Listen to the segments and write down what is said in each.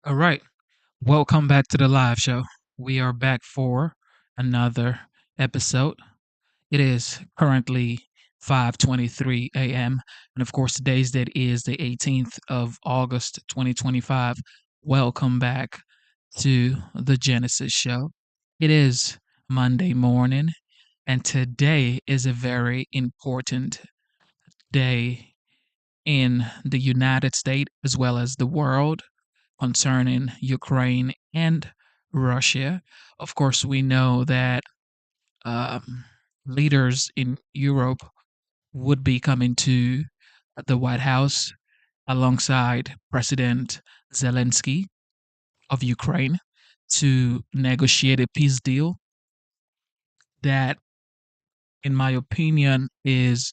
All right. Welcome back to the live show. We are back for another episode. It is currently 5:23 a.m. and of course today's date is the 18th of August 2025. Welcome back to the Genesis show. It is Monday morning and today is a very important day in the United States as well as the world concerning Ukraine and Russia. Of course, we know that um, leaders in Europe would be coming to the White House alongside President Zelensky of Ukraine to negotiate a peace deal that, in my opinion, is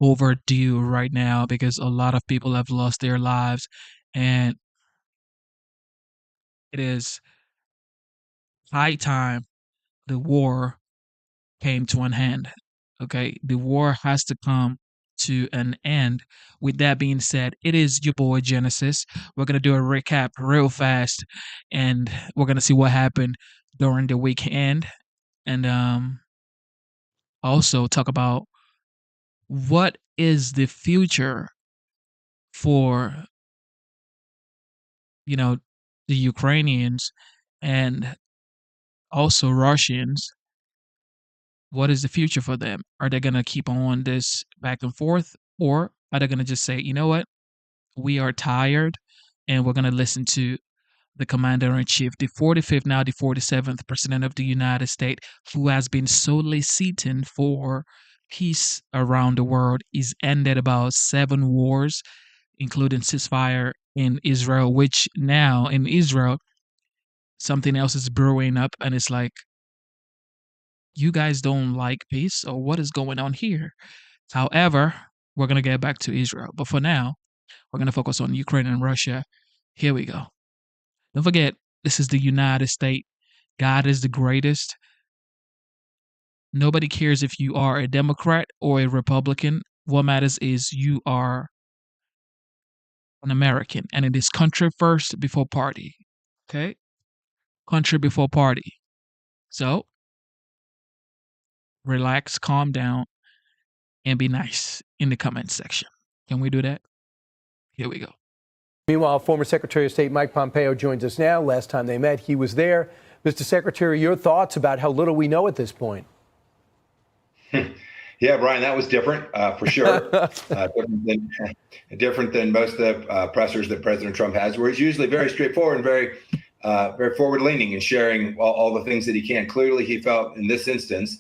overdue right now because a lot of people have lost their lives and it is high time the war came to an end. Okay, the war has to come to an end. With that being said, it is your boy Genesis. We're gonna do a recap real fast, and we're gonna see what happened during the weekend, and also talk about what is the future for you know the Ukrainians and also Russians. What is the future for them? Are they gonna keep on this back and forth, or are they gonna just say, you know what? We are tired and we're going to listen to the commander in chief, the 45th, now the 47th president of the United States, who has been soliciting for peace around the world. He's ended about 7 wars, including ceasefire in Israel, which now in Israel, something else is brewing up. And it's like, you guys don't like peace, or what is going on here? However, we're going to get back to Israel. But for now, we're going to focus on Ukraine and Russia. Here we go. Don't forget, this is the United States. God is the greatest. Nobody cares if you are a Democrat or a Republican. What matters is you are an American. And it is country first before party. Okay? Country before party. So, relax, calm down, and be nice in the comment section. Can we do that? Here we go. Meanwhile, former Secretary of State Mike Pompeo joins us now. Last time they met, he was there. Mr. Secretary, your thoughts about how little we know at this point? Yeah, Brian, that was different for sure. Different than most of the pressers that President Trump has, where he's usually very straightforward and very forward-leaning and sharing all the things that he can. Clearly, he felt in this instance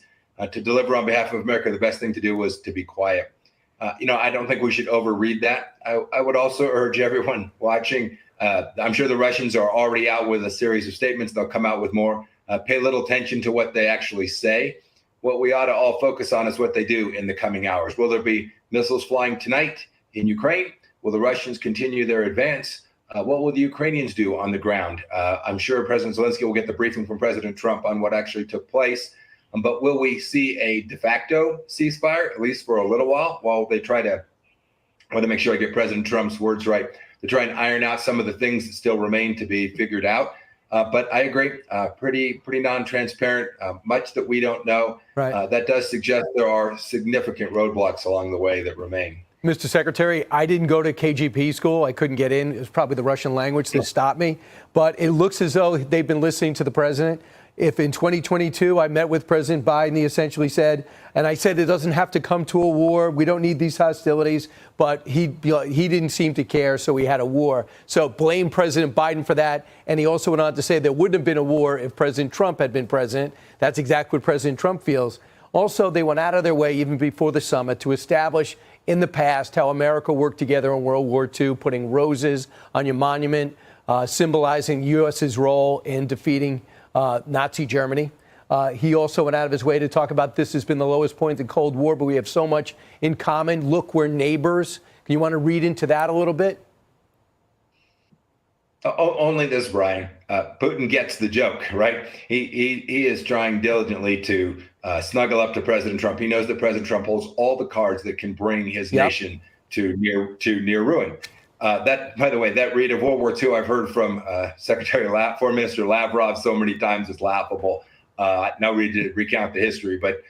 to deliver on behalf of America, the best thing to do was to be quiet. I don't think we should overread that. I would also urge everyone watching. I'm sure the Russians are already out with a series of statements. They'll come out with more. Pay little attention to what they actually say. What we ought to all focus on is what they do in the coming hours. Will there be missiles flying tonight in Ukraine? Will the Russians continue their advance? What will the Ukrainians do on the ground? I'm sure President Zelensky will get the briefing from President Trump on what actually took place. But will we see a de facto ceasefire, at least for a little while they try to, I want to make sure I get President Trump's words right, to try and iron out some of the things that still remain to be figured out. But I agree, pretty non-transparent, much that we don't know. Right. That does suggest there are significant roadblocks along the way that remain. Mr. Secretary, I didn't go to KGP school. I couldn't get in. It was probably the Russian language that stopped me. But it looks as though they've been listening to the president. If in 2022 I met with President Biden, he essentially said, and I said it doesn't have to come to a war. We don't need these hostilities. But he didn't seem to care, so we had a war. So blame President Biden for that. And he also went on to say there wouldn't have been a war if President Trump had been president. That's exactly what President Trump feels. Also, they went out of their way, even before the summit, to establish in the past how America worked together in World War II, putting roses on your monument, symbolizing U.S.'s role in defeating Nazi Germany. He also went out of his way to talk about this has been the lowest point in the Cold War, but we have so much in common. Look, we're neighbors. Can you want to read into that a little bit? Only this, Brian. Putin gets the joke, right? He is trying diligently to snuggle up to President Trump. He knows that President Trump holds all the cards that can bring his nation to near ruin. That, by the way, that read of World War II, I've heard from Foreign Minister Lavrov so many times, it's laughable. No need to recount the history, but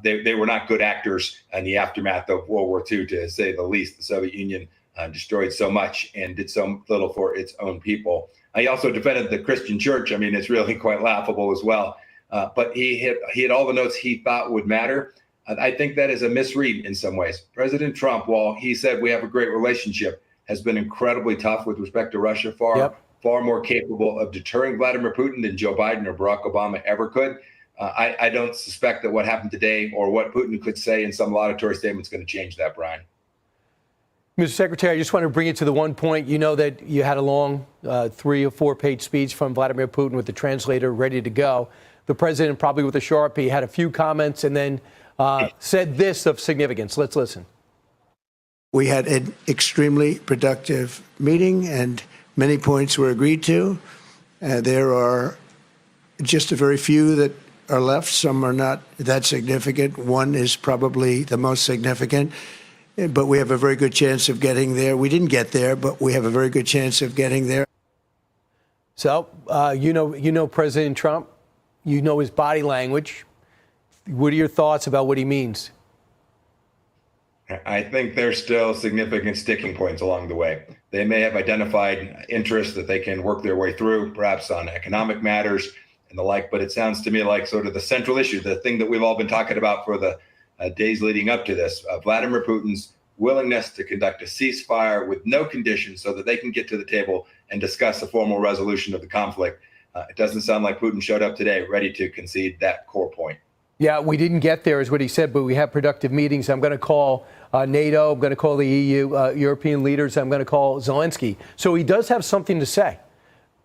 they were not good actors in the aftermath of World War II, to say the least. The Soviet Union destroyed so much and did so little for its own people. He also defended the Christian church. I mean, it's really quite laughable as well. But he hit all the notes he thought would matter. I think that is a misread in some ways. President Trump, while he said we have a great relationship, has been incredibly tough with respect to Russia, far more capable of deterring Vladimir Putin than Joe Biden or Barack Obama ever could. I don't suspect that what happened today or what Putin could say in some laudatory statement is going to change that, Brian. Mr. Secretary, I just want to bring it to the one point. You know that you had a long 3 or 4 page speech from Vladimir Putin with the translator ready to go. The president, probably with a Sharpie, had a few comments and then said this of significance. Let's listen. We had an extremely productive meeting and many points were agreed to. There are just a very few that are left. Some are not that significant. One is probably the most significant, but we have a very good chance of getting there. We didn't get there, but we have a very good chance of getting there. So, you know President Trump. You know his body language. What are your thoughts about what he means? I think there's still significant sticking points along the way. They may have identified interests that they can work their way through, perhaps on economic matters and the like, but it sounds to me like sort of the central issue, the thing that we've all been talking about for the days leading up to this, Vladimir Putin's willingness to conduct a ceasefire with no conditions so that they can get to the table and discuss a formal resolution of the conflict. It doesn't sound like Putin showed up today ready to concede that core point. Yeah, we didn't get there is what he said, but we have productive meetings. I'm going to call NATO. I'm going to call the EU, European leaders. I'm going to call Zelensky. So he does have something to say,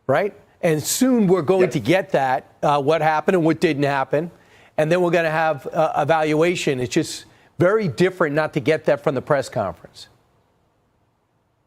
right? And soon we're going to get that, what happened and what didn't happen. And then we're going to have evaluation. It's just very different not to get that from the press conference.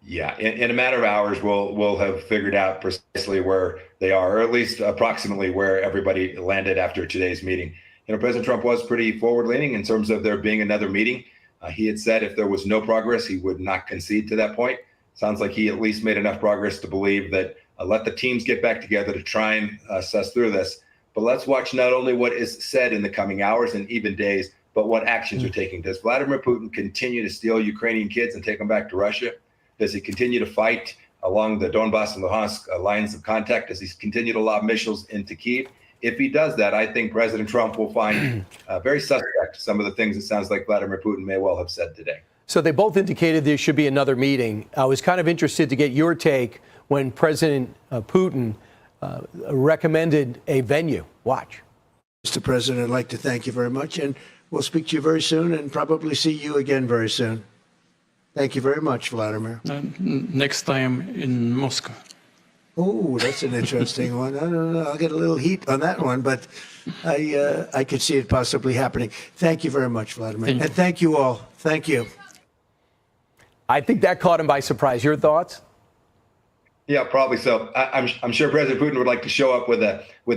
Yeah, in a matter of hours, we'll have figured out precisely where they are, or at least approximately where everybody landed after today's meeting. You know, President Trump was pretty forward-leaning in terms of there being another meeting. He had said if there was no progress, he would not concede to that point. Sounds like he at least made enough progress to believe that let the teams get back together to try and suss through this. But let's watch not only what is said in the coming hours and even days, but what actions are taking. Does Vladimir Putin continue to steal Ukrainian kids and take them back to Russia? Does he continue to fight along the Donbass and Luhansk lines of contact? Does he continue to lob missiles into Kyiv? If he does that, I think President Trump will find very suspect some of the things it sounds like Vladimir Putin may well have said today. So they both indicated there should be another meeting. I was kind of interested to get your take when President Putin recommended a venue. Watch. Mr. President, I'd like to thank you very much, and we'll speak to you very soon and probably see you again very soon. Thank you very much, Vladimir. Next time in Moscow. Oh, that's an interesting one. I don't know. I'll get a little heat on that one, but I could see it possibly happening. Thank you very much, Vladimir. And thank you all. Thank you. I think that caught him by surprise. Your thoughts? Yeah, probably so. I'm sure President Putin would like to show up with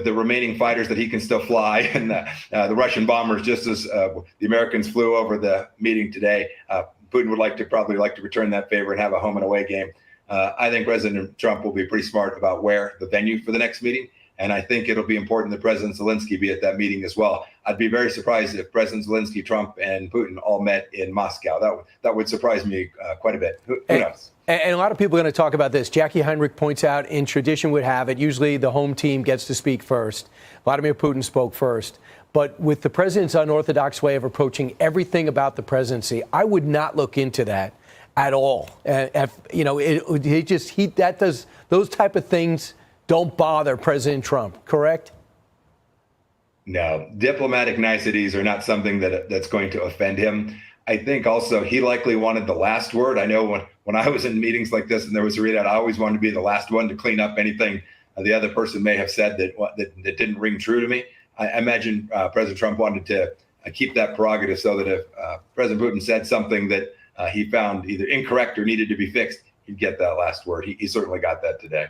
the remaining fighters that he can still fly, and the Russian bombers, just as the Americans flew over the meeting today. Putin would probably like to return that favor and have a home and away game. I think President Trump will be pretty smart about where the venue for the next meeting. And I think it'll be important that President Zelensky be at that meeting as well. I'd be very surprised if President Zelensky, Trump, and Putin all met in Moscow. That would surprise me quite a bit. Who knows? And a lot of people are going to talk about this. Jackie Heinrich points out, in tradition would have it, usually the home team gets to speak first. Vladimir Putin spoke first. But with the president's unorthodox way of approaching everything about the presidency, I would not look into that at all. Those type of things don't bother President Trump, correct? No, diplomatic niceties are not something that's going to offend him. I think also he likely wanted the last word. I know when I was in meetings like this and there was a readout, I always wanted to be the last one to clean up anything the other person may have said that didn't ring true to me. I imagine President Trump wanted to keep that prerogative so that if President Putin said something that he found either incorrect or needed to be fixed, he'd get that last word. He certainly got that today.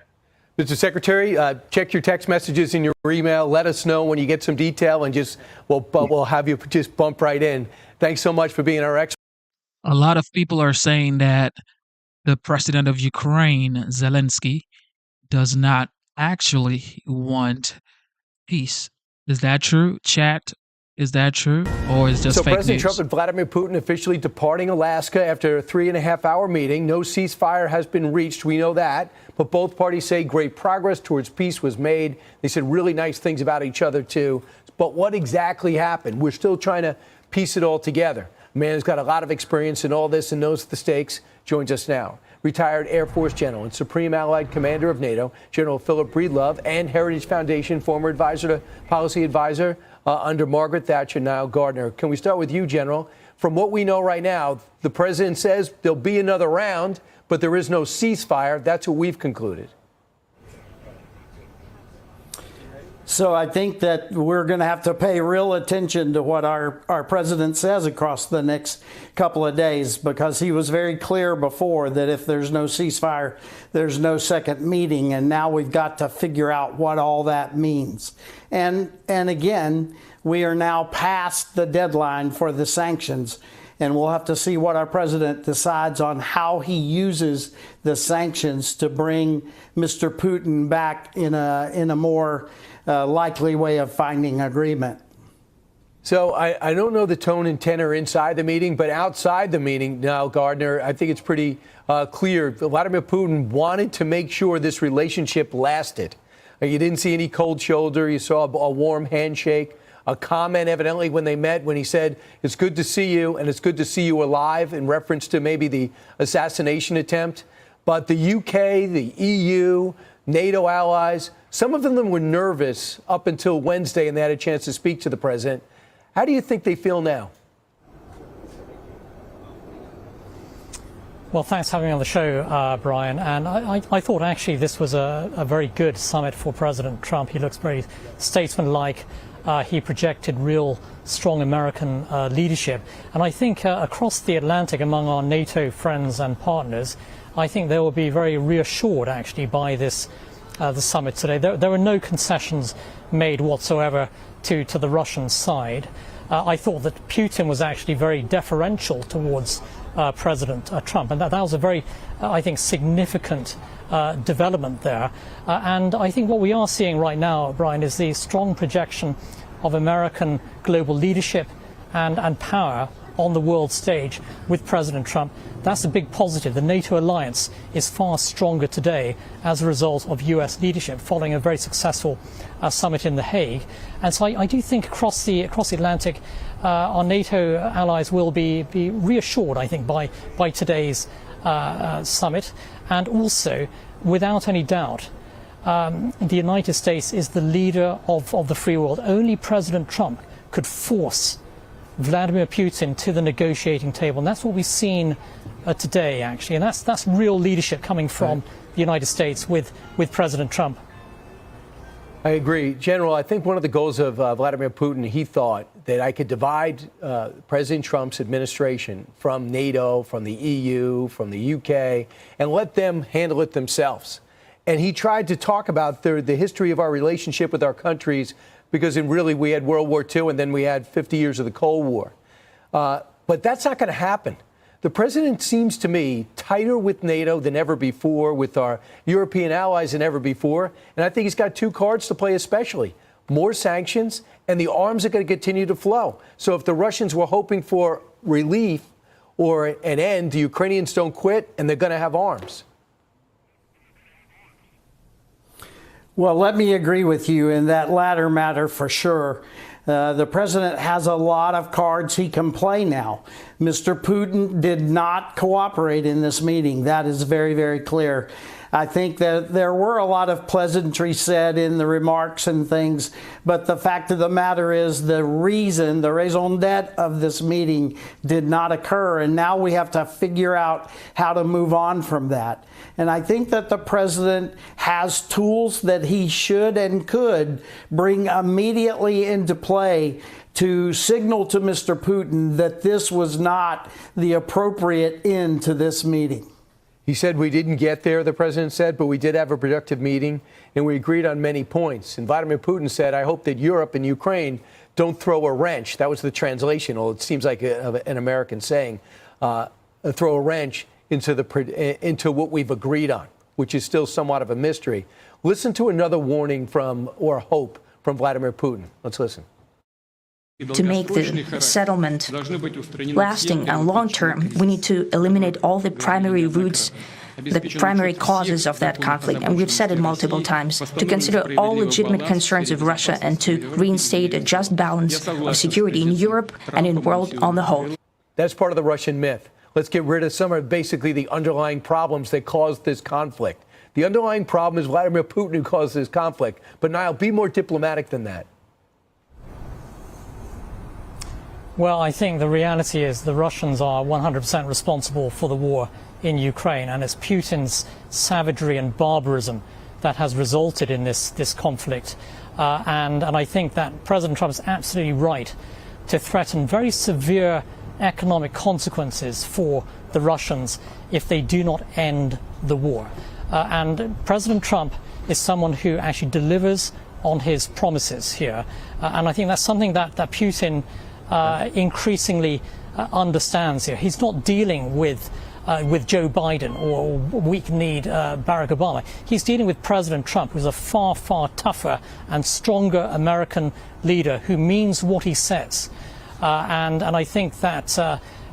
Mr. Secretary, check your text messages in your email. Let us know when you get some detail, and we'll have you just bump right in. Thanks so much for being our expert. A lot of people are saying that the president of Ukraine, Zelensky, does not actually want peace. Is that true, chat? Is that true, or is just so fake President news? Trump and Vladimir Putin officially departing Alaska after a 3.5-hour meeting. No ceasefire has been reached. We know that. But both parties say great progress towards peace was made. They said really nice things about each other, too. But what exactly happened? We're still trying to piece it all together. A man who's got a lot of experience in all this and knows the stakes joins us now. Retired Air Force General and Supreme Allied Commander of NATO, General Philip Breedlove, and Heritage Foundation former advisor to policy advisor under Margaret Thatcher, now Gardner. Can we start with you, General? From what we know right now, the president says there'll be another round, but there is no ceasefire. That's what we've concluded. So I think that we're going to have to pay real attention to what our president says across the next couple of days, because he was very clear before that if there's no ceasefire, there's no second meeting. And now we've got to figure out what all that means. And again, we are now past the deadline for the sanctions. And we'll have to see what our president decides on how he uses the sanctions to bring Mr. Putin back in a more likely way of finding agreement. So I don't know the tone and tenor inside the meeting, but outside the meeting now, Gardner, I think it's pretty clear. Vladimir Putin wanted to make sure this relationship lasted. You didn't see any cold shoulder. You saw a warm handshake. A comment evidently when they met when he said, it's good to see you and it's good to see you alive, in reference to maybe the assassination attempt. But the UK, the EU, NATO allies, some of them were nervous up until Wednesday and they had a chance to speak to the president. How do you think they feel now? Well, thanks for having me on the show, Brian. And I thought actually this was a very good summit for President Trump. He looks very statesmanlike. He projected real strong American leadership. And I think across the Atlantic, among our NATO friends and partners, I think they will be very reassured actually by this the summit today. There were no concessions made whatsoever to the Russian side. I thought that Putin was actually very deferential towards President Trump, and that was a very, I think, significant development there. And I think what we are seeing right now, Brian, is the strong projection of American global leadership and power on the world stage with President Trump. That's a big positive. The NATO alliance is far stronger today as a result of US leadership following a very successful summit in The Hague. And so I do think across the Atlantic, our NATO allies will be reassured, I think, by today's summit. And also, without any doubt, the United States is the leader of the free world. Only President Trump could force Vladimir Putin to the negotiating table. And that's what we've seen today, actually. And that's real leadership coming from the United States with President Trump. I agree. General, I think one of the goals of Vladimir Putin, he thought that I could divide President Trump's administration from NATO, from the EU, from the UK, and let them handle it themselves. And he tried to talk about the history of our relationship with our countries, because we had World War II and then we had 50 years of the Cold War. But that's not going to happen. The president seems to me tighter with NATO than ever before, with our European allies than ever before. And I think he's got two cards to play especially. More sanctions, and the arms are going to continue to flow. So if the Russians were hoping for relief or an end, the Ukrainians don't quit and they're going to have arms. Well, let me agree with you in that latter matter for sure. The president has a lot of cards he can play now. Mr. Putin did not cooperate in this meeting. That is very, very clear. I think that there were a lot of pleasantries said in the remarks and things, but the fact of the matter is the raison d'etre of this meeting did not occur, and now we have to figure out how to move on from that. And I think that the president has tools that he should and could bring immediately into play to signal to Mr. Putin that this was not the appropriate end to this meeting. He said we didn't get there, the president said, but we did have a productive meeting, and we agreed on many points. And Vladimir Putin said, I hope that Europe and Ukraine don't throw a wrench. That was the translation. Well, it seems like an American saying, throw a wrench into what we've agreed on, which is still somewhat of a mystery. Listen to another warning or hope from Vladimir Putin. Let's listen. To make the settlement lasting and long-term, we need to eliminate all the primary roots, the primary causes of that conflict. And we've said it multiple times, to consider all legitimate concerns of Russia and to reinstate a just balance of security in Europe and in the world on the whole. That's part of the Russian myth. Let's get rid of some of basically the underlying problems that caused this conflict. The underlying problem is Vladimir Putin who caused this conflict. But Niall, be more diplomatic than that. Well, I think the reality is the Russians are 100% responsible for the war in Ukraine, and it's Putin's savagery and barbarism that has resulted in this conflict. And I think that President Trump is absolutely right to threaten very severe economic consequences for the Russians if they do not end the war. And President Trump is someone who actually delivers on his promises here. And I think that's something that Putin increasingly understands here. He's not dealing with Joe Biden or weak-kneed Barack Obama. He's dealing with President Trump, who's a far, far tougher and stronger American leader who means what he says. And I think that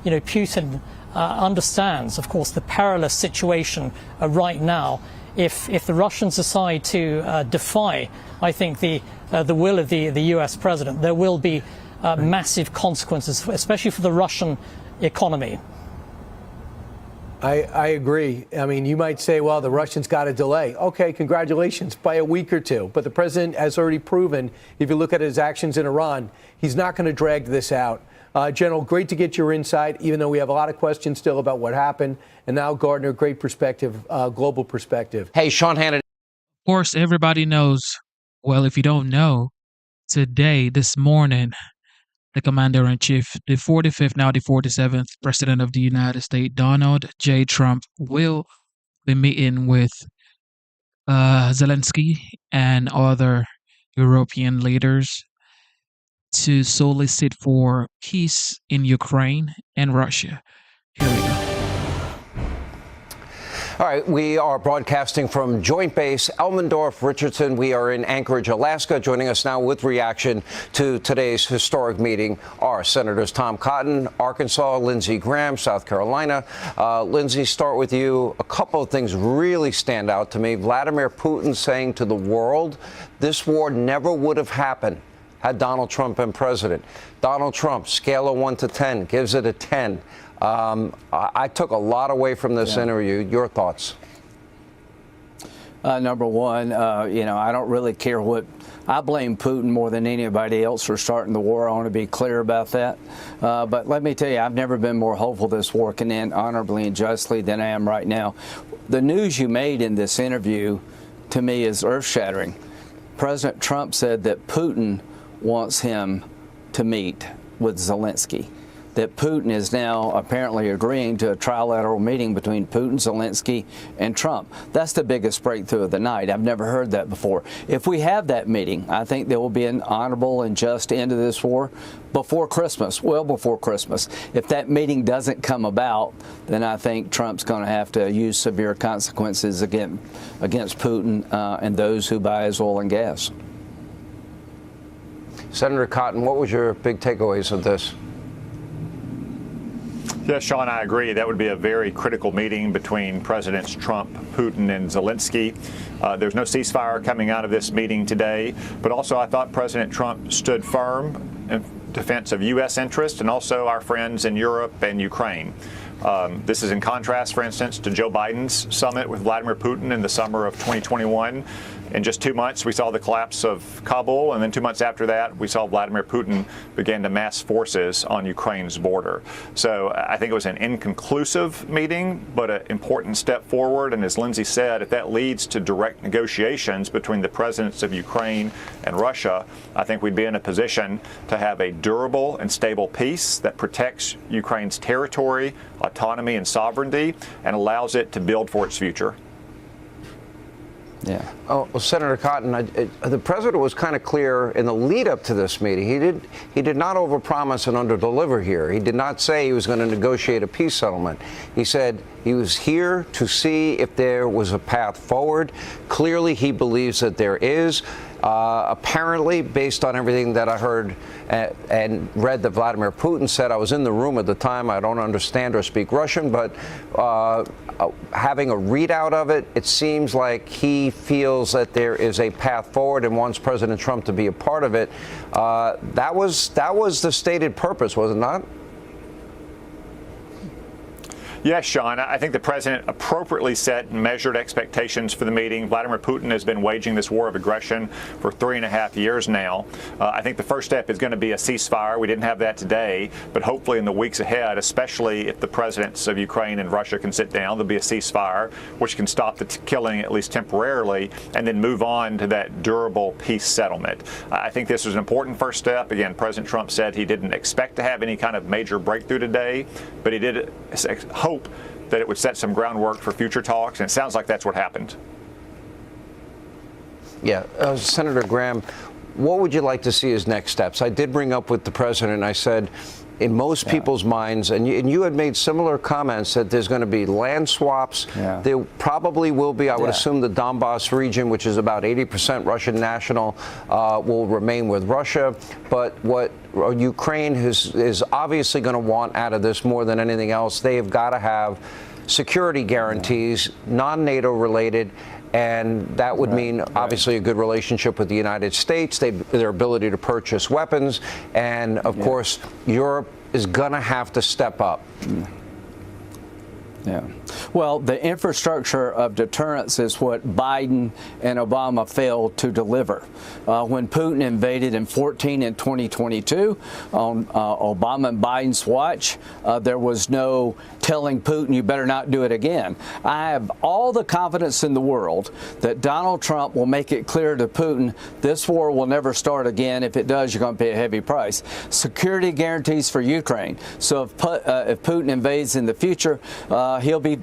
Putin understands, of course, the perilous situation right now. If the Russians decide to defy, I think, the will of the U.S. president, there will be massive consequences, especially for the Russian economy. I agree. I mean, you might say, well, the Russians got a delay. OK, congratulations, by a week or two. But the president has already proven, if you look at his actions in Iran, he's not going to drag this out. General, great to get your insight, even though we have a lot of questions still about what happened. And now, Gardner, great perspective, global perspective. Hey, Sean Hannity. Of course, everybody knows. Well, if you don't know, today, this morning, the Commander-in-Chief, the 45th, now the 47th President of the United States, Donald J. Trump, will be meeting with Zelensky and other European leaders to solicit for peace in Ukraine and Russia. Here we go. All right, we are broadcasting from Joint Base Elmendorf-Richardson. We are in Anchorage, Alaska. Joining us now with reaction to today's historic meeting are Senators Tom Cotton, Arkansas, Lindsey Graham, South Carolina. Lindsey, start with you. A couple of things really stand out to me. Vladimir Putin saying to the world, this war never would have happened had Donald Trump been president. Donald Trump, scale of 1 to 10, gives it a 10. I took a lot away from this interview. Your thoughts? Number one, I don't really care what. I blame Putin more than anybody else for starting the war. I want to be clear about that. But let me tell you, I've never been more hopeful this war can end honorably and justly than I am right now. The news you made in this interview, to me, is earth-shattering. President Trump said that Putin wants him to meet with Zelensky, that Putin is now apparently agreeing to a trilateral meeting between Putin, Zelensky, and Trump. That's the biggest breakthrough of the night. I've never heard that before. If we have that meeting, I think there will be an honorable and just end to this war before Christmas, well before Christmas. If that meeting doesn't come about, then I think Trump's going to have to use severe consequences against Putin and those who buy his oil and gas. Senator Cotton, what was your big takeaways of this? Yes, Sean, I agree. That would be a very critical meeting between Presidents Trump, Putin, and Zelensky. There's no ceasefire coming out of this meeting today, but also I thought President Trump stood firm in defense of U.S. interests and also our friends in Europe and Ukraine. This is in contrast, for instance, to Joe Biden's summit with Vladimir Putin in the summer of 2021. In just 2 months, we saw the collapse of Kabul, and then 2 months after that, we saw Vladimir Putin begin to mass forces on Ukraine's border. So I think it was an inconclusive meeting, but an important step forward. And as Lindsey said, if that leads to direct negotiations between the presidents of Ukraine and Russia, I think we'd be in a position to have a durable and stable peace that protects Ukraine's territory, autonomy, and sovereignty, and allows it to build for its future. Yeah. Oh, well, Senator Cotton, the president was kind of clear in the lead up to this meeting. He did not overpromise and underdeliver here. He did not say he was going to negotiate a peace settlement. He said he was here to see if there was a path forward. Clearly, he believes that there is. Apparently, based on everything that I heard and read that Vladimir Putin said, I was in the room at the time. I don't understand or speak Russian, but having a readout of it, it seems like he feels that there is a path forward and wants President Trump to be a part of it. That was the stated purpose, was it not? Yes, Sean. I think the president appropriately set and measured expectations for the meeting. Vladimir Putin has been waging this war of aggression for 3.5 years now. I think the first step is going to be a ceasefire. We didn't have that today, but hopefully in the weeks ahead, especially if the presidents of Ukraine and Russia can sit down, there'll be a ceasefire, which can stop the killing at least temporarily, and then move on to that durable peace settlement. I think this was an important first step. Again, President Trump said he didn't expect to have any kind of major breakthrough today, but he did hope that it would set some groundwork for future talks, and it sounds like that's what happened. Yeah, Senator Graham, what would you like to see as next steps? I did bring up with the president, I said, in most people's minds, and you had made similar comments that there's going to be land swaps. There probably will be, I would assume, the Donbass region, which is about 80% Russian national, will remain with Russia. But what Ukraine is obviously going to want out of this more than anything else, they have got to have security guarantees, non-NATO related. And that would mean, obviously, a good relationship with the United States, their ability to purchase weapons. And, of course, Europe is going to have to step up. Yeah. Well, the infrastructure of deterrence is what Biden and Obama failed to deliver. When Putin invaded in 2014 and 2022 on Obama and Biden's watch, there was no telling Putin, you better not do it again. I have all the confidence in the world that Donald Trump will make it clear to Putin, this war will never start again. If it does, you're going to pay a heavy price. Security guarantees for Ukraine. So if Putin invades in the future, he'll be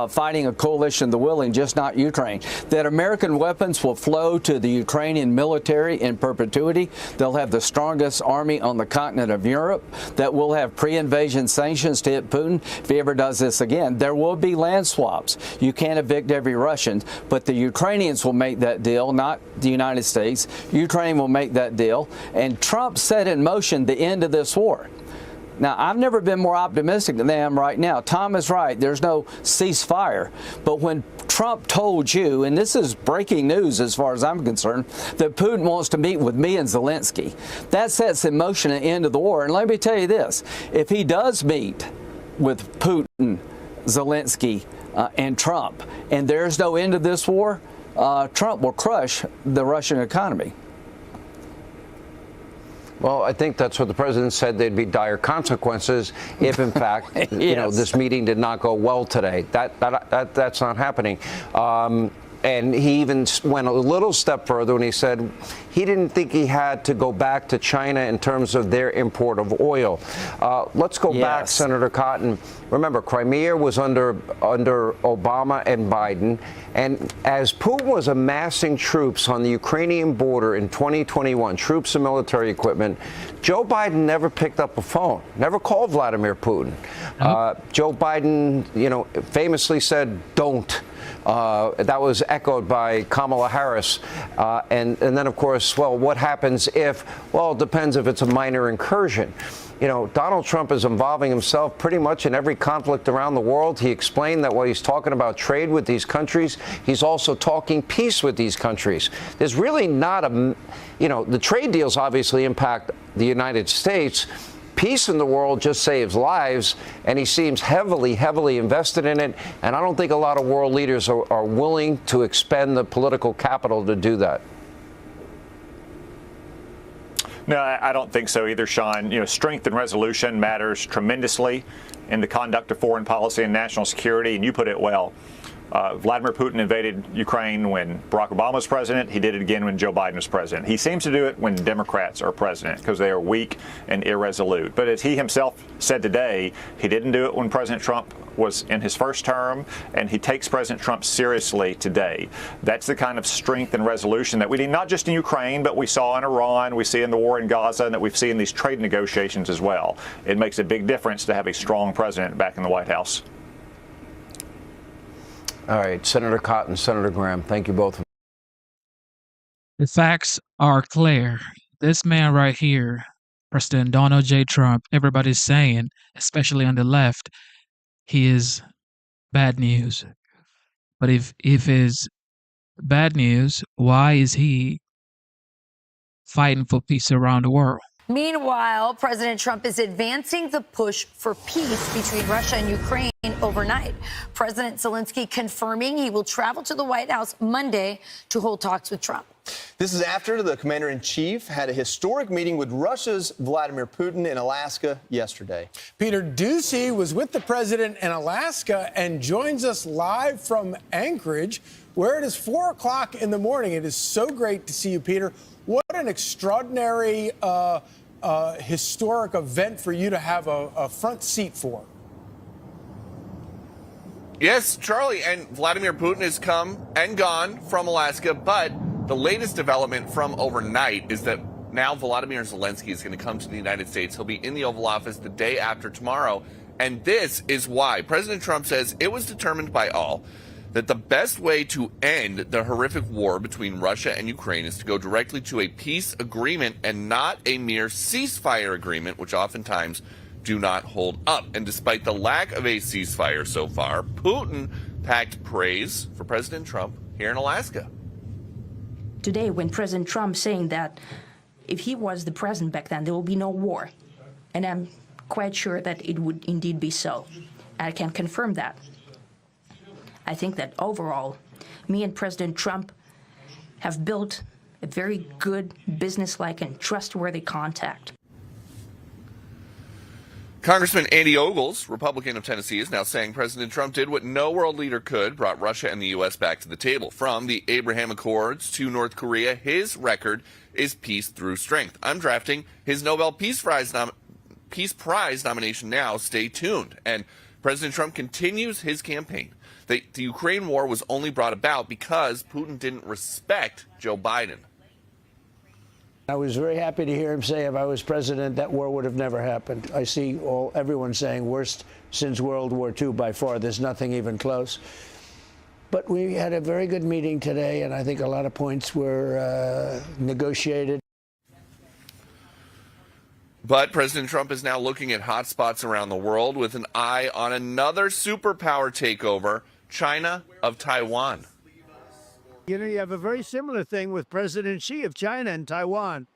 fighting a coalition of the willing, just not Ukraine. That American weapons will flow to the Ukrainian military in perpetuity. They'll have the strongest army on the continent of Europe. That will have pre-invasion sanctions to hit Putin if he ever does this again. There will be land swaps. You can't evict every Russian, but the Ukrainians will make that deal, not the United States. Ukraine will make that deal. And Trump set in motion the end of this war. Now, I've never been more optimistic than I am right now. Tom is right. There's no ceasefire. But when Trump told you, and this is breaking news as far as I'm concerned, that Putin wants to meet with me and Zelensky, that sets in motion an end of the war. And let me tell you this. If he does meet with Putin, Zelensky, and Trump, and there's no end of this war, Trump will crush the Russian economy. Well, I think that's what the president said. There'd be dire consequences if, in fact, you know, this meeting did not go well today. That's not happening. And he even went a little step further when he said he didn't think he had to go back to China in terms of their import of oil. Let's go back, Senator Cotton. Remember, Crimea was under Obama and Biden. And as Putin was amassing troops on the Ukrainian border in 2021, troops and military equipment, Joe Biden never picked up a phone, never called Vladimir Putin. Joe Biden, you know, famously said, don't. That was echoed by Kamala Harris. And then, of course, well, what happens if? Well, it depends if it's a minor incursion. You know, Donald Trump is involving himself pretty much in every conflict around the world. He explained that while he's talking about trade with these countries, he's also talking peace with these countries. There's really not a, you know, the trade deals obviously impact the United States. Peace in the world just saves lives, and he seems heavily invested in it. And I don't think a lot of world leaders are willing to expend the political capital to do that. No, I don't think so either, Sean. You know, strength and resolution matters tremendously in the conduct of foreign policy and national security, and you put it well. Vladimir Putin invaded Ukraine when Barack Obama was president. He did it again when Joe Biden was president. He seems to do it when Democrats are president because they are weak and irresolute. But as he himself said today, he didn't do it when President Trump was in his first term, and he takes President Trump seriously today. That's the kind of strength and resolution that we need, not just in Ukraine, but we saw in Iran, we see in the war in Gaza, and that we've seen in these trade negotiations as well. It makes a big difference to have a strong president back in the White House. All right, Senator Cotton, Senator Graham, thank you both. The facts are clear. This man right here, President Donald J. Trump, everybody's saying, especially on the left, he is bad news. But if is bad news, why is he fighting for peace around the world? Meanwhile, President Trump is advancing the push for peace between Russia and Ukraine overnight. President Zelensky confirming he will travel to the White House Monday to hold talks with Trump. This is after the commander-in-chief had a historic meeting with Russia's Vladimir Putin in Alaska yesterday. Peter Ducey was with the president in Alaska and joins us live from Anchorage, where it is 4 o'clock in the morning. It is so great to see you, Peter. What an extraordinary, historic event for you to have a front seat for. Yes, Charlie, and Vladimir Putin has come and gone from Alaska, but the latest development from overnight is that now Volodymyr Zelensky is going to come to the United States. He'll be in the Oval Office the day after tomorrow, and this is why President Trump says it was determined by all that the best way to end the horrific war between Russia and Ukraine is to go directly to a peace agreement and not a mere ceasefire agreement, which oftentimes do not hold up. And despite the lack of a ceasefire so far, Putin packed praise for President Trump here in Alaska. Today, when President Trump saying that if he was the president back then, there will be no war. And I'm quite sure that it would indeed be so. I can confirm that. I think that overall, me and President Trump have built a very good, businesslike, and trustworthy contact. Congressman Andy Ogles, Republican of Tennessee, is now saying President Trump did what no world leader could, brought Russia and the U.S. back to the table. From the Abraham Accords to North Korea, his record is peace through strength. I'm drafting his Nobel Peace Prize nomination now. Stay tuned. And President Trump continues his campaign. The Ukraine war was only brought about because Putin didn't respect Joe Biden. I was very happy to hear him say if I was president, that war would have never happened. I see everyone saying worst since World War II by far. There's nothing even close. But we had a very good meeting today, and I think a lot of points were negotiated. But President Trump is now looking at hotspots around the world with an eye on another superpower takeover, China of Taiwan. You know, you have a very similar thing with President Xi of China and Taiwan.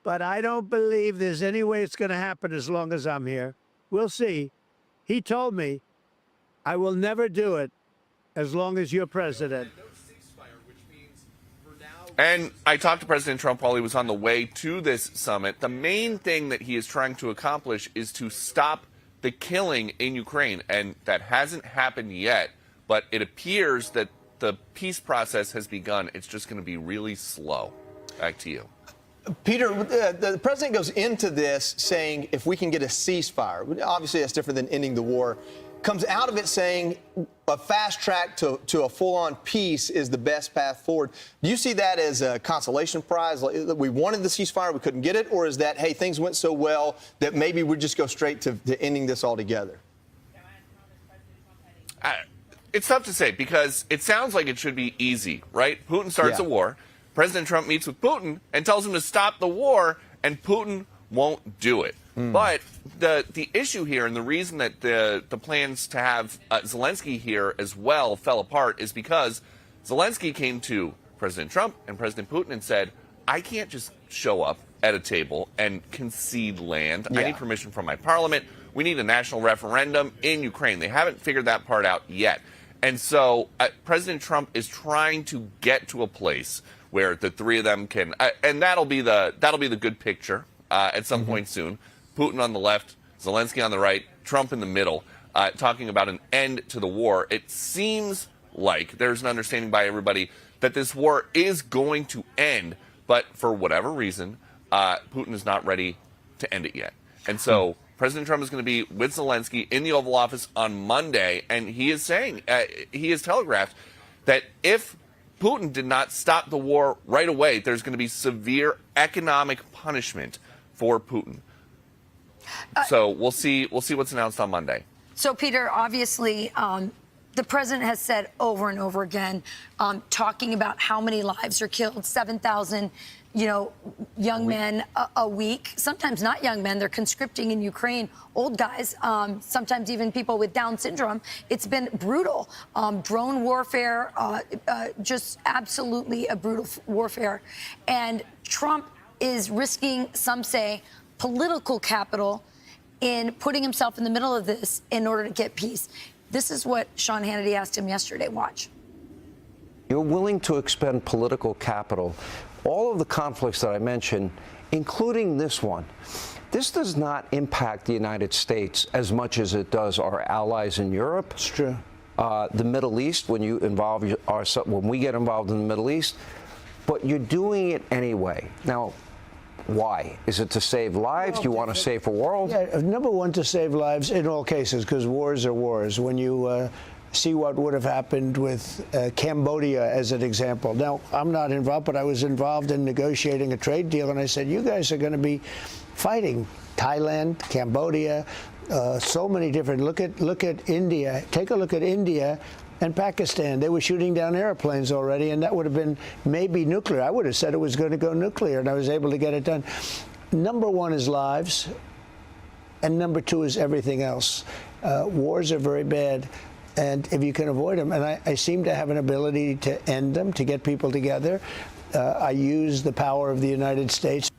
But I don't believe there's any way it's going to happen as long as I'm here. We'll see. He told me, I will never do it as long as you're president. And I talked to President Trump while he was on the way to this summit. The main thing that he is trying to accomplish is to stop the killing in Ukraine. And that hasn't happened yet, but it appears that the peace process has begun. It's just going to be really slow. Back to you. Peter, the president goes into this saying if we can get a ceasefire, obviously that's different than ending the war, comes out of it saying a fast track to a full-on peace is the best path forward. Do you see that as a consolation prize? Like, we wanted the ceasefire, we couldn't get it? Or is that, hey, things went so well that maybe we'd just go straight to ending this altogether? It's tough to say because it sounds like it should be easy, right? Putin starts a war. President Trump meets with Putin and tells him to stop the war, and Putin won't do it. But the issue here and the reason that the plans to have Zelensky here as well fell apart is because Zelensky came to President Trump and President Putin and said, I can't just show up at a table and concede land. I need permission from my parliament. We need a national referendum in Ukraine. They haven't figured that part out yet. And so President Trump is trying to get to a place where the three of them can, and that'll be the good picture at some point soon. Putin on the left, Zelensky on the right, Trump in the middle. talking about an end to the war. It seems like there's an understanding by everybody that this war is going to end, but for whatever reason, Putin is not ready to end it yet. And so President Trump is going to be with Zelensky in the Oval Office on Monday, and he is saying, he has telegraphed that if Putin did not stop the war right away, there's going to be severe economic punishment for Putin. So we'll see what's announced on Monday. So, Peter, obviously, the president has said over and over again, talking about how many lives are killed, 7,000, young men a week, sometimes not young men, they're conscripting in Ukraine, old guys, sometimes even people with Down syndrome. It's been brutal. Drone warfare, just absolutely a brutal warfare. And Trump is risking, some say, political capital in putting himself in the middle of this in order to get peace. This is what Sean Hannity asked him yesterday. Watch. You're willing to expend political capital. All of the conflicts that I mentioned, including this one, this does not impact the United States as much as it does our allies in Europe. It's true. The Middle East, when we get involved in the Middle East, but you're doing it anyway. Now, why? Is it to save lives? Do you want a safer world? Yeah, number one, to save lives in all cases, because wars are wars. When you see what would have happened with Cambodia as an example. Now, I'm not involved, but I was involved in negotiating a trade deal, and I said, you guys are going to be fighting Thailand, Cambodia, so many different. Look at India. Take a look at India and Pakistan. They were shooting down airplanes already, and that would have been maybe nuclear. I would have said it was going to go nuclear, and I was able to get it done. Number one is lives, and number two is everything else. Wars are very bad, and if you can avoid them, and I seem to have an ability to end them, to get people together. I use the power of the United States.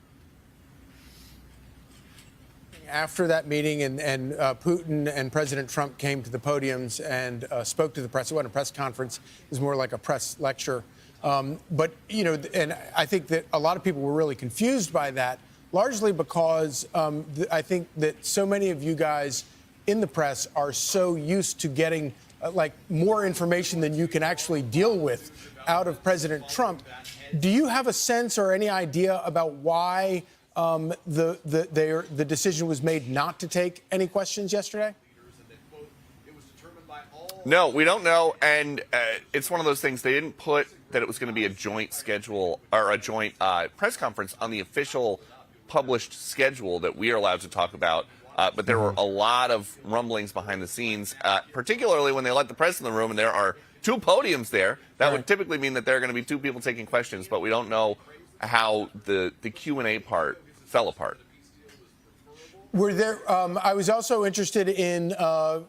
After that meeting and Putin and President Trump came to the podiums and spoke to the press. It wasn't a press conference. It was more like a press lecture. But, and I think that a lot of people were really confused by that, largely because I think that so many of you guys in the press are so used to getting more information than you can actually deal with out of President Trump. Do you have a sense or any idea about why the decision was made not to take any questions yesterday? No, we don't know, and it's one of those things. They didn't put that it was going to be a joint schedule or a joint press conference on the official published schedule that we are allowed to talk about. But there were a lot of rumblings behind the scenes, particularly when they let the press in the room, and there are two podiums there. That would typically mean that there are going to be two people taking questions, but we don't know how the Q&A part fell apart. Were there? I was also interested in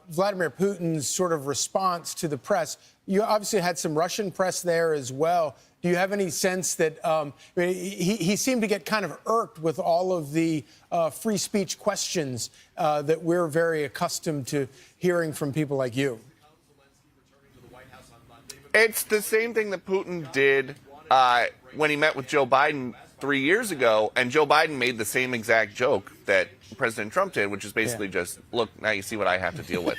Vladimir Putin's sort of response to the press. You obviously had some Russian press there as well. Do you have any sense that he seemed to get kind of irked with all of the free speech questions that we're very accustomed to hearing from people like you? It's the same thing that Putin did when he met with Joe Biden 3 years ago, and Joe Biden made the same exact joke that President Trump did, which is basically just, look, now you see what I have to deal with.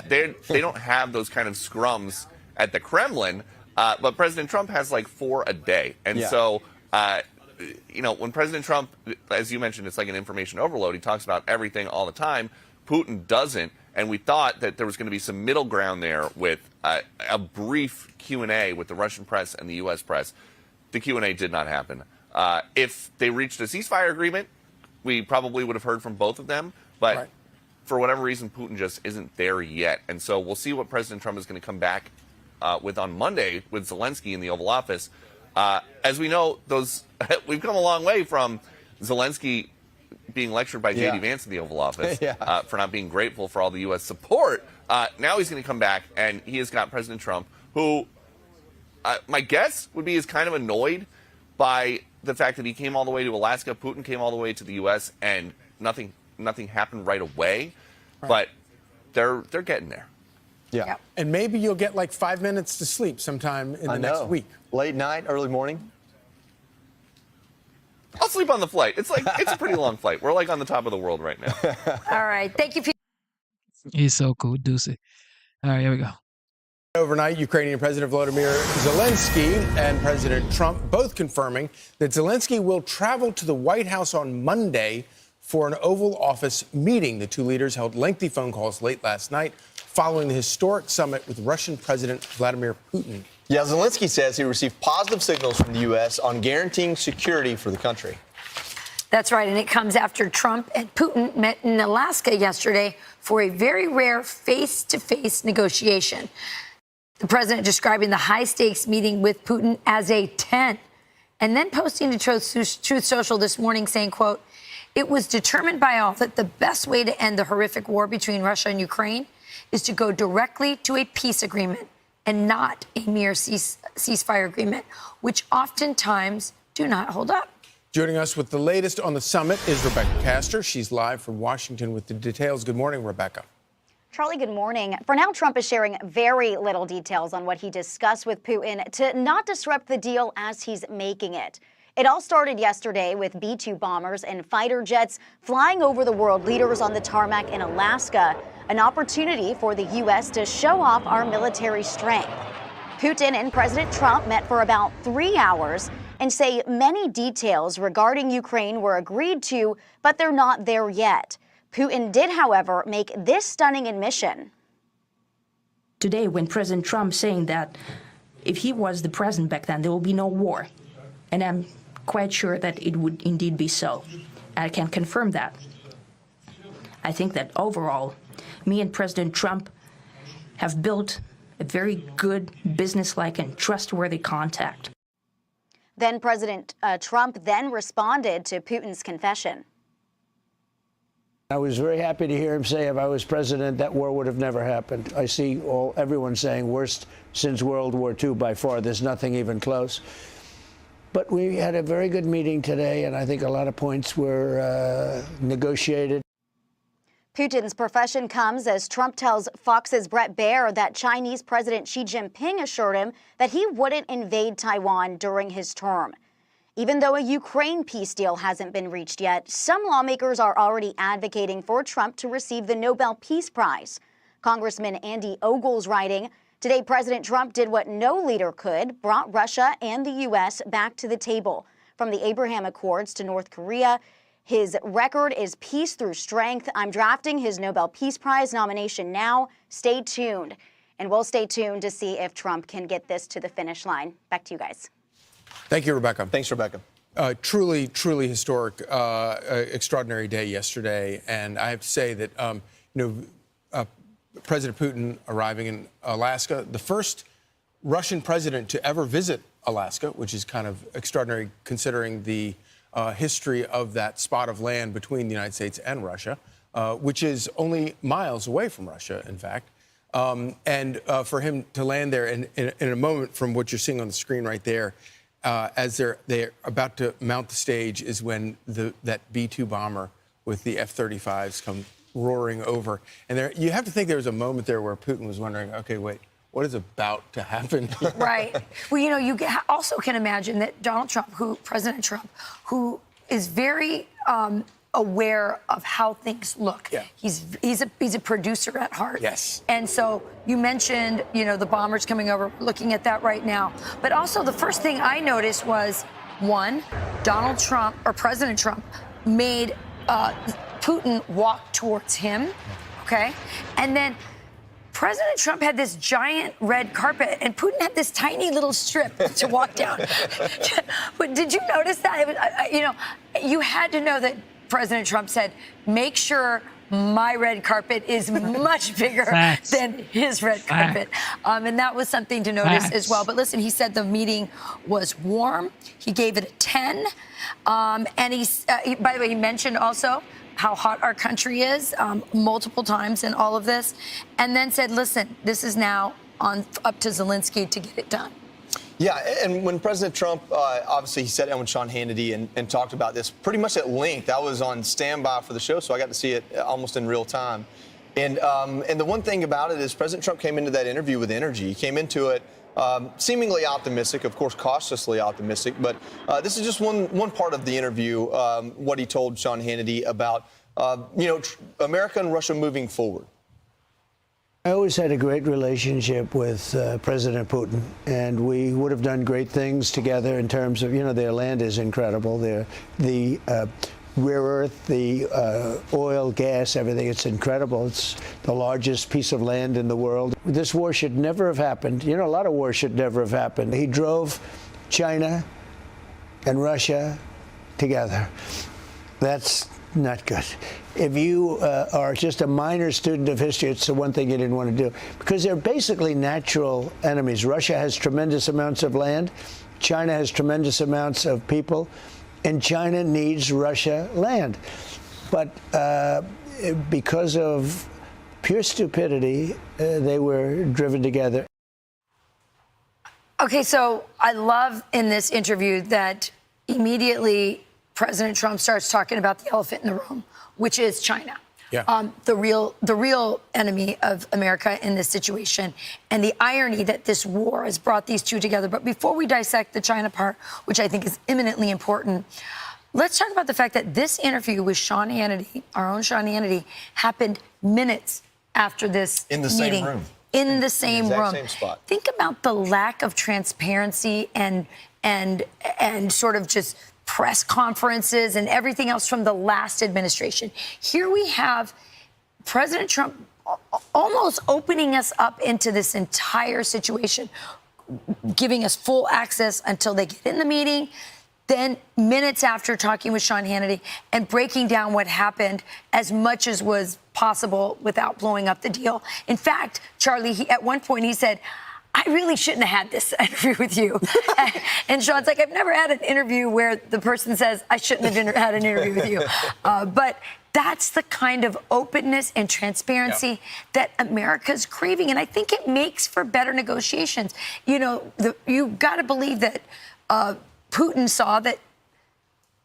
They don't have those kind of scrums at the Kremlin, but President Trump has like 4 a day. And so, when President Trump, as you mentioned, it's like an information overload. He talks about everything all the time. Putin doesn't. And we thought that there was going to be some middle ground there with a brief Q&A with the Russian press and the U.S. press. The Q&A did not happen. If they reached a ceasefire agreement, we probably would have heard from both of them. But for whatever reason, Putin just isn't there yet. And so we'll see what President Trump is going to come back with on Monday with Zelensky in the Oval Office. As we know, we've come a long way from Zelensky being lectured by J.D. Vance in the Oval Office for not being grateful for all the U.S. support. Now he's going to come back, and he has got President Trump, who my guess would be is kind of annoyed by the fact that he came all the way to Alaska, Putin came all the way to the U.S., and nothing happened right away. But they're getting there. Yeah. And maybe you'll get like 5 minutes to sleep sometime in the next week. Late night, early morning. I'll sleep on the flight. It's a pretty long flight. We're like on the top of the world right now. All right. Thank you, Peter. He's so cool, Deucey. All right, here we go. Overnight, Ukrainian President Volodymyr Zelensky and President Trump both confirming that Zelensky will travel to the White House on Monday for an Oval Office meeting. The two leaders held lengthy phone calls late last night following the historic summit with Russian President Vladimir Putin. Yeah, Zelensky says he received positive signals from the U.S. on guaranteeing security for the country. That's right, and it comes after Trump and Putin met in Alaska yesterday for a very rare face-to-face negotiation. The president describing the high-stakes meeting with Putin as a 10, and then posting to Truth Social this morning saying, quote, "It was determined by all that the best way to end the horrific war between Russia and Ukraine is to go directly to a peace agreement and not a mere ceasefire agreement, which oftentimes do not hold up." Joining us with the latest on the summit is Rebecca Castor. She's live from Washington with the details. Good morning, Rebecca. Charlie, good morning. For now, Trump is sharing very little details on what he discussed with Putin to not disrupt the deal as he's making it. It all started yesterday with B-2 bombers and fighter jets flying over the world leaders on the tarmac in Alaska, an opportunity for the U.S. to show off our military strength. Putin and President Trump met for about 3 hours and say many details regarding Ukraine were agreed to, but they're not there yet. Putin did, however, make this stunning admission. Today, when President Trump saying that if he was the president back then, there will be no war. And I'm quite sure that it would indeed be so. I can confirm that. I think that overall, me and President Trump have built a very good, businesslike and trustworthy contact. Then President Trump then responded to Putin's confession. I was very happy to hear him say if I was president, that war would have never happened. I see everyone saying worst since World War II by far. There's nothing even close. But we had a very good meeting today, and I think a lot of points were negotiated. Putin's profession comes as Trump tells Fox's Bret Baier that Chinese President Xi Jinping assured him that he wouldn't invade Taiwan during his term. Even though a Ukraine peace deal hasn't been reached yet, some lawmakers are already advocating for Trump to receive the Nobel Peace Prize. Congressman Andy Ogle's writing, "Today President Trump did what no leader could, brought Russia and the U.S. back to the table. From the Abraham Accords to North Korea, his record is peace through strength. I'm drafting his Nobel Peace Prize nomination now. Stay tuned." And we'll stay tuned to see if Trump can get this to the finish line. Back to you guys. Thank you, Rebecca. Thanks, Rebecca. Truly historic, extraordinary day yesterday. And I have to say that, President Putin arriving in Alaska, the first Russian president to ever visit Alaska, which is kind of extraordinary considering the history of that spot of land between the United States and Russia, which is only miles away from Russia, in fact. And for him to land there in a moment from what you're seeing on the screen right there, as they're about to mount the stage, is when that B-2 bomber with the F-35s come roaring over. And you have to think there was a moment there where Putin was wondering, okay, wait, what is about to happen here? Right. Well, you also can imagine that President Trump, who is very aware of how things look. Yeah. He's a producer at heart. Yes. And so you mentioned, the bombers coming over, looking at that right now. But also the first thing I noticed was, one, President Trump made Putin walk towards him, okay? And then President Trump had this giant red carpet, and Putin had this tiny little strip to walk down. But did you notice that? You had to know that President Trump said, make sure my red carpet is much bigger than his red carpet. And that was something to notice as well. But listen, he said the meeting was warm. He gave it a 10. And by the way, he mentioned also how hot our country is multiple times in all of this, and then said, listen, this is now up to Zelensky to get it done. Yeah, and when President Trump, obviously he sat down with Sean Hannity and talked about this pretty much at length. I was on standby for the show, so I got to see it almost in real time. And the one thing about it is President Trump came into that interview with energy. He came into it seemingly optimistic, of course, cautiously optimistic. But this is just one part of the interview, what he told Sean Hannity about, America and Russia moving forward. I always had a great relationship with President Putin, and we would have done great things together in terms of, their land is incredible. The rare earth, the oil, gas, everything, it's incredible. It's the largest piece of land in the world. This war should never have happened. A lot of wars should never have happened. He drove China and Russia together. That's not good. If you are just a minor student of history, it's the one thing you didn't want to do, because they're basically natural enemies. Russia has tremendous amounts of land. China has tremendous amounts of people, and China needs Russia land. But because of pure stupidity, they were driven together. Okay, so I love in this interview that immediately President Trump starts talking about the elephant in the room, which is China. Yeah. The real enemy of America in this situation, and the irony that this war has brought these two together. But before we dissect the China part, which I think is eminently important, let's talk about the fact that this interview with Sean Hannity, our own Sean Hannity, happened minutes after this in the meeting. same room. In the same room. Same spot. Think about the lack of transparency and sort of just press conferences and everything else from the last administration. Here we have President Trump almost opening us up into this entire situation, giving us full access until they get in the meeting, then minutes after talking with Sean Hannity and breaking down what happened as much as was possible without blowing up the deal. In fact, Charlie, at one point he said, I really shouldn't have had this interview with you. And Sean's like, I've never had an interview where the person says, I shouldn't have had an interview with you. But that's the kind of openness and transparency that America's craving. And I think it makes for better negotiations. You've got to believe that Putin saw that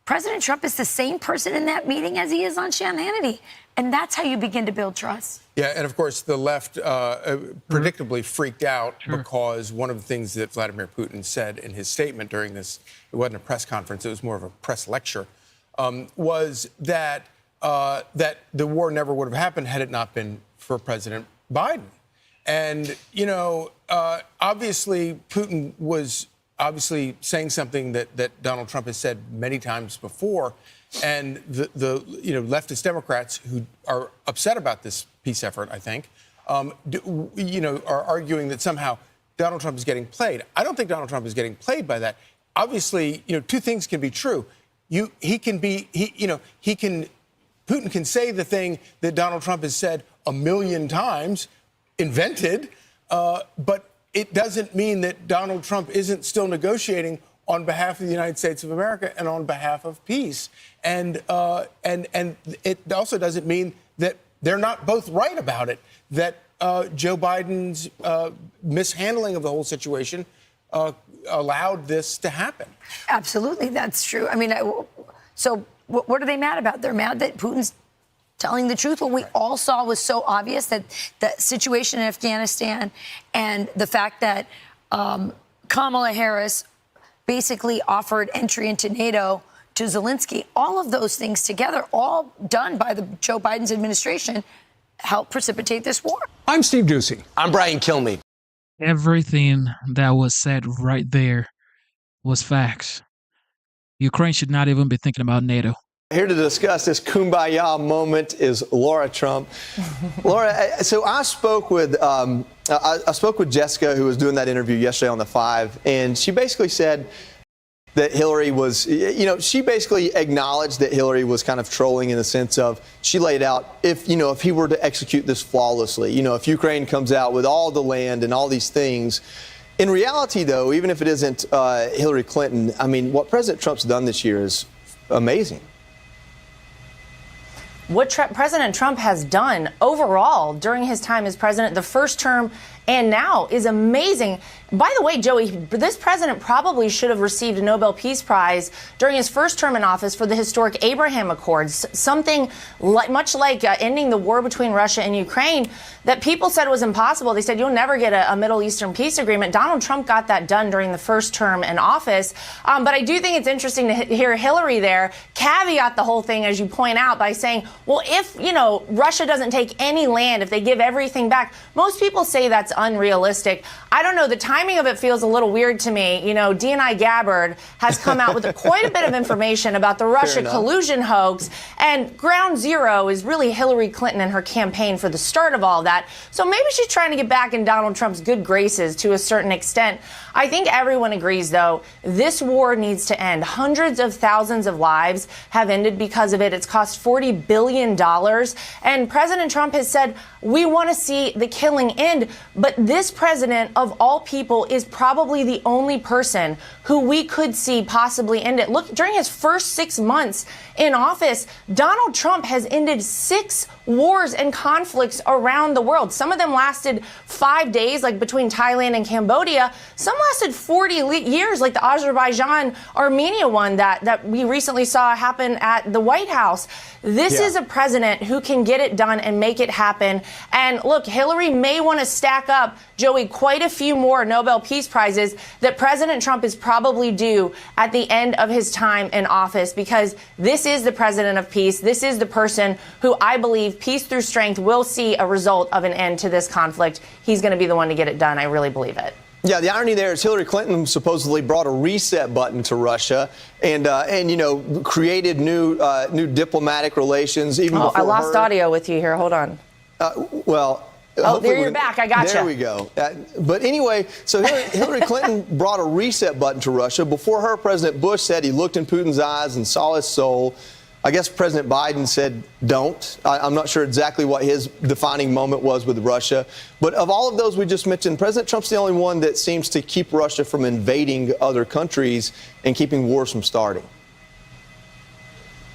President Trump is the same person in that meeting as he is on Sean Hannity. And that's how you begin to build trust. Yeah, and of course, the left predictably freaked out because one of the things that Vladimir Putin said in his statement during this, it wasn't a press conference, it was more of a press lecture, was that that the war never would have happened had it not been for President Biden. And, obviously, Putin was obviously saying something that Donald Trump has said many times before. And the leftist Democrats who are upset about this peace effort, I think, are arguing that somehow Donald Trump is getting played. I don't think Donald Trump is getting played by that. Obviously, two things can be true. Putin can say the thing that Donald Trump has said 1,000,000 times, invented, but it doesn't mean that Donald Trump isn't still negotiating on behalf of the United States of America and on behalf of peace. And it also doesn't mean that they're not both right about it, that Joe Biden's mishandling of the whole situation allowed this to happen. Absolutely, that's true. I mean, so what are they mad about? They're mad that Putin's telling the truth. What we all saw was so obvious, that the situation in Afghanistan and the fact that Kamala Harris basically offered entry into NATO to Zelensky. All of those things together, all done by the Joe Biden's administration, helped precipitate this war. I'm Steve Doocy. I'm Brian Kilmeade. Everything that was said right there was facts. Ukraine should not even be thinking about NATO. Here to discuss this kumbaya moment is Laura Trump. Laura, so I spoke with Jessica, who was doing that interview yesterday on The Five, and she basically said that Hillary was, she basically acknowledged that Hillary was kind of trolling in the sense of, she laid out, if he were to execute this flawlessly, if Ukraine comes out with all the land and all these things. In reality, though, even if it isn't Hillary Clinton, I mean, what President Trump's done this year is amazing. What President Trump has done overall during his time as president, the first term and now is amazing. By the way, Joey, this president probably should have received a Nobel Peace Prize during his first term in office for the historic Abraham Accords, something much like ending the war between Russia and Ukraine that people said was impossible. They said, you'll never get a Middle Eastern peace agreement. Donald Trump got that done during the first term in office. But I do think it's interesting to hear Hillary there caveat the whole thing, as you point out, by saying, well, if, Russia doesn't take any land, if they give everything back, most people say that's unrealistic. I don't know. The timing of it feels a little weird to me. D&I Gabbard has come out with quite a bit of information about the Russia collusion hoax, and ground zero is really Hillary Clinton and her campaign for the start of all that. So maybe she's trying to get back in Donald Trump's good graces to a certain extent. I think everyone agrees, though, this war needs to end. Hundreds of thousands of lives have ended because of it. It's cost $40 billion. And President Trump has said, we want to see the killing end. But this president, of all people, is probably the only person who we could see possibly end it. Look, during his first 6 months in office, Donald Trump has ended 6 wars and conflicts around the world. Some of them lasted 5 days, like between Thailand and Cambodia. Some lasted 40 years, like the Azerbaijan-Armenia one that we recently saw happen at the White House. This is a president who can get it done and make it happen. And look, Hillary may want to stack up, Joey, quite a few more Nobel Peace Prizes that President Trump is probably due at the end of his time in office, because this is the president of peace. This is the person who I believe peace through strength will see a result of an end to this conflict. He's going to be the one to get it done. I really believe it. Yeah, the irony there is Hillary Clinton supposedly brought a reset button to Russia and created new diplomatic relations. Even before I lost audio with you here. Hold on. There you're back. I gotcha. There we go. But anyway, so Hillary Clinton brought a reset button to Russia. Before her, President Bush said he looked in Putin's eyes and saw his soul. I guess President Biden said don't. I'm not sure exactly what his defining moment was with Russia. But of all of those we just mentioned, President Trump's the only one that seems to keep Russia from invading other countries and keeping wars from starting.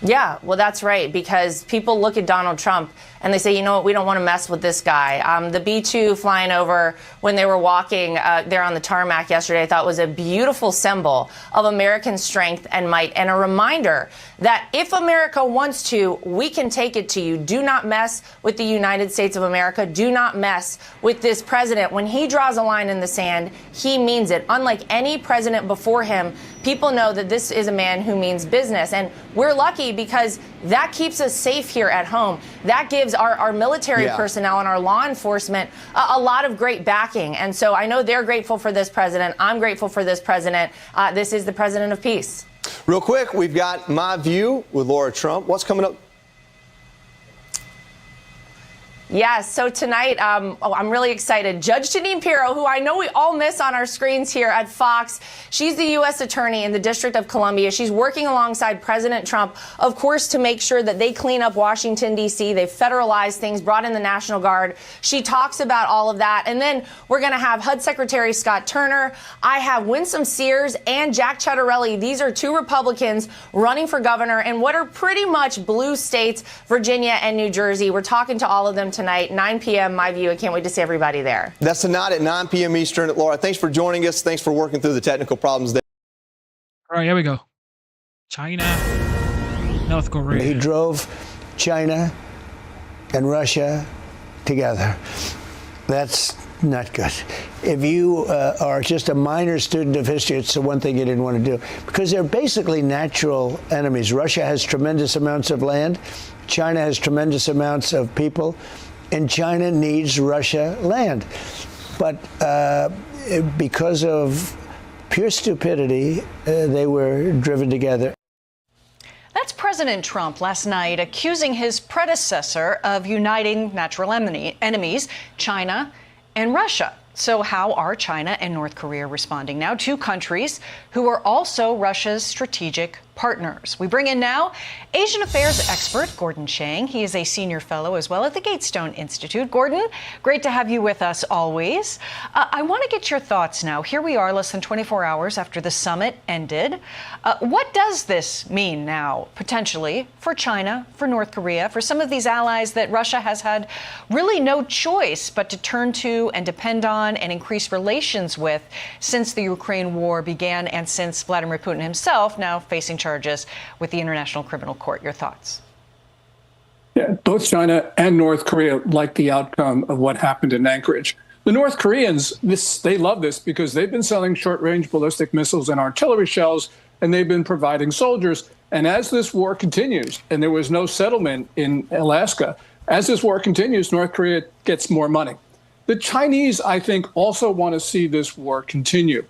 Yeah, well, that's right, because people look at Donald Trump and they say, you know what, we don't want to mess with this guy. The B-2 flying over when they were walking there on the tarmac yesterday, I thought was a beautiful symbol of American strength and might, and a reminder that if America wants to, we can take it to you. Do not mess with the United States of America. Do not mess with this president. When he draws a line in the sand, he means it. Unlike any president before him, people know that this is a man who means business. And we're lucky because that keeps us safe here at home. That gives our military personnel and our law enforcement a lot of great backing. And so I know they're grateful for this president. I'm grateful for this president. This is the president of peace. Real quick, we've got My View with Laura Trump. What's coming up? Yes, so tonight, I'm really excited. Judge Jeanine Pirro, who I know we all miss on our screens here at Fox, she's the U.S. Attorney in the District of Columbia. She's working alongside President Trump, of course, to make sure that they clean up Washington, D.C. They've federalized things, brought in the National Guard. She talks about all of that. And then we're going to have HUD Secretary Scott Turner. I have Winsome Sears and Jack Ciattarelli. These are 2 Republicans running for governor in what are pretty much blue states, Virginia and New Jersey. We're talking to all of them tonight, 9 p.m., My View. I can't wait to see everybody there. That's tonight at 9 p.m. Eastern. Laura, thanks for joining us. Thanks for working through the technical problems there. All right, here we go. China, North Korea. He drove China and Russia together. That's not good. If you are just a minor student of history, it's the one thing you didn't want to do, because they're basically natural enemies. Russia has tremendous amounts of land. China has tremendous amounts of people, and China needs Russia land. But because of pure stupidity, they were driven together. That's President Trump last night accusing his predecessor of uniting natural enemies, China and Russia. So how are China and North Korea responding now? 2 countries who are also Russia's strategic partners. We bring in now Asian affairs expert Gordon Chang. He is a senior fellow as well at the Gatestone Institute. Gordon, great to have you with us always. I want to get your thoughts now. Here we are less than 24 hours after the summit ended. What does this mean now, potentially, for China, for North Korea, for some of these allies that Russia has had really no choice but to turn to and depend on and increase relations with since the Ukraine war began and since Vladimir Putin himself now facing charges with the International Criminal Court? Your thoughts? Yeah, both China and North Korea like the outcome of what happened in Anchorage. The North Koreans, they love this because they've been selling short-range ballistic missiles and artillery shells, and they've been providing soldiers. And as this war continues, and there was no settlement in Alaska, as this war continues, North Korea gets more money. The Chinese, I think, also want to see this war continue.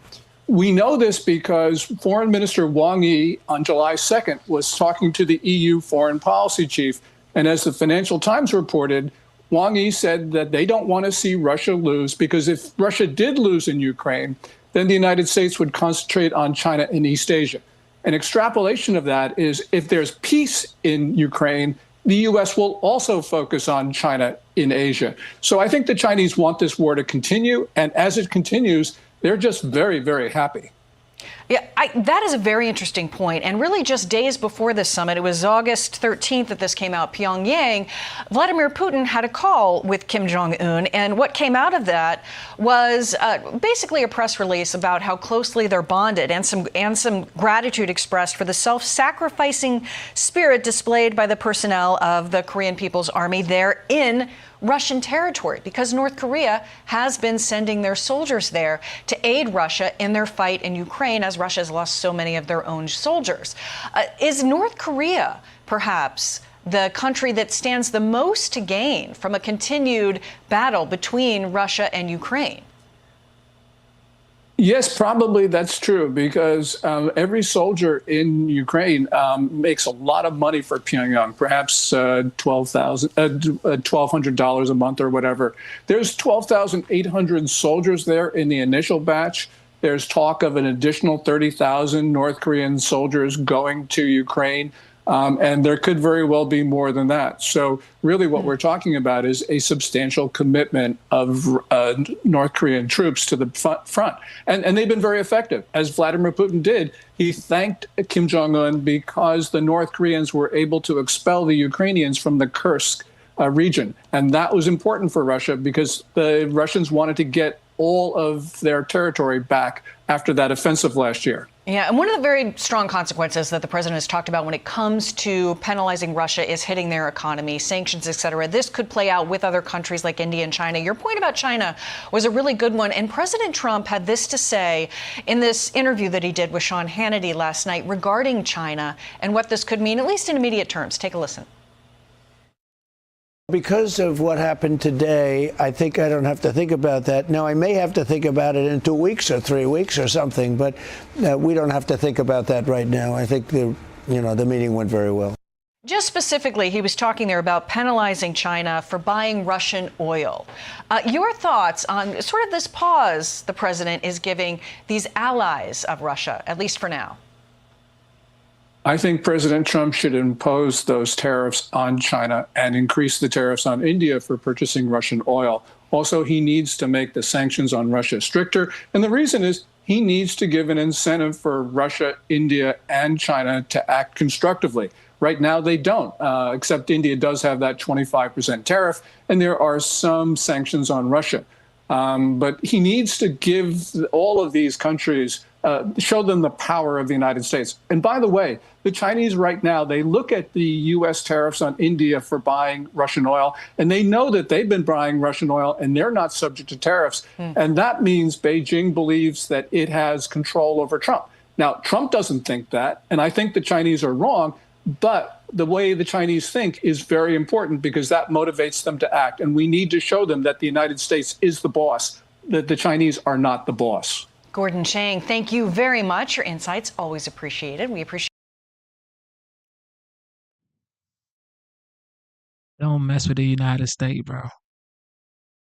We know this because Foreign Minister Wang Yi on July 2nd was talking to the EU foreign policy chief. And as the Financial Times reported, Wang Yi said that they don't want to see Russia lose because if Russia did lose in Ukraine, then the United States would concentrate on China and East Asia. An extrapolation of that is if there's peace in Ukraine, the U.S. will also focus on China in Asia. So I think the Chinese want this war to continue. And as it continues, they're just very, very happy. Yeah, that is a very interesting point. And really just days before this summit, it was August 13th that this came out, Pyongyang, Vladimir Putin had a call with Kim Jong-un. And what came out of that was basically a press release about how closely they're bonded and some gratitude expressed for the self-sacrificing spirit displayed by the personnel of the Korean People's Army there in Russian territory, because North Korea has been sending their soldiers there to aid Russia in their fight in Ukraine, as Russia has lost so many of their own soldiers. Is North Korea perhaps the country that stands the most to gain from a continued battle between Russia and Ukraine? Yes, probably that's true, because every soldier in Ukraine makes a lot of money for Pyongyang, perhaps $1,200 a month or whatever. There's 12,800 soldiers there in the initial batch. There's talk of an additional 30,000 North Korean soldiers going to Ukraine. And there could very well be more than that. So really what we're talking about is a substantial commitment of North Korean troops to the front. And they've been very effective. As Vladimir Putin did, he thanked Kim Jong-un because the North Koreans were able to expel the Ukrainians from the Kursk region. And that was important for Russia because the Russians wanted to get all of their territory back after that offensive last year. Yeah, and one of the very strong consequences that the president has talked about when it comes to penalizing Russia is hitting their economy, sanctions, et cetera. This could play out with other countries like India and China. Your point about China was a really good one. And President Trump had this to say in this interview that he did with Sean Hannity last night regarding China and what this could mean, at least in immediate terms. Take a listen. Because of what happened today, I think I don't have to think about that. Now, I may have to think about it in 2 weeks or 3 weeks or something, but we don't have to think about that right now. I think the meeting went very well. Just specifically, he was talking there about penalizing China for buying Russian oil. Your thoughts on sort of this pause the president is giving these allies of Russia, at least for now? I think President Trump should impose those tariffs on China and increase the tariffs on India for purchasing Russian oil. Also, he needs to make the sanctions on Russia stricter. And the reason is he needs to give an incentive for Russia, India, and China to act constructively. Right now, they don't, except India does have that 25% tariff, and there are some sanctions on Russia. But he needs to give all of these countries, show them the power of the United States. And by the way, the Chinese right now, they look at the U.S. tariffs on India for buying Russian oil, and they know that they've been buying Russian oil and they're not subject to tariffs. And that means Beijing believes that it has control over Trump. Now, Trump doesn't think that, and I think the Chinese are wrong, but the way the Chinese think is very important because that motivates them to act. And we need to show them that the United States is the boss, that the Chinese are not the boss. Gordon Chang, thank you very much. Your insights always appreciated. We appreciate. Don't mess with the United States, bro.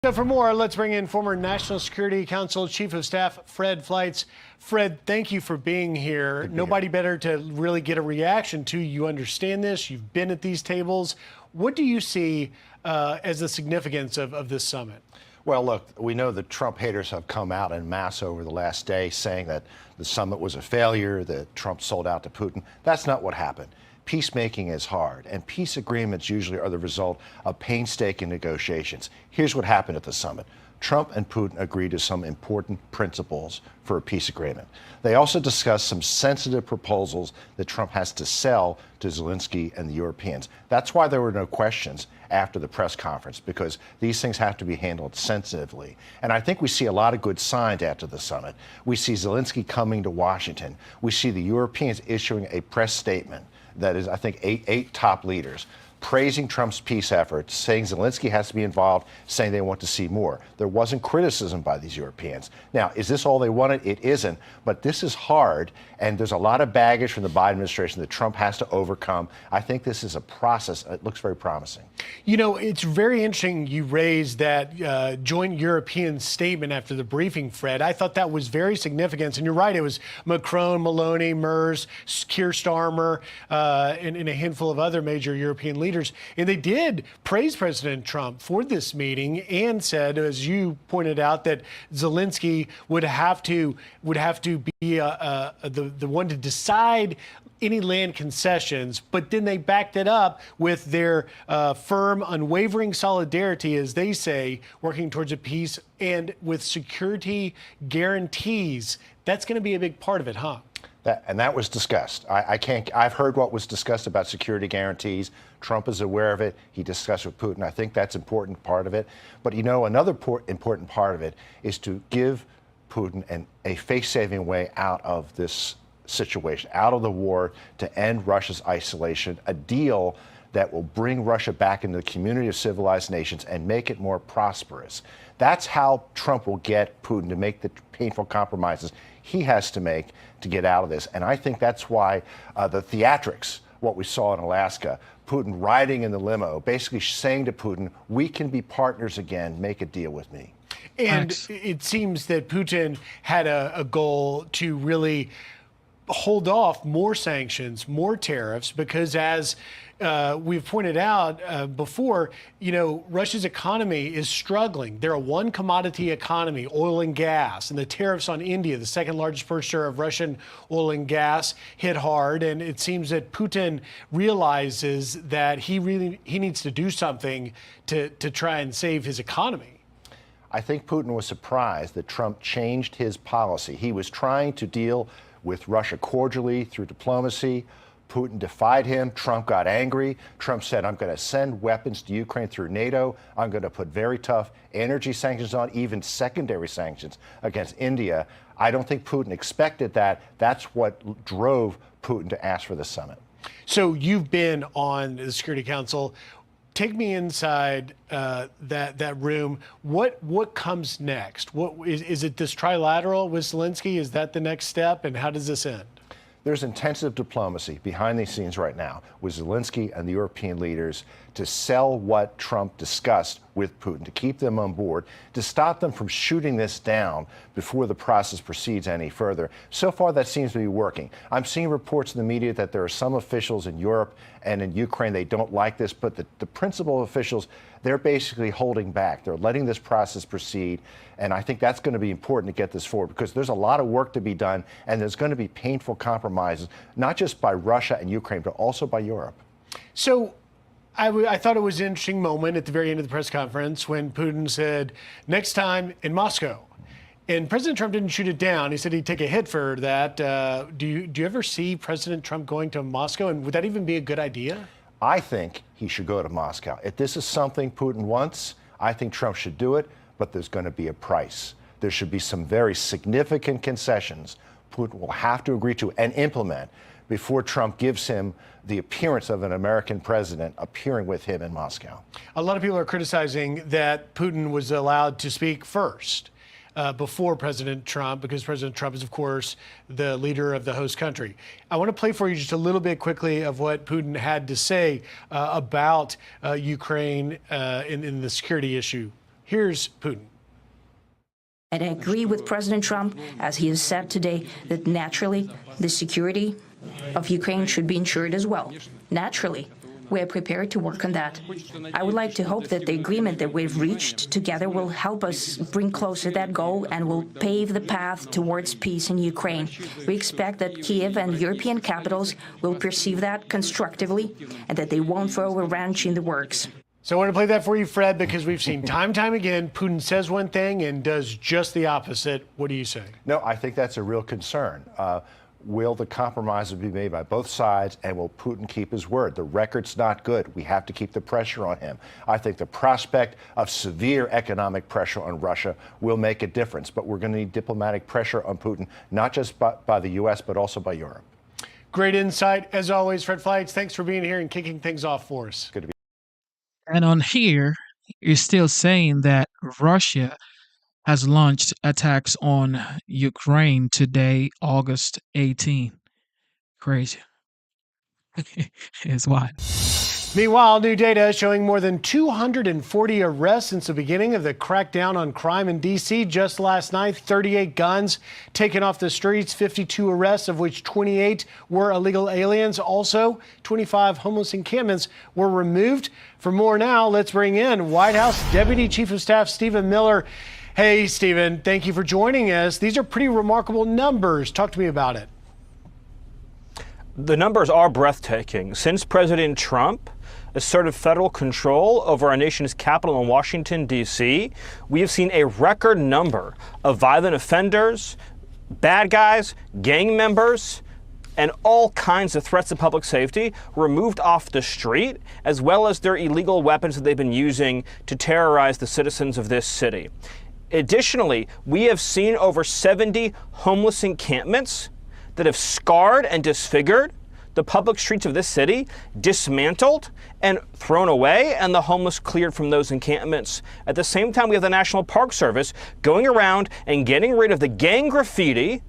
So for more, let's bring in former National Security Council Chief of Staff Fred Fleitz. Fred, thank you for being here. Nobody better to really get a reaction to. You understand this. You've been at these tables. What do you see as the significance of this summit? Well, look, we know that Trump haters have come out en masse over the last day saying that the summit was a failure, that Trump sold out to Putin. That's not what happened. Peacemaking is hard, and peace agreements usually are the result of painstaking negotiations. Here's what happened at the summit. Trump and Putin agreed to some important principles for a peace agreement. They also discussed some sensitive proposals that Trump has to sell to Zelensky and the Europeans. That's why there were no questions after the press conference, because these things have to be handled sensitively. And I think we see a lot of good signs after the summit. We see Zelensky coming to Washington. We see the Europeans issuing a press statement that is, I think, eight top leaders praising Trump's peace efforts, saying Zelensky has to be involved, saying they want to see more. There wasn't criticism by these Europeans. Now, is this all they wanted? It isn't, but this is hard, and there's a lot of baggage from the Biden administration that Trump has to overcome. I think this is a process. It looks very promising. You know, it's very interesting you raised that joint European statement after the briefing, Fred. I thought that was very significant, and you're right, it was Macron, Maloney, Merz, Keir Starmer, and a handful of other major European leaders. And they did praise President Trump for this meeting and said, as you pointed out, that Zelensky would have to be the one to decide any land concessions, but then they backed it up with their firm, unwavering solidarity, as they say, working towards a peace and with security guarantees. That's going to be a big part of it, huh? That was discussed. I've heard what was discussed about security guarantees. Trump is aware of it. He discussed with Putin. I think that's an important part of it. But, you know, another important part of it is to give Putin a face-saving way out of this situation, out of the war, to end Russia's isolation, a deal that will bring Russia back into the community of civilized nations and make it more prosperous. That's how Trump will get Putin to make the painful compromises he has to make to get out of this. And I think that's why the theatrics, what we saw in Alaska, Putin riding in the limo, basically saying to Putin, we can be partners again, make a deal with me. And it seems that Putin had a goal to really hold off more sanctions, more tariffs, because as we've pointed out before, you know, Russia's economy is struggling. They're a one commodity economy, oil and gas, and the tariffs on India, the second largest purchaser of Russian oil and gas, hit hard. And it seems that Putin realizes that he needs to do something to try and save his economy. I think Putin was surprised that Trump changed his policy. He was trying to deal with Russia cordially through diplomacy. Putin defied him. Trump got angry. Trump said, I'm going to send weapons to Ukraine through NATO. I'm going to put very tough energy sanctions on, even secondary sanctions against India. I don't think Putin expected that. That's what drove Putin to ask for the summit. So you've been on the Security Council. Take me inside that room. What comes next? What is it? This trilateral with Zelensky? Is that the next step? And how does this end? There's intensive diplomacy behind the scenes right now with Zelensky and the European leaders to sell what Trump discussed with Putin, to keep them on board, to stop them from shooting this down before the process proceeds any further. So far, that seems to be working. I'm seeing reports in the media that there are some officials in Europe and in Ukraine, they don't like this, but the principal officials, they're basically holding back. They're letting this process proceed. And I think that's going to be important to get this forward, because there's a lot of work to be done, and there's going to be painful compromises, not just by Russia and Ukraine, but also by Europe. So I thought it was an interesting moment at the very end of the press conference when Putin said, next time in Moscow. And President Trump didn't shoot it down. He said he'd take a hit for that. Do you ever see President Trump going to Moscow? And would that even be a good idea? I think he should go to Moscow. If this is something Putin wants, I think Trump should do it, but there's going to be a price. There should be some very significant concessions Putin will have to agree to and implement before Trump gives him the appearance of an American president appearing with him in Moscow. A lot of people are criticizing that Putin was allowed to speak first before President Trump, because President Trump is, of course, the leader of the host country. I want to play for you just a little bit quickly of what Putin had to say about Ukraine in the security issue Here's Putin. And I agree with President Trump, as he has said today, that naturally the security of Ukraine should be ensured as well. Naturally, we are prepared to work on that. I would like to hope that the agreement that we've reached together will help us bring closer that goal and will pave the path towards peace in Ukraine. We expect that Kiev and European capitals will perceive that constructively and that they won't throw a wrench in the works. So I want to play that for you, Fred, because we've seen time again, Putin says one thing and does just the opposite. What do you say? No, I think that's a real concern. Will the compromises be made by both sides, and will Putin keep his word? The record's not good. We have to keep the pressure on him. I think the prospect of severe economic pressure on Russia will make a difference, but we're going to need diplomatic pressure on Putin, not just by the U.S., but also by Europe. Great insight. As always, Fred Fleitz, thanks for being here and kicking things off for us. Good to be. And on here, you're still saying that Russia has launched attacks on Ukraine today, August 18. Crazy. It's wild. Meanwhile, new data showing more than 240 arrests since the beginning of the crackdown on crime in D.C. Just last night, 38 guns taken off the streets, 52 arrests, of which 28 were illegal aliens. Also, 25 homeless encampments were removed. For more now, let's bring in White House Deputy Chief of Staff Stephen Miller. Hey, Stephen, thank you for joining us. These are pretty remarkable numbers. Talk to me about it. The numbers are breathtaking. Since President Trump asserted federal control over our nation's capital in Washington, D.C., we have seen a record number of violent offenders, bad guys, gang members, and all kinds of threats to public safety removed off the street, as well as their illegal weapons that they've been using to terrorize the citizens of this city. Additionally, we have seen over 70 homeless encampments that have scarred and disfigured the public streets of this city, dismantled and thrown away, and the homeless cleared from those encampments. At the same time, we have the National Park Service going around and getting rid of the gang graffiti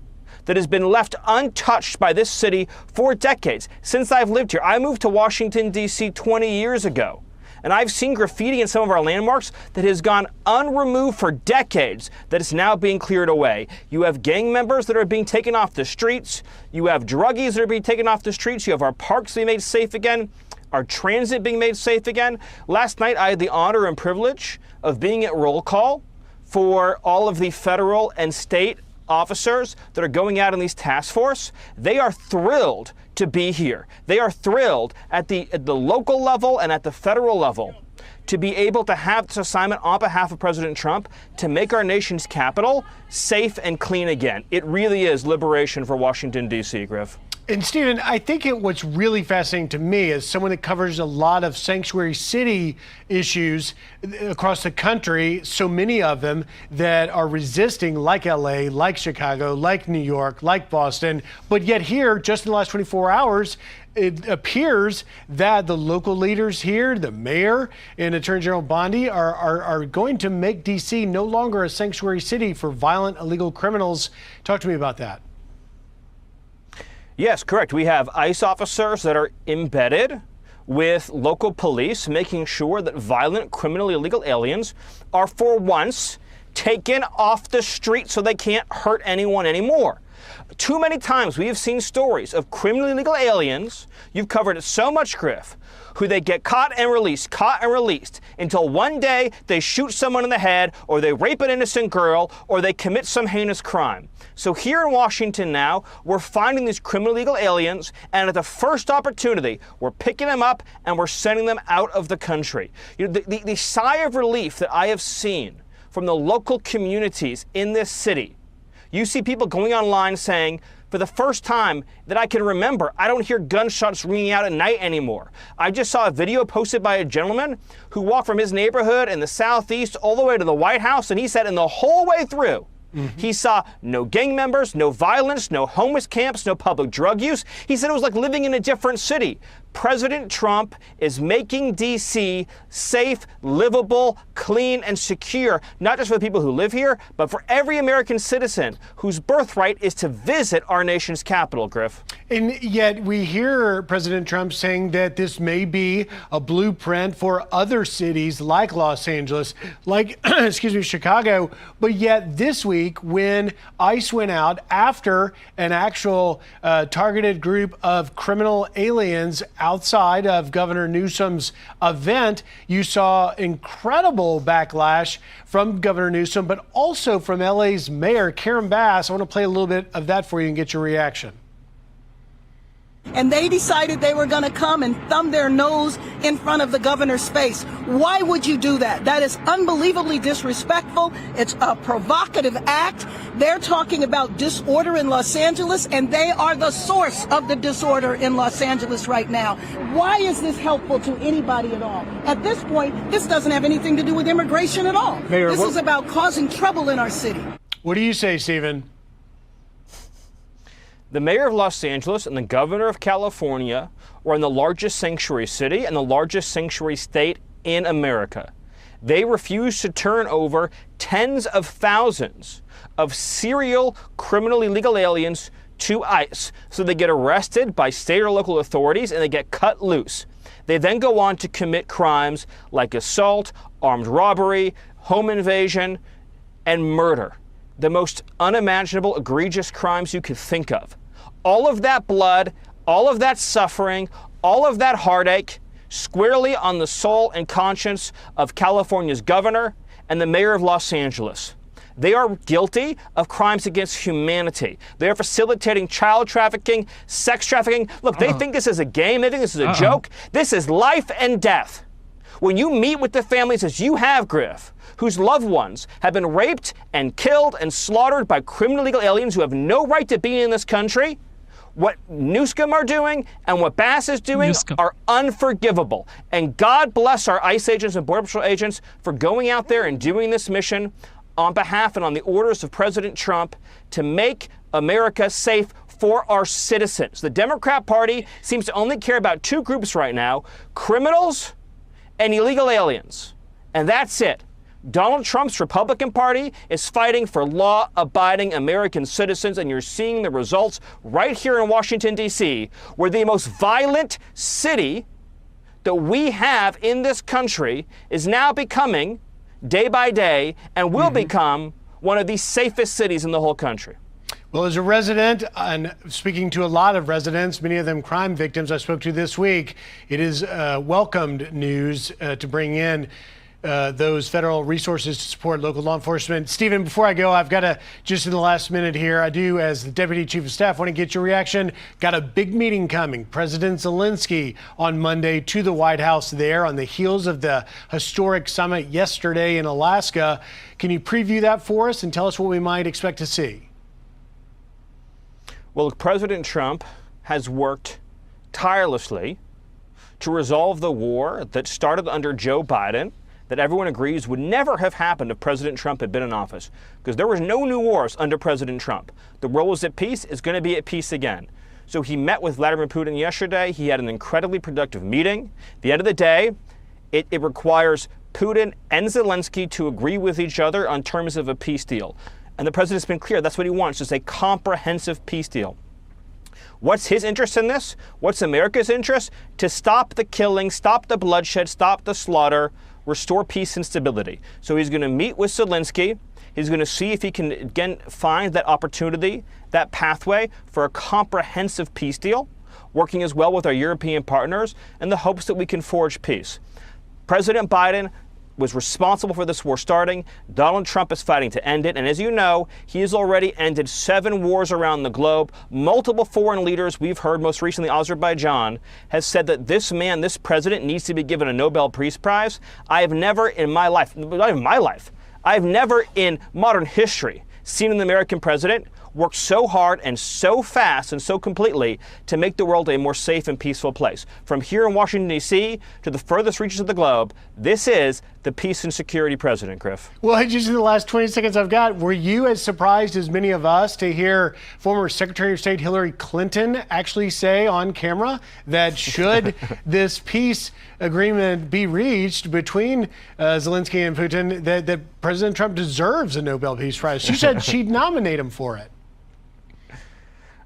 that has been left untouched by this city for decades. Since I've lived here, I moved to Washington, D.C. 20 years ago. And I've seen graffiti in some of our landmarks that has gone unremoved for decades that is now being cleared away. You have gang members that are being taken off the streets. You have druggies that are being taken off the streets. You have our parks being made safe again, our transit being made safe again. Last night, I had the honor and privilege of being at roll call for all of the federal and state officers that are going out in these task force. They are thrilled to be here. They are thrilled at the local level and at the federal level to be able to have this assignment on behalf of President Trump to make our nation's capital safe and clean again. It really is liberation for Washington, D.C., Griff. And Stephen, I think what's really fascinating to me as someone that covers a lot of sanctuary city issues across the country, so many of them that are resisting, like LA, like Chicago, like New York, like Boston. But yet here, just in the last 24 hours, it appears that the local leaders here, the mayor and Attorney General Bondi, are going to make D.C. no longer a sanctuary city for violent, illegal criminals. Talk to me about that. Yes, correct. We have ICE officers that are embedded with local police, making sure that violent, criminally illegal aliens are for once taken off the street so they can't hurt anyone anymore. Too many times we have seen stories of criminally illegal aliens, you've covered it so much, Griff, who they get caught and released, until one day they shoot someone in the head, or they rape an innocent girl, or they commit some heinous crime. So here in Washington now, we're finding these criminally illegal aliens, and at the first opportunity, we're picking them up and we're sending them out of the country. You know, the sigh of relief that I have seen from the local communities in this city, you see people going online saying, for the first time that I can remember, I don't hear gunshots ringing out at night anymore. I just saw a video posted by a gentleman who walked from his neighborhood in the southeast all the way to the White House, and he said in the whole way through, he saw no gang members, no violence, no homeless camps, no public drug use. He said it was like living in a different city. President Trump is making D.C. safe, livable, clean, and secure, not just for the people who live here, but for every American citizen whose birthright is to visit our nation's capital, Griff. And yet we hear President Trump saying that this may be a blueprint for other cities like Los Angeles, like, Chicago. But yet this week, when ICE went out after an actual targeted group of criminal aliens outside of Governor Newsom's event, you saw incredible backlash from Governor Newsom, but also from LA's mayor, Karen Bass. I want to play a little bit of that for you and get your reaction. And they decided they were going to come and thumb their nose in front of the governor's face. Why would you do that? That is unbelievably disrespectful. It's a provocative act. They're talking about disorder in Los Angeles, and they are the source of the disorder in Los Angeles right now. Why is this helpful to anybody at all? At this point, this doesn't have anything to do with immigration at all. Mayor, this is about causing trouble in our city. What do you say, Stephen? The mayor of Los Angeles and the governor of California are in the largest sanctuary city and the largest sanctuary state in America. They refuse to turn over tens of thousands of serial criminal illegal aliens to ICE. So they get arrested by state or local authorities and they get cut loose. They then go on to commit crimes like assault, armed robbery, home invasion, and murder. The most unimaginable, egregious crimes you could think of. All of that blood, all of that suffering, all of that heartache, squarely on the soul and conscience of California's governor and the mayor of Los Angeles. They are guilty of crimes against humanity. They are facilitating child trafficking, sex trafficking. Look, they think this is a game. They think this is a joke. This is life and death. When you meet with the families, as you have, Griff, whose loved ones have been raped and killed and slaughtered by criminal illegal aliens who have no right to be in this country, what Newsom are doing and what Bass is doing are unforgivable. And God bless our ICE agents and Border Patrol agents for going out there and doing this mission on behalf and on the orders of President Trump to make America safe for our citizens. The Democrat Party seems to only care about two groups right now, criminals and illegal aliens. And that's it. Donald Trump's Republican Party is fighting for law-abiding American citizens, and you're seeing the results right here in Washington, D.C., where the most violent city that we have in this country is now becoming, day by day, and will become one of the safest cities in the whole country. Well, as a resident, and speaking to a lot of residents, many of them crime victims I spoke to this week, it is welcomed news to bring in those federal resources to support local law enforcement. Stephen, before I go, I've got to, just in the last minute here, I do, as the Deputy Chief of Staff, want to get your reaction. Got a big meeting coming. President Zelensky on Monday to the White House there on the heels of the historic summit yesterday in Alaska. Can you preview that for us and tell us what we might expect to see? Well, President Trump has worked tirelessly to resolve the war that started under Joe Biden, that everyone agrees would never have happened if President Trump had been in office, because there was no new wars under President Trump. The world was at peace, is going to be at peace again. So he met with Vladimir Putin yesterday. He had an incredibly productive meeting. At the end of the day, it requires Putin and Zelensky to agree with each other on terms of a peace deal. And the president's been clear, that's what he wants, just a comprehensive peace deal. What's his interest in this? What's America's interest? To stop the killing, stop the bloodshed, stop the slaughter, restore peace and stability. So he's going to meet with Zelensky. He's going to see if he can, again, find that opportunity, that pathway for a comprehensive peace deal, working as well with our European partners in the hopes that we can forge peace. President Biden was responsible for this war starting. Donald Trump is fighting to end it. And as you know, he has already ended 7 wars around the globe. Multiple foreign leaders, we've heard most recently Azerbaijan, has said that this man, this president, needs to be given a Nobel Peace Prize. I have never in my life, not in my life, I've never in modern history seen an American president work so hard and so fast and so completely to make the world a more safe and peaceful place. From here in Washington, D.C. to the furthest reaches of the globe, this is the the peace and security president, Griff. Well, just in the last 20 seconds I've got, were you as surprised as many of us to hear former Secretary of State Hillary Clinton actually say on camera that should this peace agreement be reached between Zelensky and Putin, that President Trump deserves a Nobel Peace Prize? She said she'd nominate him for it.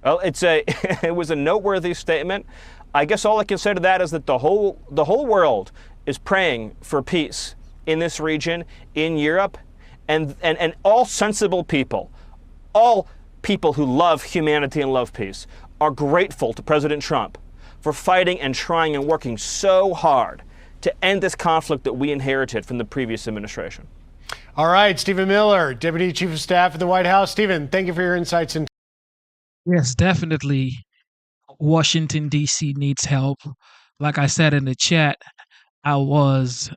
Well, it was a noteworthy statement. I guess all I can say to that is that the whole world is praying for peace in this region, in Europe, and all sensible people, all people who love humanity and love peace, are grateful to President Trump for fighting and trying and working so hard to end this conflict that we inherited from the previous administration. All right, Stephen Miller, Deputy Chief of Staff at the White House. Stephen, thank you for your insights. Yes, definitely. Washington, D.C. needs help. Like I said in the chat, I was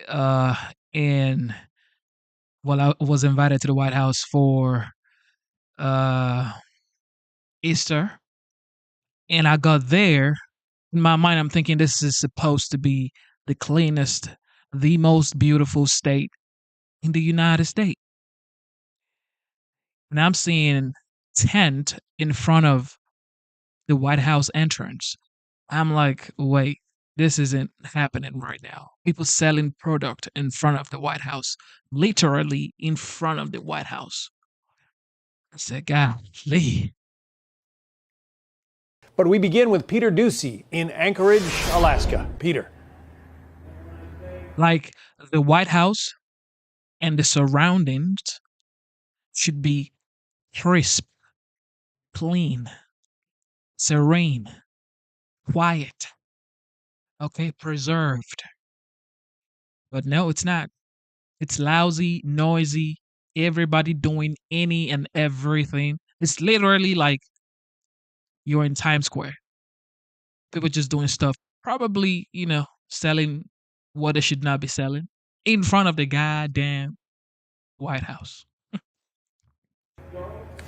I was invited to the White House for Easter, and I got there. In my mind, I'm thinking this is supposed to be the cleanest, the most beautiful state in the United States. And I'm seeing tent in front of the White House entrance. I'm like, wait, this isn't happening right now. People selling product in front of the White House, literally in front of the White House. I said, golly. But we begin with Peter Ducey in Anchorage, Alaska. Peter. Like the White House and the surroundings should be crisp, clean, serene, quiet, okay, preserved. But no, it's not. It's lousy, noisy, everybody doing any and everything. It's literally like you're in Times Square. People just doing stuff, probably, selling what they should not be selling in front of the goddamn White House.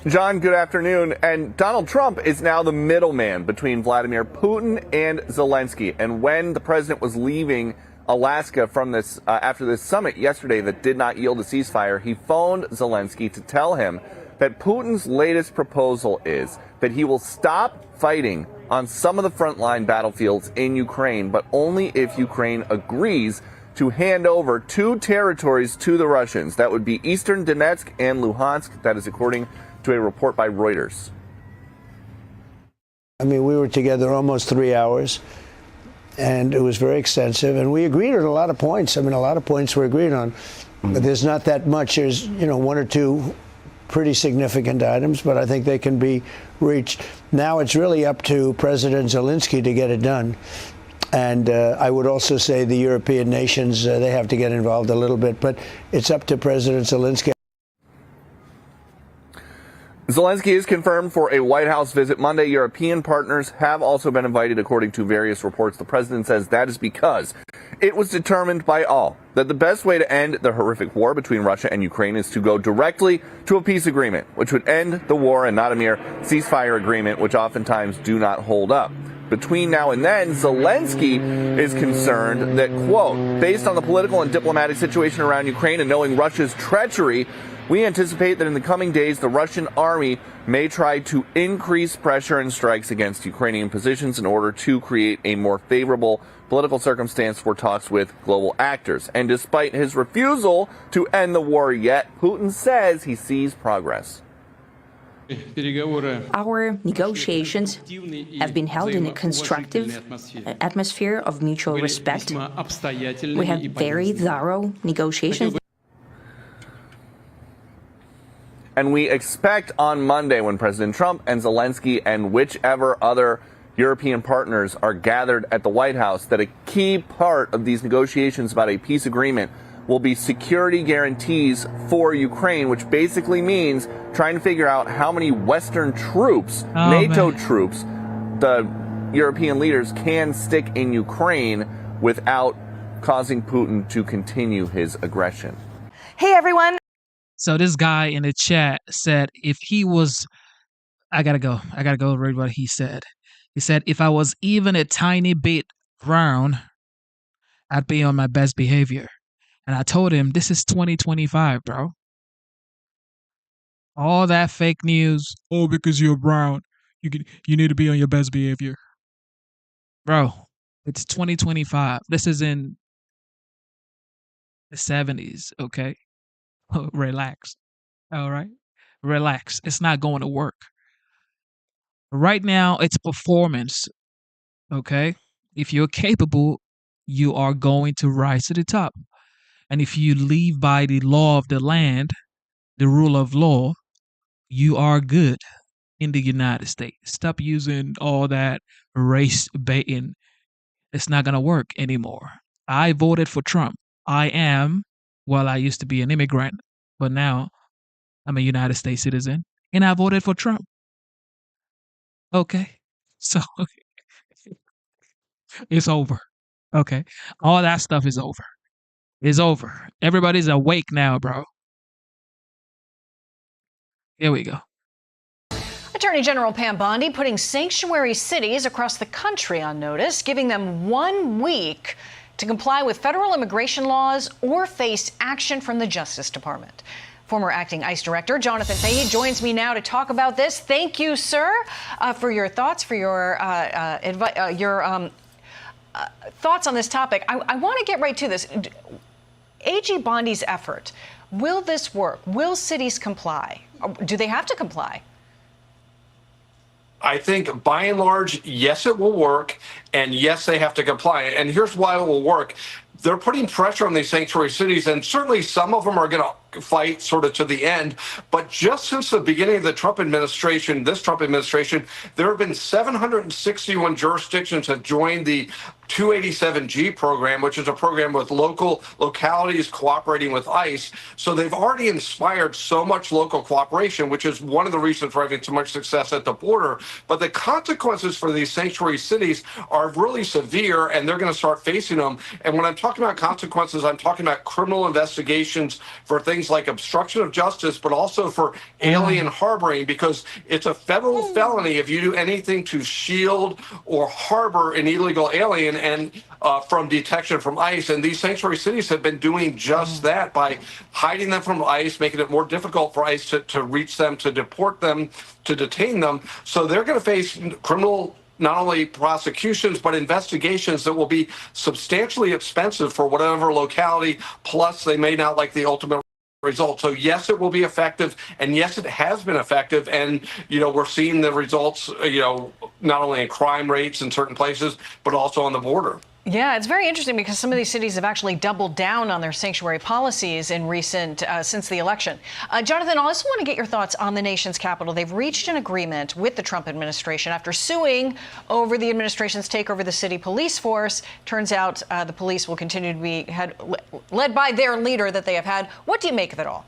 John, good afternoon. And Donald Trump is now the middleman between Vladimir Putin and Zelensky. And when the president was leaving Alaska from this after this summit yesterday that did not yield a ceasefire, he phoned Zelensky to tell him that Putin's latest proposal is that he will stop fighting on some of the frontline battlefields in Ukraine, but only if Ukraine agrees to hand over 2 territories to the Russians. That would be eastern Donetsk and Luhansk. That is according to a report by Reuters. I mean, we were together almost 3 hours, and it was very extensive, and we agreed on a lot of points. I mean, a lot of points we agreed on. But there's not that much. There's, 1 or 2 pretty significant items, but I think they can be reached. Now it's really up to President Zelensky to get it done. And I would also say the European nations, they have to get involved a little bit, but it's up to President Zelensky. Zelensky is confirmed for a White House visit Monday. European partners have also been invited, according to various reports. The president says that is because it was determined by all that the best way to end the horrific war between Russia and Ukraine is to go directly to a peace agreement, which would end the war and not a mere ceasefire agreement, which oftentimes do not hold up. Between now and then, Zelensky is concerned that, quote, based on the political and diplomatic situation around Ukraine and knowing Russia's treachery, we anticipate that in the coming days, the Russian army may try to increase pressure and strikes against Ukrainian positions in order to create a more favorable political circumstance for talks with global actors. And despite his refusal to end the war yet, Putin says he sees progress. Our negotiations have been held in a constructive atmosphere of mutual respect. We have very thorough negotiations. And we expect on Monday, when President Trump and Zelensky and whichever other European partners are gathered at the White House, that a key part of these negotiations about a peace agreement will be security guarantees for Ukraine, which basically means trying to figure out how many Western troops, NATO troops, the European leaders can stick in Ukraine without causing Putin to continue his aggression. Hey, everyone. So this guy in the chat said if he was, I gotta go read what he said. He said, if I was even a tiny bit brown, I'd be on my best behavior. And I told him, this is 2025, bro. All that fake news, oh, because you're brown, you need to be on your best behavior. Bro, it's 2025. This is in the 70s, okay? Relax. All right? Relax. It's not going to work. Right now, it's performance, okay? If you're capable, you are going to rise to the top. And if you live by the law of the land, the rule of law, you are good in the United States. Stop using all that race baiting. It's not going to work anymore. I voted for Trump. I used to be an immigrant, but now I'm a United States citizen and I voted for Trump. Okay. So it's over. Okay. All that stuff is over. It's over. Everybody's awake now, bro. Here we go. Attorney General Pam Bondi putting sanctuary cities across the country on notice, giving them 1 week to comply with federal immigration laws or face action from the Justice Department. Former acting ICE Director Jonathan Fahey joins me now to talk about this. Thank you, sir, for your thoughts, for your thoughts on this topic. I want to get right to this. AG Bondi's effort, will this work? Will cities comply? Do they have to comply? I think by and large, yes, it will work. And yes, they have to comply. And here's why it will work. They're putting pressure on these sanctuary cities, and certainly some of them are going to fight sort of to the end. But just since the beginning of the Trump administration, there have been 761 jurisdictions have joined the 287G program, which is a program with localities cooperating with ICE. So they've already inspired so much local cooperation, which is one of the reasons we're having so much success at the border. But the consequences for these sanctuary cities are really severe, and they're going to start facing them. And when I'm talking about consequences, I'm talking about criminal investigations for things like obstruction of justice, but also for alien harboring, because it's a federal felony if you do anything to shield or harbor an illegal alien and from detection from ICE. And these sanctuary cities have been doing just that by hiding them from ICE, making it more difficult for ICE to reach them, to deport them, to detain them. So they're going to face criminal not only prosecutions, but investigations that will be substantially expensive for whatever locality, plus they may not like the ultimate result. So yes, it will be effective, and yes, it has been effective. And we're seeing the results, not only in crime rates in certain places, but also on the border. Yeah, it's very interesting because some of these cities have actually doubled down on their sanctuary policies in since the election. Jonathan, I also want to get your thoughts on the nation's capital. They've reached an agreement with the Trump administration after suing over the administration's takeover of the city police force. Turns out the police will continue to be led by their leader that they have had. What do you make of it all?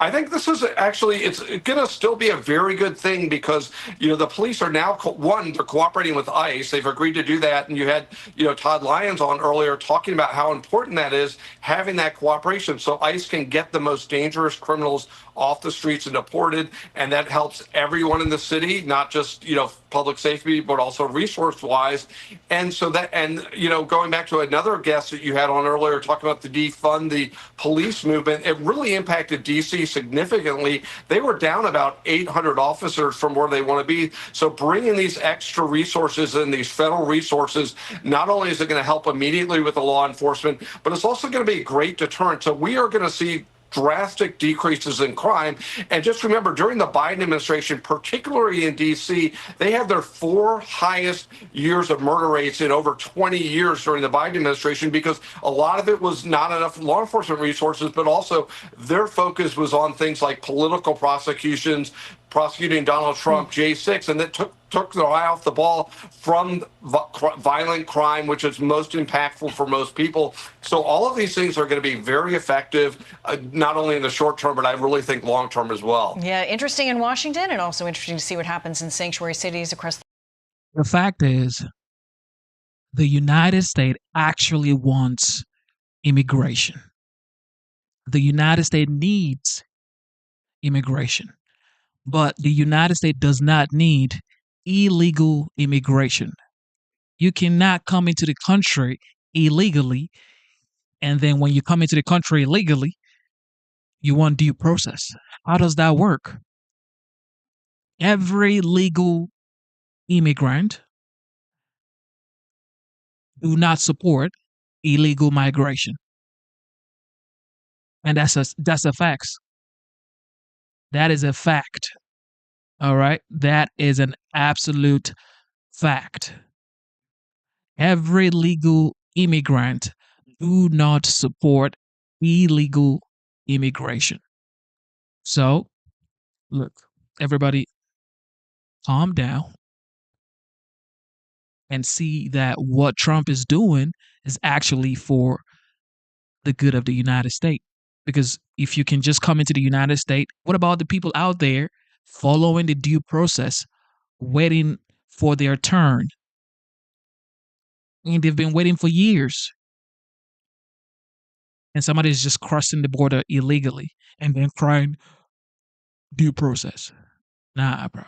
I think this is actually, it's going to still be a very good thing because, the police are now, they're cooperating with ICE. They've agreed to do that. And you had, Todd Lyons on earlier talking about how important that is, having that cooperation so ICE can get the most dangerous criminals off the streets and deported. And that helps everyone in the city, not just, public safety, but also resource wise. And so going back to another guest that you had on earlier, talking about the defund the police movement, it really impacted DC significantly. They were down about 800 officers from where they want to be. So bringing these extra resources and these federal resources, not only is it going to help immediately with the law enforcement, but it's also going to be a great deterrent. So we are going to see drastic decreases in crime. And just remember, during the Biden administration, particularly in D.C., they had their 4 highest years of murder rates in over 20 years during the Biden administration, because a lot of it was not enough law enforcement resources, but also their focus was on things like political prosecutions, prosecuting Donald Trump, J6, and that took their eye off the ball from violent crime, which is most impactful for most people. So all of these things are going to be very effective, not only in the short term, but I really think long term as well. Yeah, interesting in Washington, and also interesting to see what happens in sanctuary cities across the fact is, the United States actually wants immigration. The United States needs immigration. But the United States does not need illegal immigration. You cannot come into the country illegally And then when you come into the country illegally, you want due process. How does that work? Every legal immigrant do not support illegal migration. And that's a fact. That is a fact. All right? That is an absolute fact. Every legal immigrant do not support illegal immigration. So, look, everybody calm down and see that what Trump is doing is actually for the good of the United States. Because if you can just come into the United States, what about the people out there following the due process, waiting for their turn? And they've been waiting for years. And somebody is just crossing the border illegally and then crying due process. Nah, bro.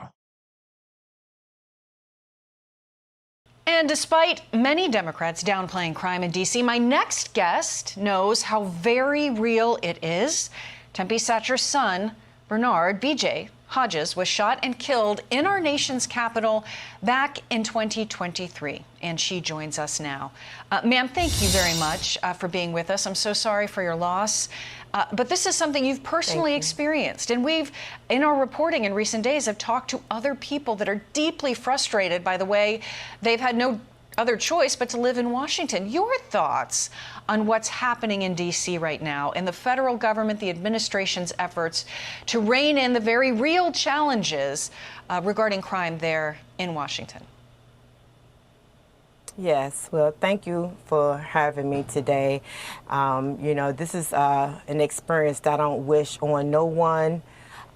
And despite many Democrats downplaying crime in D.C., my next guest knows how very real it is. Tempe Satcher's son, Bernard B.J. Hodges, was shot and killed in our nation's capital back in 2023. And she joins us now. Ma'am, thank you very much for being with us. I'm so sorry for your loss. But this is something you've personally experienced. And we've, in our reporting in recent days, have talked to other people that are deeply frustrated by the way they've had no other choice but to live in Washington. Your thoughts on what's happening in D.C. right now and the federal government, the administration's efforts to rein in the very real challenges regarding crime there in Washington? Yes, well, thank you for having me today. This is an experience that I don't wish on no one.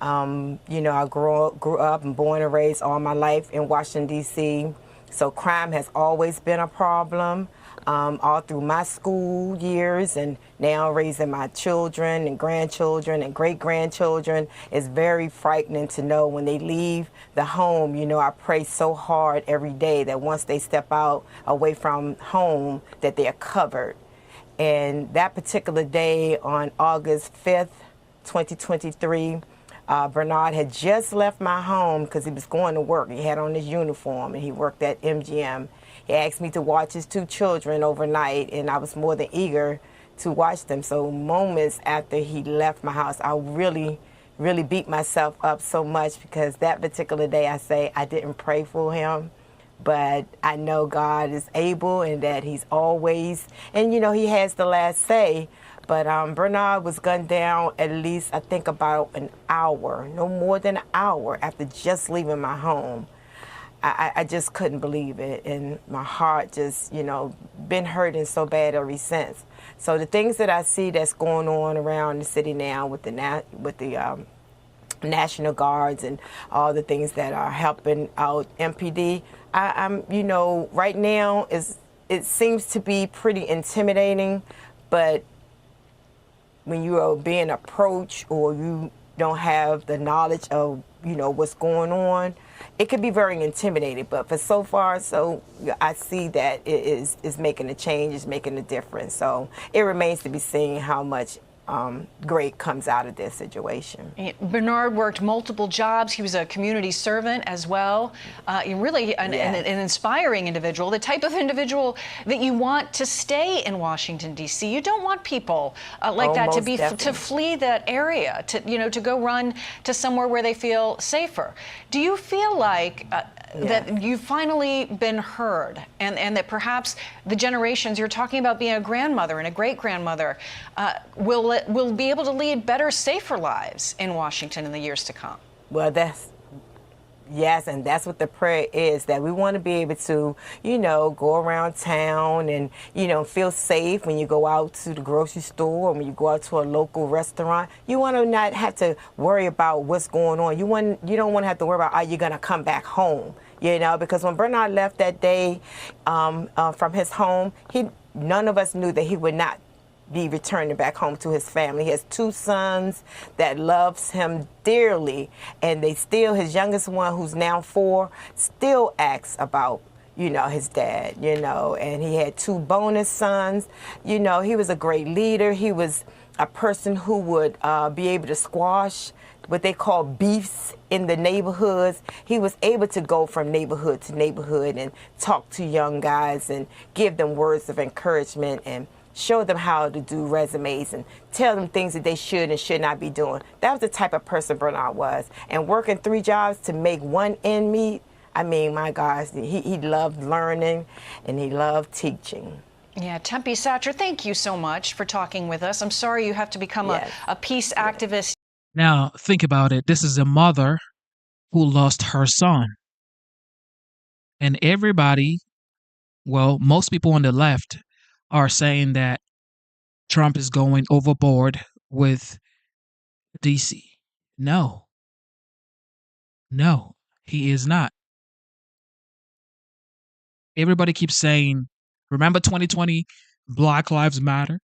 I grew up and born and raised all my life in Washington, D.C., so crime has always been a problem all through my school years, and now raising my children and grandchildren and great-grandchildren. It's very frightening to know when they leave the home. I pray so hard every day that once they step out away from home that they are covered. And that particular day on August 5th, 2023, Bernard had just left my home because he was going to work. He had on his uniform and he worked at MGM. He asked me to watch his 2 children overnight, and I was more than eager to watch them. So moments after he left my house, I really beat myself up so much because that particular day I didn't pray for him. But I know God is able and that he's always, and he has the last say. But Bernard was gunned down at least, I think, about an hour, no more than an hour after just leaving my home. I just couldn't believe it, and my heart just, been hurting so bad ever since. So the things that I see that's going on around the city now with the National Guards and all the things that are helping out MPD, I'm right now it seems to be pretty intimidating, but when you are being approached or you don't have the knowledge of, what's going on, it could be very intimidating. But for so far, I see that it is making a change, is making a difference. So it remains to be seen how much great comes out of this situation. Bernard worked multiple jobs. He was a community servant as well. Really an inspiring individual, the type of individual that you want to stay in Washington, D.C. You don't want people like that to flee that area, to go run to somewhere where they feel safer. Do you feel like that you've finally been heard, and that perhaps the generations, you're talking about being a grandmother and a great-grandmother, will be able to lead better, safer lives in Washington in the years to come? Well, yes, and that's what the prayer is, that we want to be able to, go around town and, feel safe when you go out to the grocery store or when you go out to a local restaurant. You want to not have to worry about what's going on. You don't want to have to worry about, are you going to come back home? Because when Bernard left that day from his home, none of us knew that he would not be returning back home to his family. He has 2 sons that loves him dearly, and his youngest one, who's now 4, still asks about, his dad, and he had 2 bonus sons. He was a great leader. He was a person who would be able to squash what they call beefs in the neighborhoods. He was able to go from neighborhood to neighborhood and talk to young guys and give them words of encouragement and show them how to do resumes and tell them things that they should and should not be doing. That was the type of person Bernard was. And working 3 jobs to make one end meet, I mean, my gosh, he loved learning and he loved teaching. Yeah, Tempe Satcher, thank you so much for talking with us. I'm sorry you have to become a peace activist. Now, think about it. This is a mother who lost her son. And everybody, well, most people on the left are saying that Trump is going overboard with DC. No, he is not. Everybody keeps saying, remember 2020, Black Lives Matter?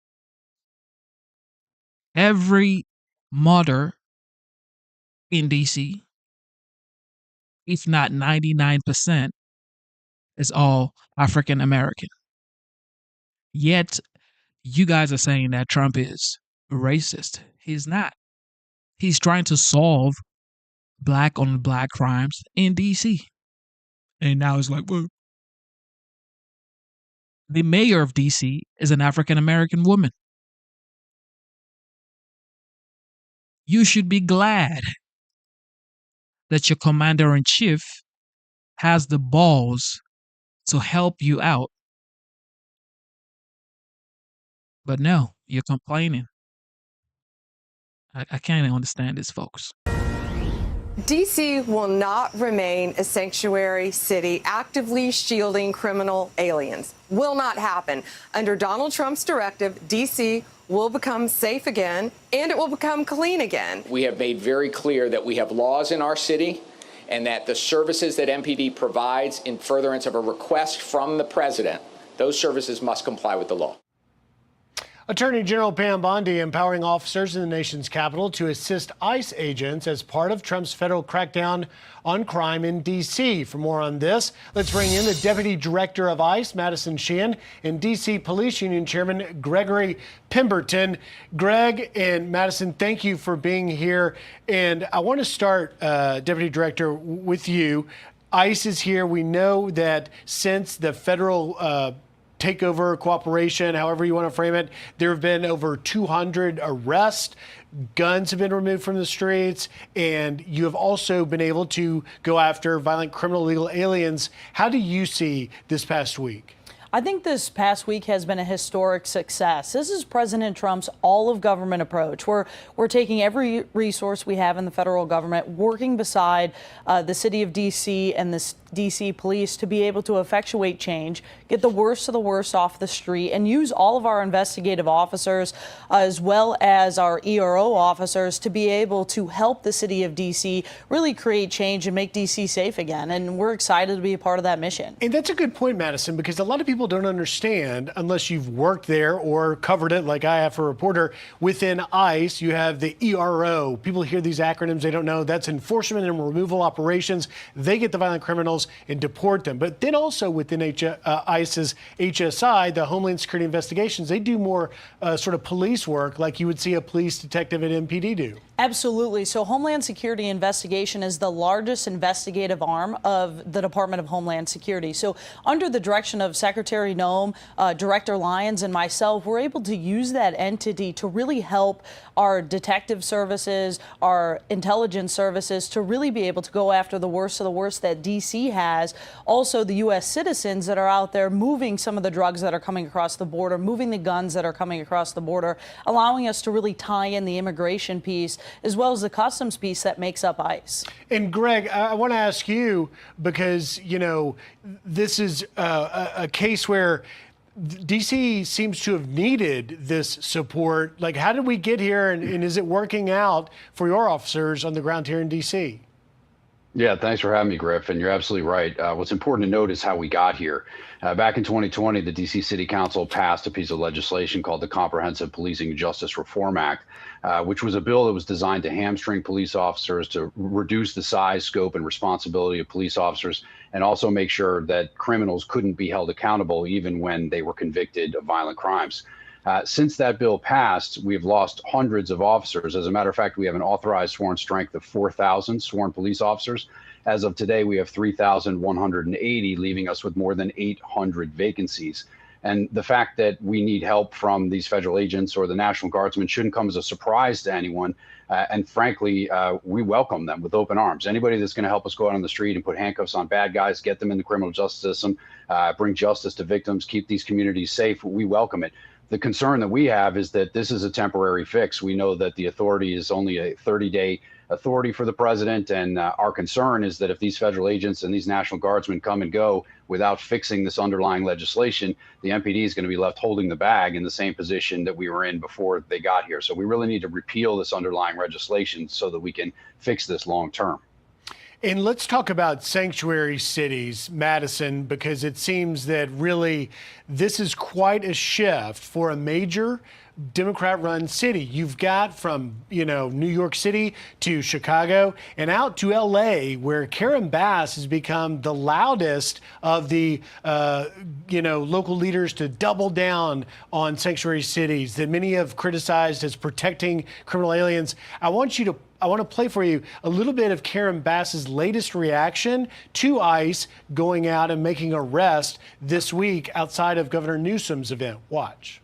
Every murder in DC, if not 99%, is all African American. Yet, you guys are saying that Trump is racist. He's not. He's trying to solve black on black crimes in DC. And now it's like, well, the mayor of DC is an African American woman. You should be glad that your commander-in-chief has the balls to help you out. But no, you're complaining. I can't understand this, folks. D.C. will not remain a sanctuary city actively shielding criminal aliens. Will not happen. Under Donald Trump's directive, D.C. will become safe again, and it will become clean again. We have made very clear that we have laws in our city and that the services that MPD provides in furtherance of a request from the president, those services must comply with the law. Attorney General Pam Bondi empowering officers in the nation's capital to assist ICE agents as part of Trump's federal crackdown on crime in D.C. For more on this, let's bring in the Deputy Director of ICE, Madison Sheehan, and D.C. Police Union Chairman Gregory Pemberton. Greg and Madison, thank you for being here. And I want to start, Deputy Director, with you. ICE is here. We know that since the federal takeover, cooperation, however you want to frame it, there have been over 200 arrests. Guns have been removed from the streets, and you have also been able to go after violent criminal illegal aliens. How do you see this past week? I think this past week has been a historic success. This is President Trump's all-of-government approach. We're taking every resource we have in the federal government, working beside the city of D.C. and the D.C. police to be able to effectuate change, get the worst of the worst off the street, and use all of our investigative officers as well as our ERO officers to be able to help the city of D.C. really create change and make D.C. safe again. And we're excited to be a part of that mission. And that's a good point, Madison, because a lot of people don't understand, unless you've worked there or covered it like I have for a reporter. Within ICE, you have the ERO. People hear these acronyms, they don't know. That's Enforcement and Removal Operations. They get the violent criminals and deport them. But then also within ICE's HSI, the Homeland Security Investigations, they do more sort of police work like you would see a police detective at MPD do. Absolutely. So Homeland Security Investigation is the largest investigative arm of the Department of Homeland Security. So under the direction of Secretary Noem, Director Lyons, and myself, we're able to use that entity to really help our detective services, our intelligence services, to really be able to go after the worst of the worst that D.C. has. Also, the U.S. citizens that are out there moving some of the drugs that are coming across the border, moving the guns that are coming across the border, allowing us to really tie in the immigration piece as well as the customs piece that makes up ICE. And Greg, I want to ask you, because, you know, this is a case where D.C. seems to have needed this support. Like, how did we get here, and is it working out for your officers on the ground here in D.C.? Yeah, thanks for having me, Griff. And you're absolutely right. What's important to note is how we got here. Back in 2020, the D.C. City Council passed a piece of legislation called the Comprehensive Policing and Justice Reform Act, which was a bill that was designed to hamstring police officers, to reduce the size, scope, and responsibility of police officers, and also make sure that criminals couldn't be held accountable even when they were convicted of violent crimes. Since that bill passed, we've lost hundreds of officers. As a matter of fact, we have an authorized sworn strength of 4,000 sworn police officers. As of today, we have 3,180, leaving us with more than 800 vacancies. And the fact that we need help from these federal agents or the National Guardsmen shouldn't come as a surprise to anyone. And frankly, we welcome them with open arms. Anybody that's going to help us go out on the street and put handcuffs on bad guys, get them in the criminal justice system, bring justice to victims, keep these communities safe, we welcome it. The concern that we have is that this is a temporary fix. We know that the authority is only a 30-day authority for the president, and our concern is that if these federal agents and these National Guardsmen come and go without fixing this underlying legislation, the MPD is going to be left holding the bag in the same position that we were in before they got here. So we really need to repeal this underlying legislation so that we can fix this long term. And let's talk about sanctuary cities, Madison, because it seems that really this is quite a shift for a major Democrat-run city. You've got from, New York City to Chicago and out to L.A., where Karen Bass has become the loudest of the, local leaders to double down on sanctuary cities that many have criticized as protecting criminal aliens. I want to play for you a little bit of Karen Bass's latest reaction to ICE going out and making arrests this week outside of Governor Newsom's event. Watch.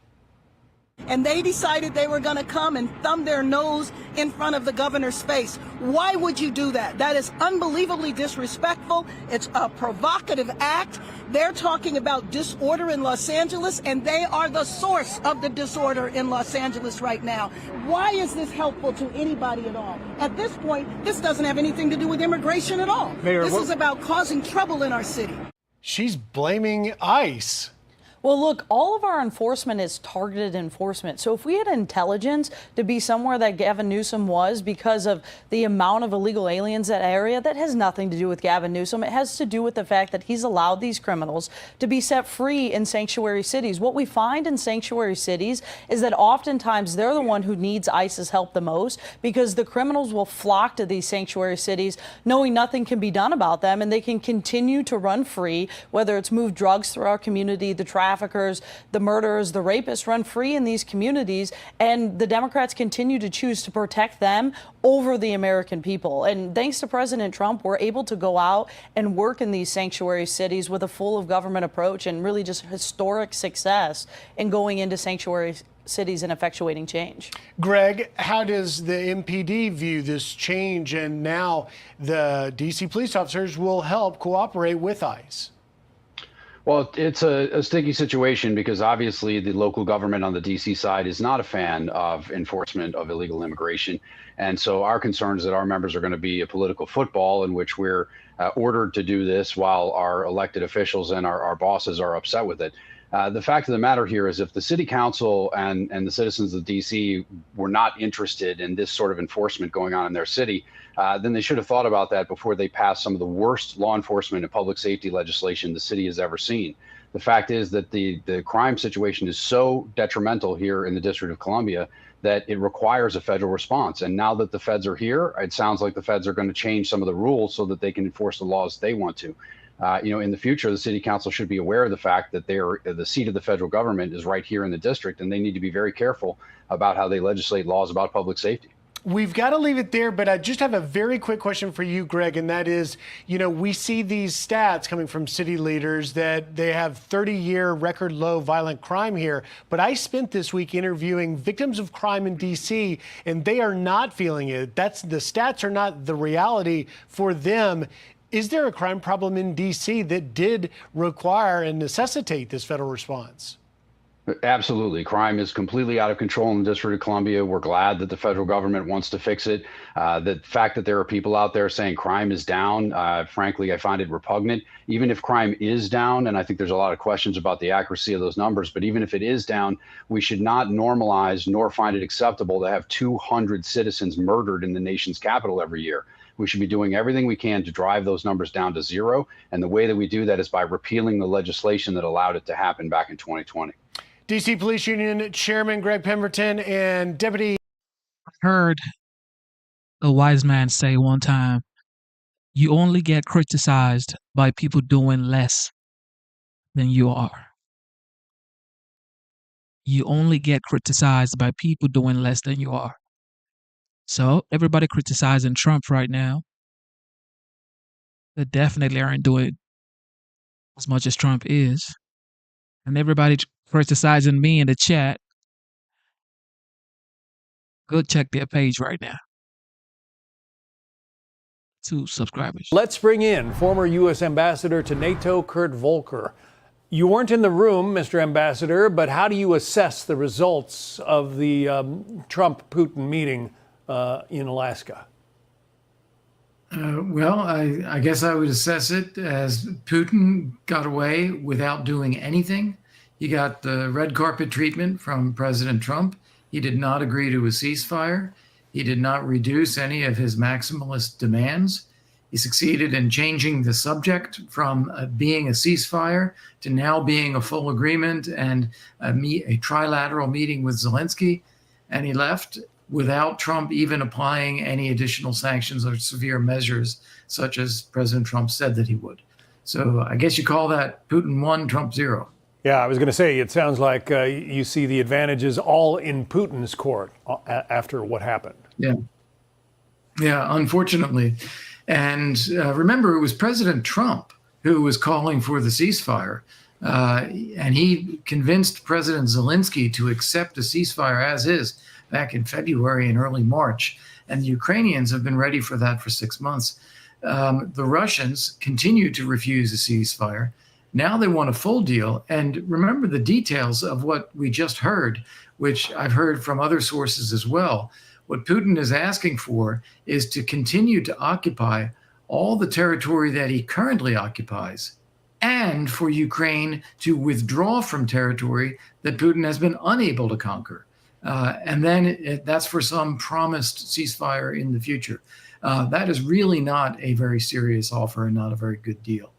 And they decided they were going to come and thumb their nose in front of the governor's face. Why would you do that? That is unbelievably disrespectful. It's a provocative act. They're talking about disorder in Los Angeles, and they are the source of the disorder in Los Angeles right now. Why is this helpful to anybody at all? At this point, this doesn't have anything to do with immigration at all. Mayor, this is about causing trouble in our city. She's blaming ICE. Well, look, all of our enforcement is targeted enforcement. So if we had intelligence to be somewhere that Gavin Newsom was because of the amount of illegal aliens in that area, that has nothing to do with Gavin Newsom. It has to do with the fact that he's allowed these criminals to be set free in sanctuary cities. What we find in sanctuary cities is that oftentimes they're the one who needs ICE's help the most, because the criminals will flock to these sanctuary cities knowing nothing can be done about them, and they can continue to run free, whether it's move drugs through our community, the traffickers, the murderers, the rapists run free in these communities, and the Democrats continue to choose to protect them over the American people. And thanks to President Trump, we're able to go out and work in these sanctuary cities with a full of government approach, and really just historic success in going into sanctuary cities and effectuating change. Greg, how does the MPD view this change, and now the D.C. police officers will help cooperate with ICE? Well, it's a sticky situation because obviously the local government on the D.C. side is not a fan of enforcement of illegal immigration. And so our concern is that our members are going to be a political football in which we're ordered to do this while our elected officials and our bosses are upset with it. The fact of the matter here is if the city council and the citizens of D.C. were not interested in this sort of enforcement going on in their city, then they should have thought about that before they passed some of the worst law enforcement and public safety legislation the city has ever seen. The fact is that the crime situation is so detrimental here in the District of Columbia that it requires a federal response. And now that the feds are here, it sounds like the feds are going to change some of the rules so that they can enforce the laws they want to. In the future, the city council should be aware of the fact that the seat of the federal government is right here in the district, and they need to be very careful about how they legislate laws about public safety. We've got to leave it there, but I just have a very quick question for you, Greg, and that is, we see these stats coming from city leaders that they have 30-year record low violent crime here. But I spent this week interviewing victims of crime in D.C., and they are not feeling it. The stats are not the reality for them. Is there a crime problem in D.C. that did require and necessitate this federal response? Absolutely. Crime is completely out of control in the District of Columbia. We're glad that the federal government wants to fix it. The fact that there are people out there saying crime is down, frankly, I find it repugnant. Even if crime is down, and I think there's a lot of questions about the accuracy of those numbers, but even if it is down, we should not normalize nor find it acceptable to have 200 citizens murdered in the nation's capital every year. We should be doing everything we can to drive those numbers down to zero. And the way that we do that is by repealing the legislation that allowed it to happen back in 2020. D.C. Police Union Chairman Greg Pemberton and Deputy. I heard a wise man say one time, you only get criticized by people doing less than you are. You only get criticized by people doing less than you are. So everybody criticizing Trump right now, they definitely aren't doing as much as Trump is. And everybody criticizing me in the chat, go check their page right now. 2 subscribers. Let's bring in former U.S. Ambassador to NATO, Kurt Volker. You weren't in the room, Mr. Ambassador, but how do you assess the results of the Trump-Putin meeting in Alaska? Well, I guess I would assess it as Putin got away without doing anything. He got the red carpet treatment from President Trump. He did not agree to a ceasefire. He did not reduce any of his maximalist demands. He succeeded in changing the subject from being a ceasefire to now being a full agreement and a trilateral meeting with Zelensky. And he left without Trump even applying any additional sanctions or severe measures, such as President Trump said that he would. So I guess you call that Putin 1, Trump 0. Yeah, I was going to say, it sounds like you see the advantages all in Putin's court after what happened. Yeah, unfortunately. And remember, it was President Trump who was calling for the ceasefire. And he convinced President Zelensky to accept a ceasefire as is back in February and early March. And the Ukrainians have been ready for that for 6 months. The Russians continue to refuse a ceasefire. Now they want a full deal. And remember the details of what we just heard, which I've heard from other sources as well. What Putin is asking for is to continue to occupy all the territory that he currently occupies, and for Ukraine to withdraw from territory that Putin has been unable to conquer. And then that's for some promised ceasefire in the future. That is really not a very serious offer and not a very good deal.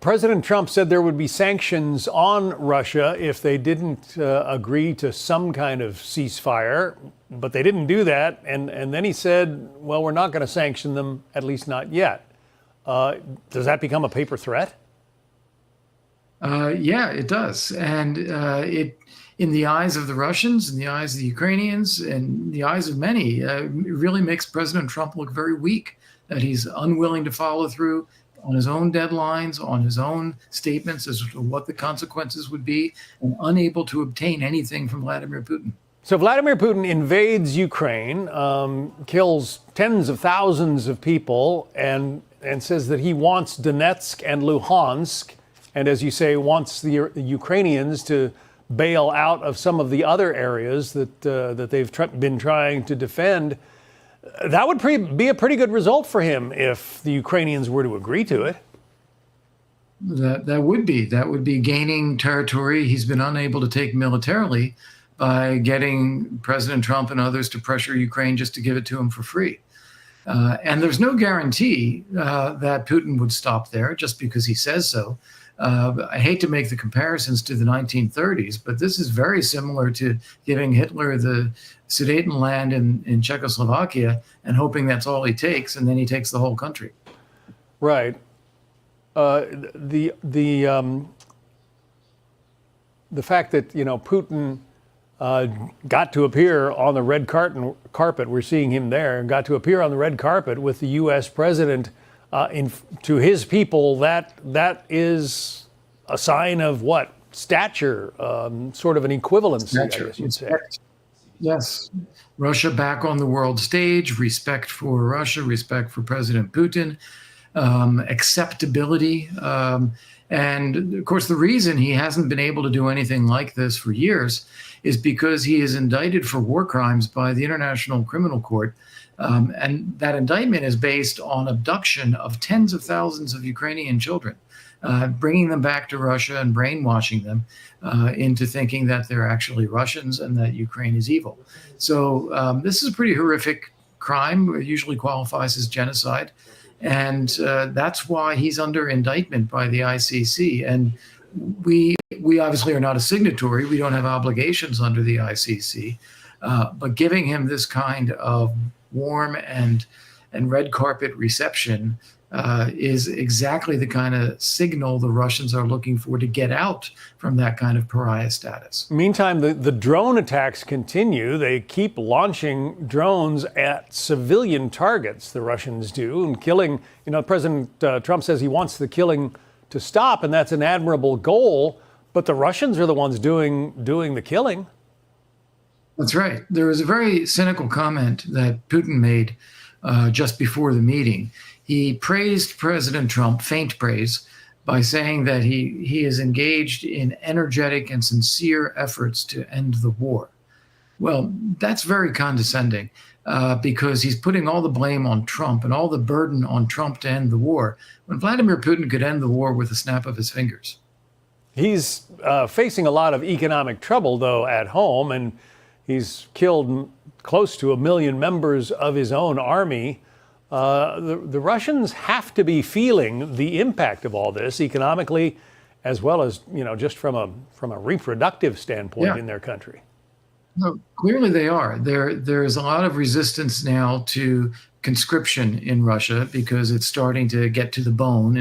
President Trump said there would be sanctions on Russia if they didn't agree to some kind of ceasefire, but they didn't do that. And then he said, well, we're not going to sanction them, at least not yet. Does that become a paper threat? Yeah, it does. And it, in the eyes of the Russians, in the eyes of the Ukrainians, and the eyes of many, it really makes President Trump look very weak, that he's unwilling to follow through on his own deadlines, on his own statements as to what the consequences would be, and unable to obtain anything from Vladimir Putin. So Vladimir Putin invades Ukraine, kills tens of thousands of people, and says that he wants Donetsk and Luhansk, and as you say, wants the Ukrainians to bail out of some of the other areas that they've been trying to defend. That would be a pretty good result for him if the Ukrainians were to agree to it. That would be gaining territory he's been unable to take militarily by getting President Trump and others to pressure Ukraine just to give it to him for free. And there's no guarantee that Putin would stop there just because he says so. I hate to make the comparisons to the 1930s, but this is very similar to giving Hitler the Sudetenland in Czechoslovakia and hoping that's all he takes, and then he takes the whole country. Right. The fact that Putin got to appear on the red carpet, we're seeing him there, and got to appear on the red carpet with the U.S. president. To his people, that is a sign of what? Stature, sort of an equivalency, I guess you'd say. Yes. Russia back on the world stage, respect for Russia, respect for President Putin, acceptability. And of course, the reason he hasn't been able to do anything like this for years is because he is indicted for war crimes by the International Criminal Court. And that indictment is based on abduction of tens of thousands of Ukrainian children, bringing them back to Russia and brainwashing them into thinking that they're actually Russians and that Ukraine is evil. So this is a pretty horrific crime usually qualifies as genocide. And that's why he's under indictment by the ICC. And we obviously are not a signatory. We don't have obligations under the ICC. But giving him this kind of warm and red carpet reception is exactly the kind of signal the Russians are looking for to get out from that kind of pariah status. Meantime, the drone attacks continue. They keep launching drones at civilian targets, the Russians do, and killing. President Trump says he wants the killing to stop, and that's an admirable goal, but the Russians are the ones doing the killing. That's right. There was a very cynical comment that Putin made just before the meeting. He praised President Trump, faint praise, by saying that he is engaged in energetic and sincere efforts to end the war. Well, that's very condescending because he's putting all the blame on Trump and all the burden on Trump to end the war, when Vladimir Putin could end the war with a snap of his fingers. He's facing a lot of economic trouble, though, at home, and he's killed close to 1 million members of his own army. The Russians have to be feeling the impact of all this economically, as well as just from a reproductive standpoint in their country. No, clearly they are. There's a lot of resistance now to conscription in Russia because it's starting to get to the bone,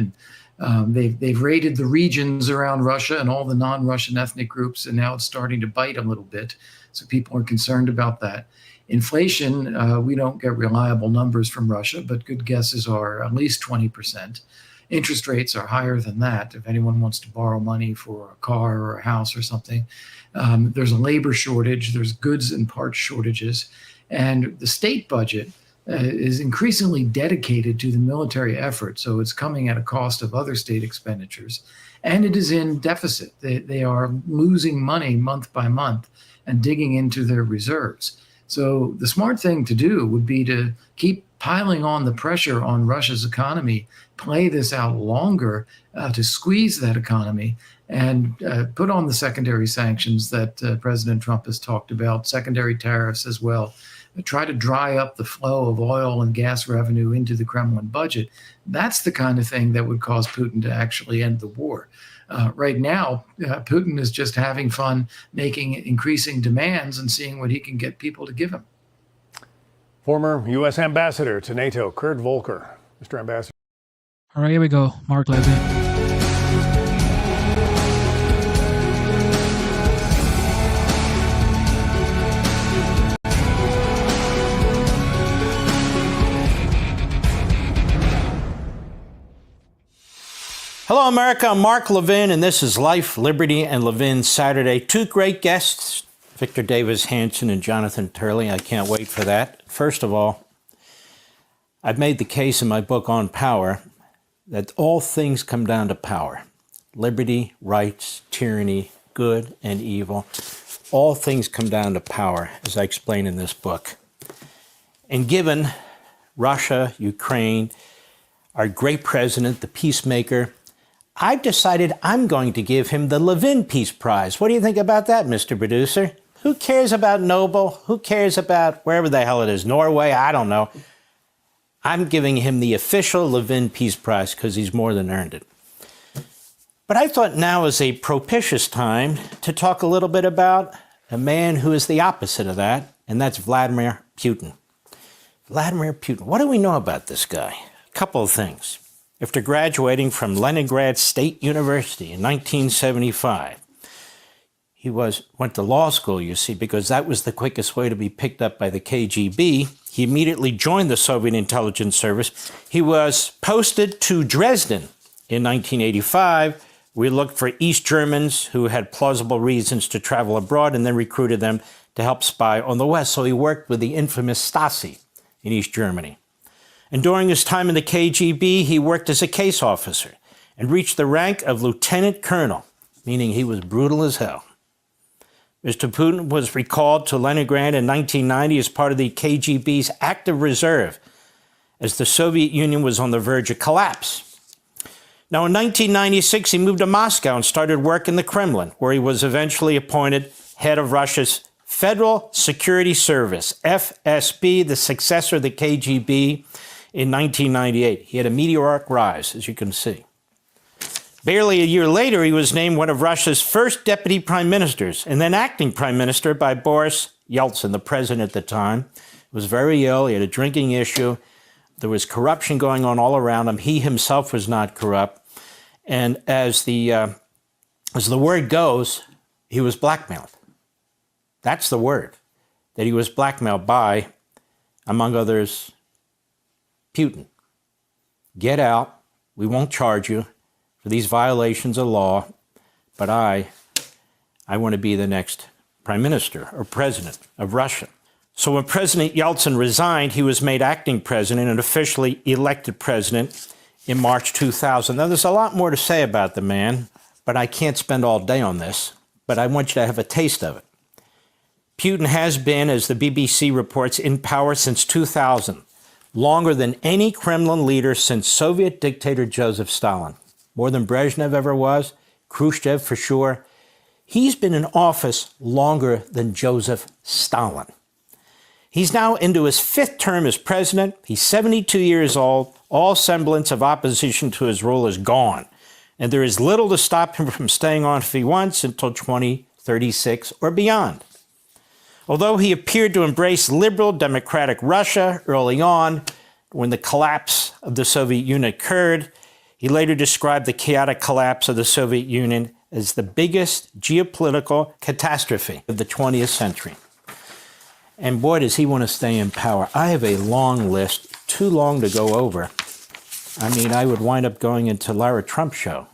and they've raided the regions around Russia and all the non-Russian ethnic groups, and now it's starting to bite a little bit. So people are concerned about that. Inflation, we don't get reliable numbers from Russia, but good guesses are at least 20%. Interest rates are higher than that. If anyone wants to borrow money for a car or a house or something, there's a labor shortage, there's goods and parts shortages, and the state budget is increasingly dedicated to the military effort. So it's coming at a cost of other state expenditures, and it is in deficit. They are losing money month by month and digging into their reserves. So the smart thing to do would be to keep piling on the pressure on Russia's economy, play this out longer to squeeze that economy, and put on the secondary sanctions that President Trump has talked about, secondary tariffs as well. Try to dry up the flow of oil and gas revenue into the Kremlin budget. That's the kind of thing that would cause Putin to actually end the war. Right now, Putin is just having fun making increasing demands and seeing what he can get people to give him. Former U.S. Ambassador to NATO, Kurt Volker. Mr. Ambassador. All right, here we go. Mark Levin. Hello, America. I'm Mark Levin, and this is Life, Liberty, and Levin Saturday. Two great guests, Victor Davis Hanson and Jonathan Turley. I can't wait for that. First of all, I've made the case in my book on power that all things come down to power. Liberty, rights, tyranny, good and evil. All things come down to power, as I explain in this book. And given Russia, Ukraine, our great president, the peacemaker, I've decided I'm going to give him the Levin Peace Prize. What do you think about that, Mr. Producer? Who cares about Nobel? Who cares about wherever the hell it is? Norway? I don't know. I'm giving him the official Levin Peace Prize because he's more than earned it. But I thought now is a propitious time to talk a little bit about a man who is the opposite of that, and that's Vladimir Putin. Vladimir Putin. What do we know about this guy? A couple of things. After graduating from Leningrad State University in 1975, he went to law school, you see, because that was the quickest way to be picked up by the KGB. He immediately joined the Soviet intelligence service. He was posted to Dresden in 1985. We looked for East Germans who had plausible reasons to travel abroad and then recruited them to help spy on the West. So he worked with the infamous Stasi in East Germany. And during his time in the KGB, he worked as a case officer and reached the rank of lieutenant colonel, meaning he was brutal as hell. Mr. Putin was recalled to Leningrad in 1990 as part of the KGB's active reserve, as the Soviet Union was on the verge of collapse. Now, in 1996, he moved to Moscow and started work in the Kremlin, where he was eventually appointed head of Russia's Federal Security Service, FSB, the successor of the KGB in 1998. He had a meteoric rise, as you can see. Barely a year later, he was named one of Russia's first deputy prime ministers and then acting prime minister by Boris Yeltsin, the president at the time. He was very ill. He had a drinking issue. There was corruption going on all around him. He himself was not corrupt. And as the word goes, he was blackmailed. That's the word, that he was blackmailed by, among others, Putin. Get out. We won't charge you for these violations of law, but I want to be the next prime minister or president of Russia. So when President Yeltsin resigned, he was made acting president and officially elected president in March 2000. Now, there's a lot more to say about the man, but I can't spend all day on this, but I want you to have a taste of it. Putin has been, as the BBC reports, in power since 2000, longer than any Kremlin leader since Soviet dictator Joseph Stalin. More than Brezhnev ever was, Khrushchev for sure. He's been in office longer than Joseph Stalin. He's now into his 5th term as president. He's 72 years old. All semblance of opposition to his rule is gone. And there is little to stop him from staying on if he wants until 2036 or beyond. Although he appeared to embrace liberal democratic Russia early on, when the collapse of the Soviet Union occurred, he later described the chaotic collapse of the Soviet Union as the biggest geopolitical catastrophe of the 20th century. And boy, does he want to stay in power. I have a long list, too long to go over. I mean, I would wind up going into Lara Trump show.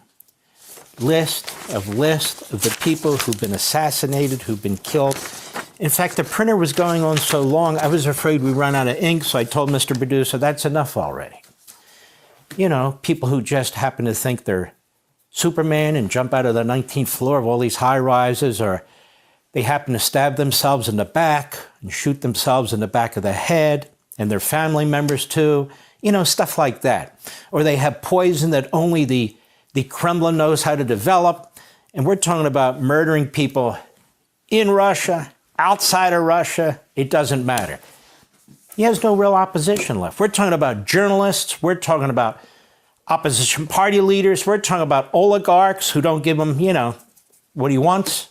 List of the people who've been assassinated, who've been killed. In fact, the printer was going on so long, I was afraid we'd run out of ink, so I told Mr. Producer, that's enough already. You know, people who just happen to think they're Superman and jump out of the 19th floor of all these high-rises, or they happen to stab themselves in the back and shoot themselves in the back of the head, and their family members too, you know, stuff like that. Or they have poison that only the Kremlin knows how to develop, and we're talking about murdering people in Russia, outside of Russia, it doesn't matter. He has no real opposition left. We're talking about journalists, we're talking about opposition party leaders, we're talking about oligarchs who don't give him, you know, what he wants.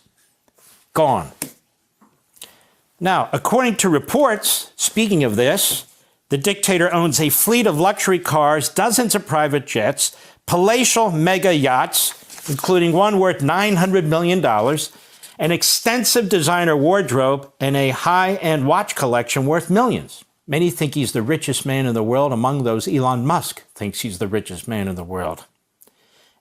Gone. Now, according to reports, speaking of this, the dictator owns a fleet of luxury cars, dozens of private jets, palatial mega yachts, including one worth $900 million, an extensive designer wardrobe, and a high-end watch collection worth millions. Many think he's the richest man in the world. Among those, Elon Musk thinks he's the richest man in the world.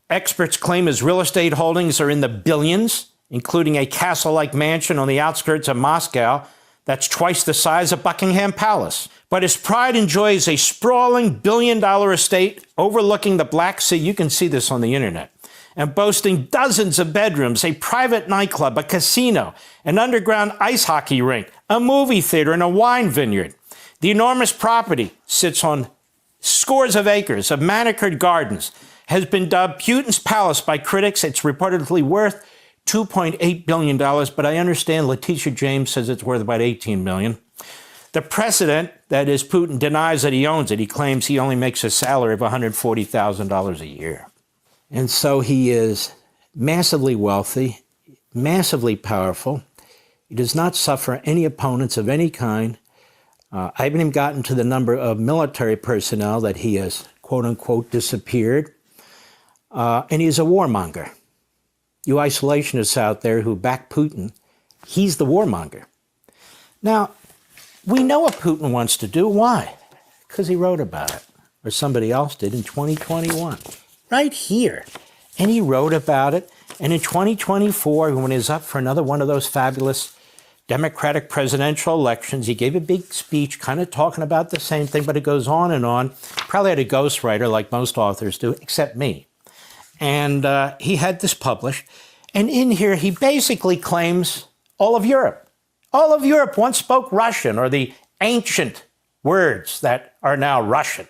Experts claim his real estate holdings are in the billions, including a castle-like mansion on the outskirts of Moscow that's twice the size of Buckingham Palace. But his pride enjoys a sprawling billion-dollar estate overlooking the Black Sea. You can see this on the internet. And boasting dozens of bedrooms, a private nightclub, a casino, an underground ice hockey rink, a movie theater, and a wine vineyard. The enormous property sits on scores of acres of manicured gardens, has been dubbed Putin's Palace by critics. It's reportedly worth $2.8 billion, but I understand Letitia James says it's worth about $18 million. The president, that is Putin, denies that he owns it. He claims he only makes a salary of $140,000 a year. And so he is massively wealthy, massively powerful. He does not suffer any opponents of any kind. I haven't even gotten to the number of military personnel that he has, quote unquote, disappeared. And he's a warmonger. You isolationists out there who back Putin, he's the warmonger. Now, we know what Putin wants to do. Why? Because he wrote about it, or somebody else did in 2021, right here. And he wrote about it. And in 2024, when he's up for another one of those fabulous Democratic presidential elections, he gave a big speech kind of talking about the same thing, but it goes on and on. Probably had a ghostwriter like most authors do, except me. And he had this published. And in here, he basically claims all of Europe. All of Europe once spoke Russian, or the ancient words that are now Russian.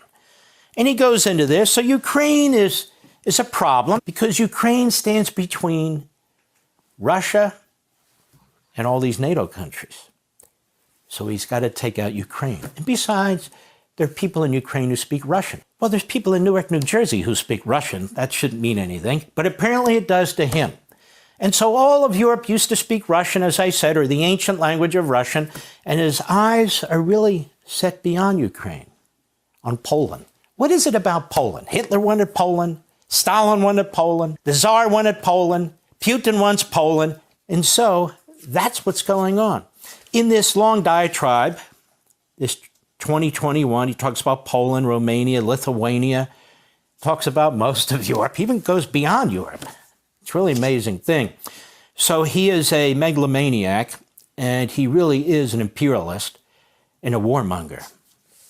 And he goes into this. So Ukraine is a problem because Ukraine stands between Russia and all these NATO countries. So he's got to take out Ukraine. And besides, there are people in Ukraine who speak Russian. Well, there's people in Newark, New Jersey who speak Russian. That shouldn't mean anything, but apparently it does to him. And so all of Europe used to speak Russian, as I said, or the ancient language of Russian, and his eyes are really set beyond Ukraine, on Poland. What is it about Poland? Hitler wanted Poland, Stalin wanted Poland, the Tsar wanted Poland, Putin wants Poland, and so that's what's going on. In this long diatribe, this 2021, he talks about Poland, Romania, Lithuania, talks about most of Europe, even goes beyond Europe. It's a really amazing thing. So he is a megalomaniac, and he really is an imperialist and a warmonger.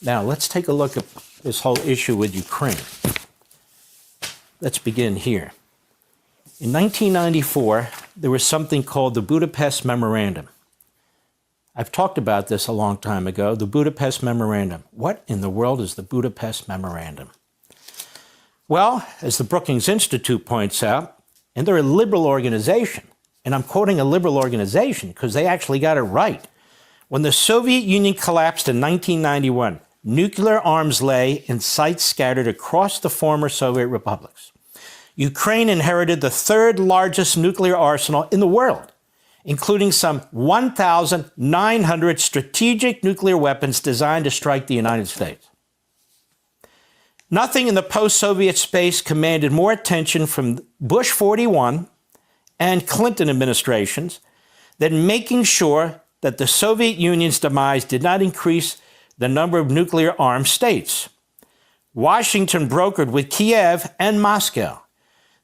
Now, let's take a look at this whole issue with Ukraine. Let's begin here. In 1994, there was something called the Budapest Memorandum. I've talked about this a long time ago, the Budapest Memorandum. What in the world is the Budapest Memorandum? Well, as the Brookings Institute points out, and they're a liberal organization, and I'm quoting a liberal organization because they actually got it right. When the Soviet Union collapsed in 1991, nuclear arms lay in sites scattered across the former Soviet republics. Ukraine inherited the third largest nuclear arsenal in the world, including some 1,900 strategic nuclear weapons designed to strike the United States. Nothing in the post-Soviet space commanded more attention from Bush 41 and Clinton administrations than making sure that the Soviet Union's demise did not increase the number of nuclear-armed states. Washington brokered with Kiev and Moscow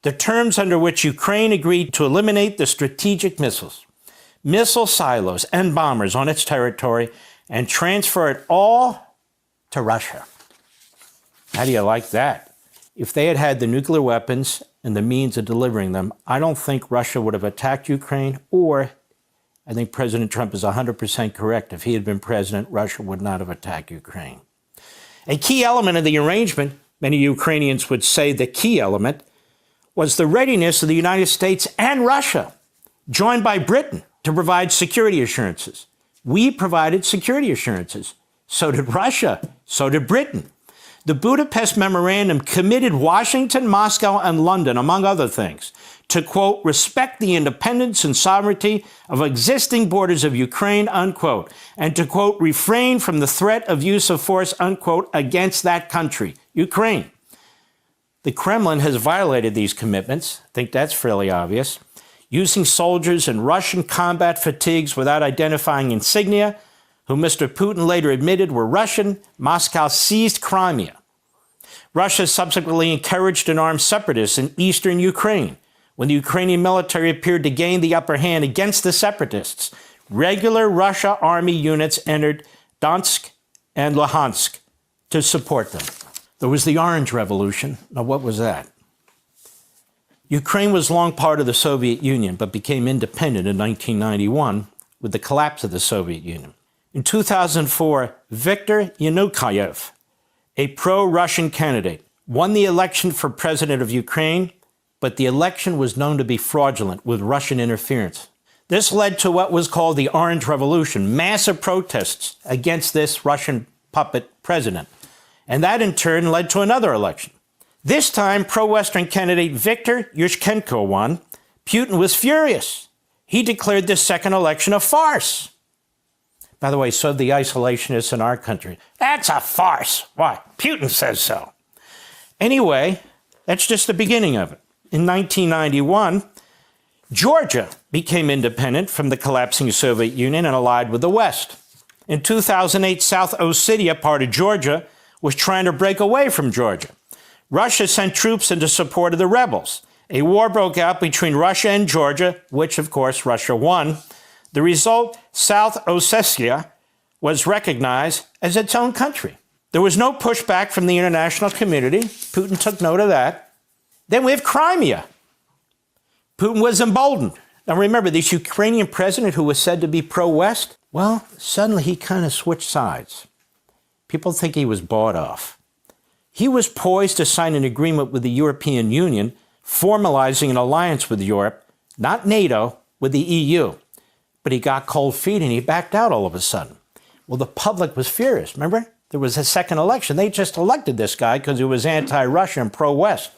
the terms under which Ukraine agreed to eliminate the strategic missiles, missile silos, and bombers on its territory and transfer it all to Russia. How do you like that? If they had had the nuclear weapons and the means of delivering them, I don't think Russia would have attacked Ukraine, or I think President Trump is 100% correct. If he had been president, Russia would not have attacked Ukraine. A key element of the arrangement, many Ukrainians would say the key element, was the readiness of the United States and Russia, joined by Britain, to provide security assurances. We provided security assurances. So did Russia. So did Britain. The Budapest Memorandum committed Washington, Moscow, and London, among other things, to, quote, respect the independence and sovereignty of existing borders of Ukraine, unquote, and to, quote, refrain from the threat of use of force, unquote, against that country, Ukraine. The Kremlin has violated these commitments. I think that's fairly obvious. Using soldiers in Russian combat fatigues without identifying insignia, who Mr. Putin later admitted were Russian. Moscow seized Crimea. Russia subsequently encouraged and armed separatists in eastern Ukraine. When the Ukrainian military appeared to gain the upper hand against the separatists, regular Russia army units entered Donetsk and Luhansk to support them. There was the Orange Revolution. Now, what was that? Ukraine was long part of the Soviet Union, but became independent in 1991 with the collapse of the Soviet Union. In 2004, Viktor Yanukovych, a pro-Russian candidate, won the election for president of Ukraine, but the election was known to be fraudulent with Russian interference. This led to what was called the Orange Revolution, massive protests against this Russian puppet president. And that in turn led to another election. This time, pro-Western candidate Viktor Yushchenko won. Putin was furious. He declared this second election a farce. By the way, so the isolationists in our country. That's a farce. Why? Putin says so. Anyway, that's just the beginning of it. In 1991, Georgia became independent from the collapsing Soviet Union and allied with the West. In 2008, South Ossetia, part of Georgia, was trying to break away from Georgia. Russia sent troops into support of the rebels. A war broke out between Russia and Georgia, which, of course, Russia won. The result, South Ossetia was recognized as its own country. There was no pushback from the international community. Putin took note of that. Then we have Crimea. Putin was emboldened. Now remember, this Ukrainian president who was said to be pro-West, well, suddenly he kind of switched sides. People think he was bought off. He was poised to sign an agreement with the European Union, formalizing an alliance with Europe, not NATO, with the EU. but he got cold feet and he backed out all of a sudden. Well, the public was furious. Remember? There was a second election. They just elected this guy because he was anti-Russia and pro-West.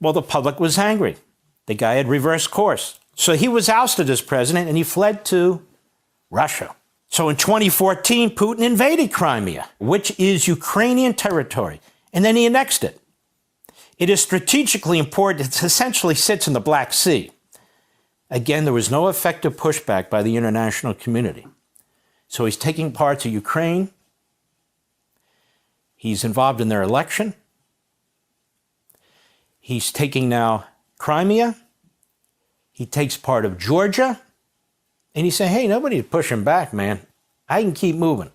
Well, the public was angry. The guy had reversed course. So he was ousted as president and he fled to Russia. So in 2014, Putin invaded Crimea, which is Ukrainian territory, and then he annexed it. It is strategically important. It essentially sits in the Black Sea. Again, there was no effective pushback by the international community. So he's taking parts of Ukraine. He's involved in their election. He's taking now Crimea. He takes part of Georgia. And he's saying, hey, nobody's pushing back, man. I can keep moving.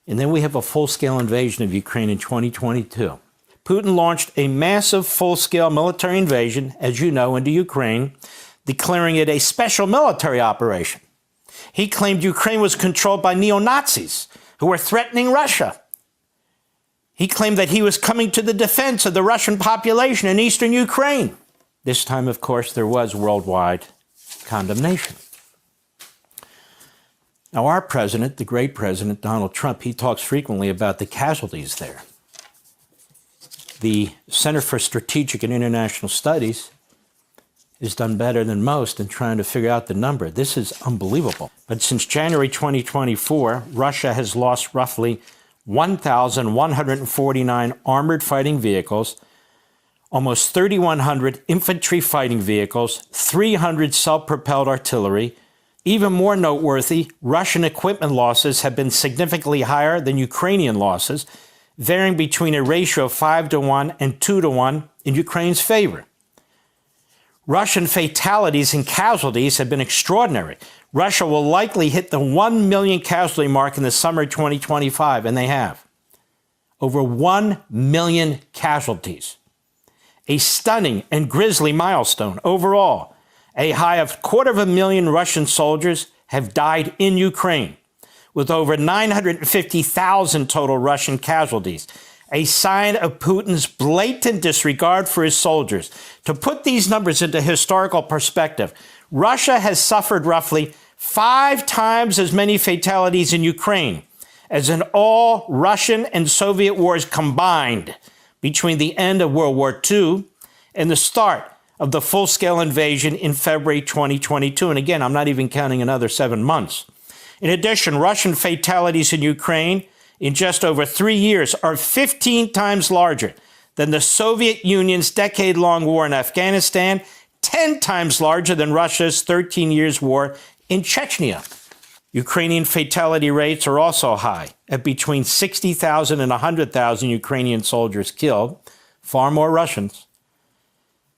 And then we have a full-scale invasion of Ukraine in 2022. Putin launched a massive full-scale military invasion, as you know, into Ukraine, declaring it a special military operation. He claimed Ukraine was controlled by neo-Nazis who were threatening Russia. He claimed that he was coming to the defense of the Russian population in eastern Ukraine. This time, of course, there was worldwide condemnation. Now, our president, the great president, Donald Trump, he talks frequently about the casualties there. The Center for Strategic and International Studies has done better than most in trying to figure out the number. This is unbelievable. But since January 2024, Russia has lost roughly 1,149 armored fighting vehicles, almost 3,100 infantry fighting vehicles, 300 self-propelled artillery. Even more noteworthy, Russian equipment losses have been significantly higher than Ukrainian losses, varying between a ratio of 5-to-1 and 2-to-1 in Ukraine's favor. Russian fatalities and casualties have been extraordinary. Russia will likely hit the 1 million casualty mark in the summer of 2025, and they have. Over 1 million casualties. A stunning and grisly milestone overall. A high of 250,000 Russian soldiers have died in Ukraine, with over 950,000 total Russian casualties. A sign of Putin's blatant disregard for his soldiers. To put these numbers into historical perspective, Russia has suffered roughly 5 times as many fatalities in Ukraine as in all Russian and Soviet wars combined between the end of World War II and the start of the full-scale invasion in February 2022. And again, I'm not even counting another 7 months. In addition, Russian fatalities in Ukraine in just over 3 years are 15 times larger than the Soviet Union's decade-long war in Afghanistan, 10 times larger than Russia's 13 years war in Chechnya. Ukrainian fatality rates are also high, at between 60,000 and 100,000 Ukrainian soldiers killed, far more Russians,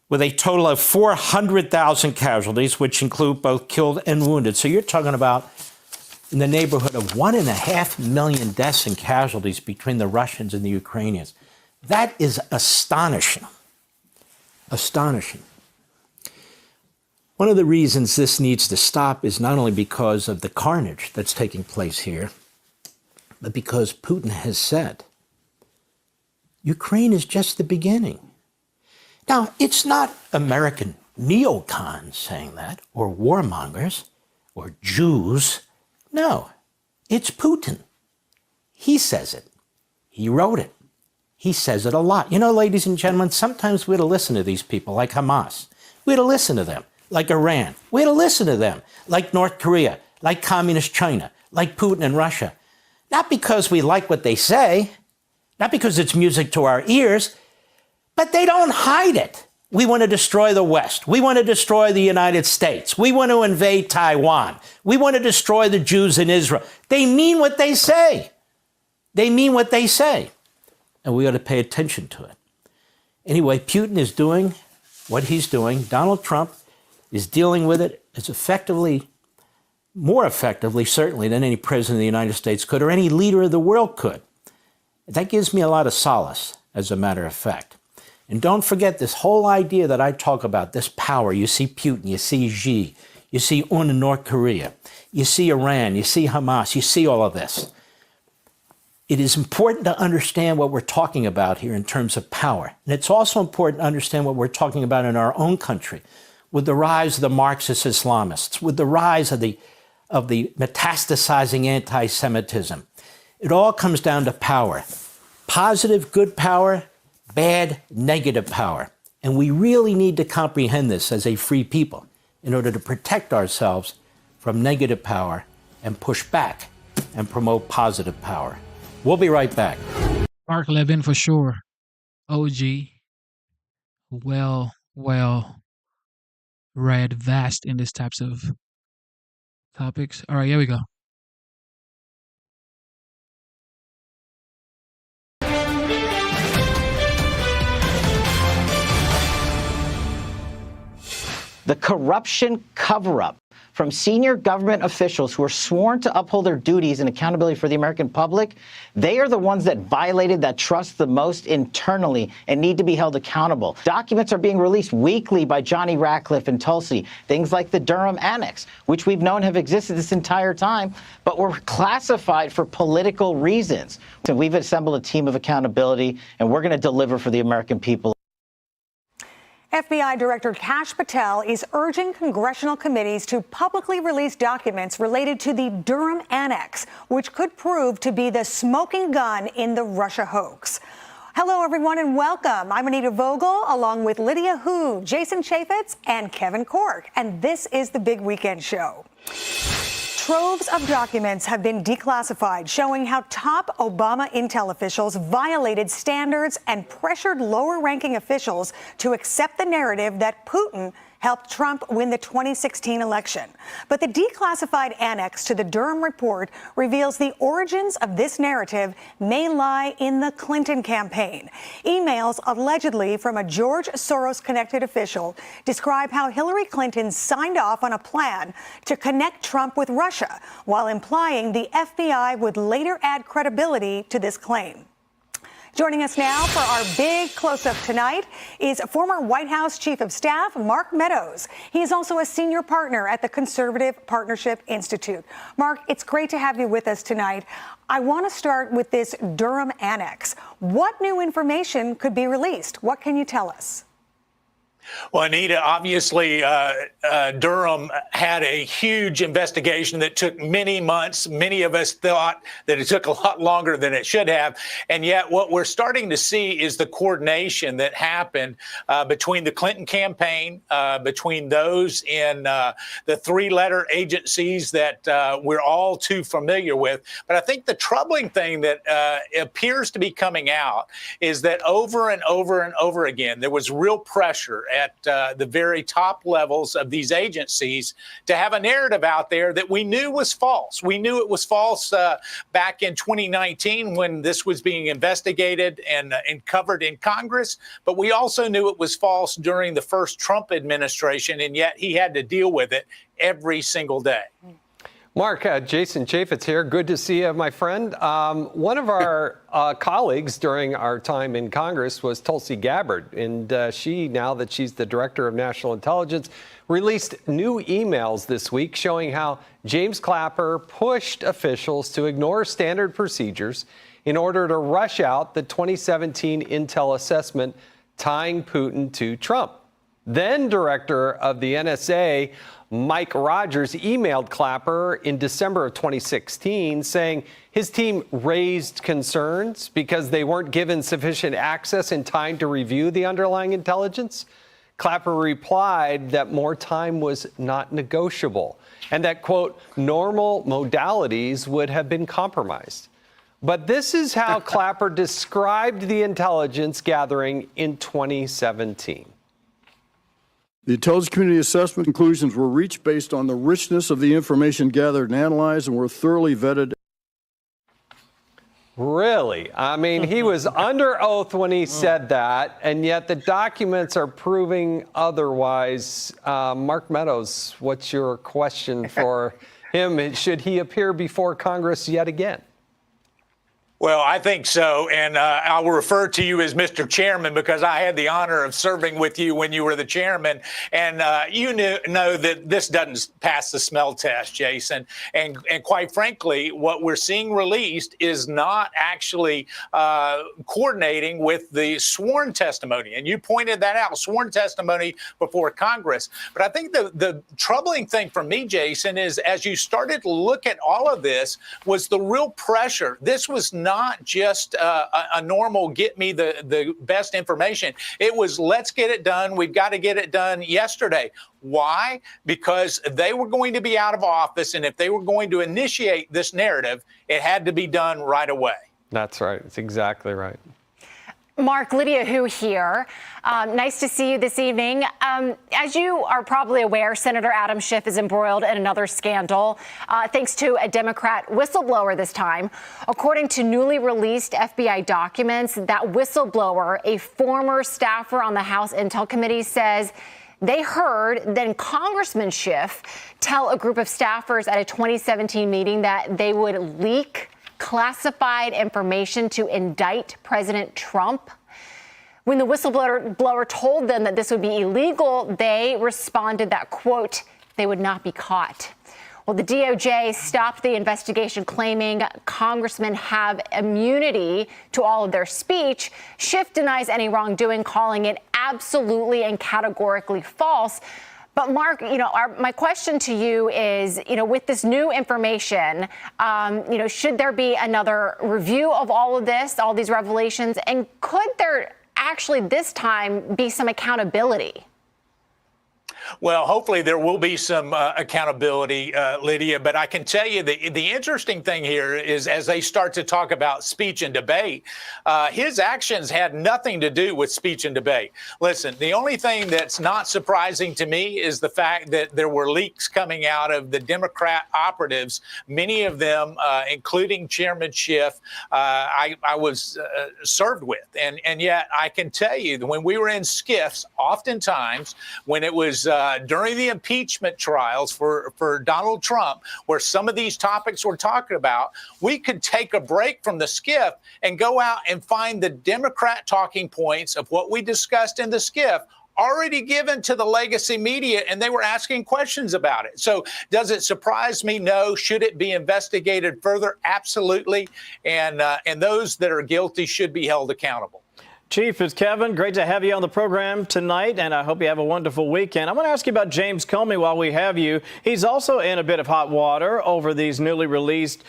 with a total of 400,000 casualties, which include both killed and wounded. So you're talking about in the neighborhood of 1.5 million deaths and casualties between the Russians and the Ukrainians. That is astonishing. Astonishing. One of the reasons this needs to stop is not only because of the carnage that's taking place here, but because Putin has said, Ukraine is just the beginning. Now, it's not American neocons saying that, or warmongers, or Jews. No, it's Putin. He says it. He wrote it. He says it a lot. You know, ladies and gentlemen, sometimes we have to listen to these people like Hamas. We have to listen to them like Iran. We have to listen to them like North Korea, like Communist China, like Putin and Russia. Not because we like what they say, not because it's music to our ears, but they don't hide it. We want to destroy the West. We want to destroy the United States. We want to invade Taiwan. We want to destroy the Jews in Israel. They mean what they say. They mean what they say. And we ought to pay attention to it. Anyway, Putin is doing what he's doing. Donald Trump is dealing with it as effectively, more effectively, certainly, than any president of the United States could or any leader of the world could. That gives me a lot of solace, as a matter of fact. And don't forget this whole idea that I talk about, this power. You see Putin, you see Xi, you see Un in North Korea, you see Iran, you see Hamas, you see all of this. It is important to understand what we're talking about here in terms of power. And it's also important to understand what we're talking about in our own country with the rise of the Marxist Islamists, with the rise of the metastasizing anti-Semitism. It all comes down to power. Positive, good power, bad, negative power. And we really need to comprehend this as a free people in order to protect ourselves from negative power and push back and promote positive power. We'll be right back. Mark Levin for sure. OG. Well read, vast in these types of topics. All right, here we go. The corruption cover-up from senior government officials who are sworn to uphold their duties and accountability for the American public, they are the ones that violated that trust the most internally and need to be held accountable. Documents are being released weekly by Johnny Ratcliffe and Tulsi, things like the Durham annex, which we've known have existed this entire time, but were classified for political reasons. So we've assembled a team of accountability, and we're going to deliver for the American people. FBI Director Kash Patel is urging congressional committees to publicly release documents related to the Durham annex, which could prove to be the smoking gun in the Russia hoax. Hello, everyone, and welcome. I'm Anita Vogel, along with Lydia Hu, Jason Chaffetz, and Kevin Cork, and this is the Big Weekend Show. Troves of documents have been declassified showing how top Obama intel officials violated standards and pressured lower-ranking officials to accept the narrative that Putin helped Trump win the 2016 election. But the declassified annex to the Durham report reveals the origins of this narrative may lie in the Clinton campaign. Emails allegedly from a George Soros-connected official describe how Hillary Clinton signed off on a plan to connect Trump with Russia, while implying the FBI would later add credibility to this claim. Joining us now for our big close-up tonight is former White House Chief of Staff Mark Meadows. He is also a senior partner at the Conservative Partnership Institute. Mark, it's great to have you with us tonight. I want to start with this Durham annex. What new information could be released? What can you tell us? Well, Anita, obviously, Durham had a huge investigation that took many months. Many of us thought that it took a lot longer than it should have. And yet what we're starting to see is the coordination that happened between the Clinton campaign, between those in the three-letter agencies that we're all too familiar with. But I think the troubling thing that appears to be coming out is that over and over and over again, there was real pressure at the very top levels of these agencies to have a narrative out there that we knew was false. We knew it was false back in 2019 when this was being investigated and covered in Congress. But we also knew it was false during the first Trump administration, and yet he had to deal with it every single day. Mark, Jason Chaffetz here. Good to see you, my friend. One of our colleagues during our time in Congress was Tulsi Gabbard, and she, now that she's the Director of National Intelligence, released new emails this week showing how James Clapper pushed officials to ignore standard procedures in order to rush out the 2017 intel assessment tying Putin to Trump. Then Director of the NSA, Mike Rogers, emailed Clapper in December of 2016 saying his team raised concerns because they weren't given sufficient access in time to review the underlying intelligence. Clapper replied that more time was not negotiable and that, quote, normal modalities would have been compromised. But this is how Clapper described the intelligence gathering in 2017. The intelligence community assessment conclusions were reached based on the richness of the information gathered and analyzed and were thoroughly vetted. Really? I mean, he was under oath when he said that, and yet the documents are proving otherwise. Mark Meadows, what's your question for him? Should he appear before Congress yet again? Well, I think so. And I will refer to you as Mr. Chairman because I had the honor of serving with you when you were the chairman. And you know that this doesn't pass the smell test, Jason. And quite frankly, what we're seeing released is not actually coordinating with the sworn testimony. And you pointed that out, sworn testimony before Congress. But I think the troubling thing for me, Jason, is as you started to look at all of this was the real pressure. This was not just a normal get me the best information. It was let's get it done. We've got to get it done yesterday. Why? Because they were going to be out of office. And if they were going to initiate this narrative, it had to be done right away. That's right. That's exactly right. Mark, Lydia Hu here. Nice to see you this evening. As you are probably aware, Senator Adam Schiff is embroiled in another scandal, thanks to a Democrat whistleblower this time. According to newly released FBI documents, that whistleblower, a former staffer on the House Intel Committee, says they heard then Congressman Schiff tell a group of staffers at a 2017 meeting that they would leak classified information to indict President Trump. When the whistleblower told them that this would be illegal, they responded that, quote, they would not be caught. Well, the DOJ stopped the investigation, claiming congressmen have immunity to all of their speech. Schiff denies any wrongdoing, calling it absolutely and categorically false. But Mark, my question to you is, with this new information, should there be another review of all of this, all these revelations? And could there actually this time be some accountability? Well, hopefully there will be some accountability, Lydia. But I can tell you the interesting thing here is as they start to talk about speech and debate, his actions had nothing to do with speech and debate. Listen, the only thing that's not surprising to me is the fact that there were leaks coming out of the Democrat operatives, many of them, including Chairman Schiff, I was served with. And yet I can tell you that when we were in SCIFs, oftentimes when it was during the impeachment trials for Donald Trump, where some of these topics we're talking about, we could take a break from the SCIF and go out and find the Democrat talking points of what we discussed in the SCIF already given to the legacy media, and they were asking questions about it. So does it surprise me? No. Should it be investigated further? Absolutely. And those that are guilty should be held accountable. Chief, it's Kevin. Great to have you on the program tonight, and I hope you have a wonderful weekend. I want to ask you about James Comey while we have you. He's also in a bit of hot water over these newly released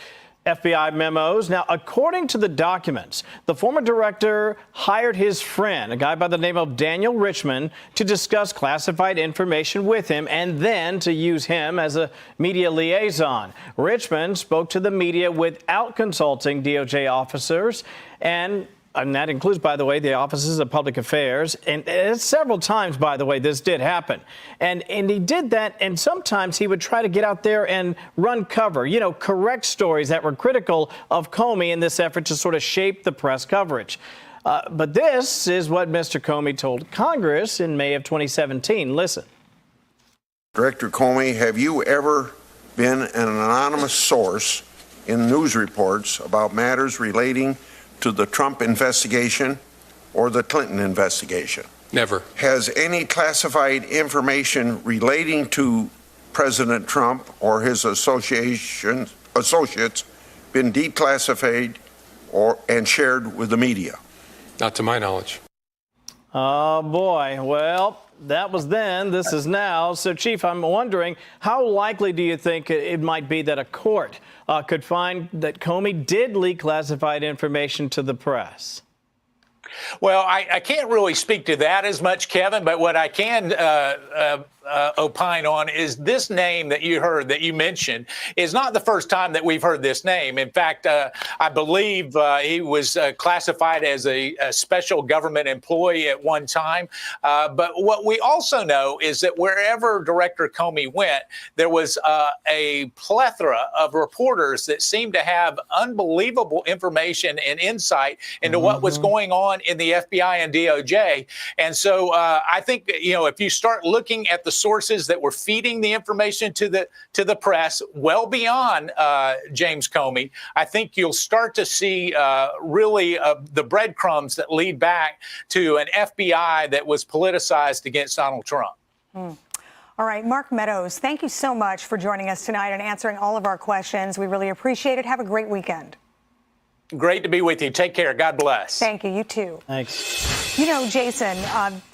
FBI memos. Now, according to the documents, the former director hired his friend, a guy by the name of Daniel Richman, to discuss classified information with him and then to use him as a media liaison. Richman spoke to the media without consulting DOJ officers, and that includes, by the way, the offices of public affairs. And several times, by the way, this did happen. And he did that. And sometimes he would try to get out there and run cover, correct stories that were critical of Comey in this effort to sort of shape the press coverage. But this is what Mr. Comey told Congress in May of 2017. Listen. Director Comey, have you ever been an anonymous source in news reports about matters relating to the Trump investigation or the Clinton investigation? Never. Has any classified information relating to President Trump or his associates been declassified and shared with the media? Not to my knowledge. Oh, boy. Well, that was then. This is now. So, Chief, I'm wondering, how likely do you think it might be that a court could find that Comey did leak classified information to the press? Well, I can't really speak to that as much, Kevin, but what I can opine on is this name that you heard, that you mentioned, is not the first time that we've heard this name. In fact, I believe he was classified as a special government employee at one time. But what we also know is that wherever Director Comey went, there was a plethora of reporters that seemed to have unbelievable information and insight into what was going on in the FBI and DOJ. And so I think, if you start looking at the sources that were feeding the information to the press well beyond James Comey, I think you'll start to see really the breadcrumbs that lead back to an FBI that was politicized against Donald Trump. All right, Mark Meadows, thank you so much for joining us tonight and answering all of our questions. We really appreciate it. Have a great weekend. Great to be with you. Take care. God bless. Thank you. You too. Thanks. You know, Jason,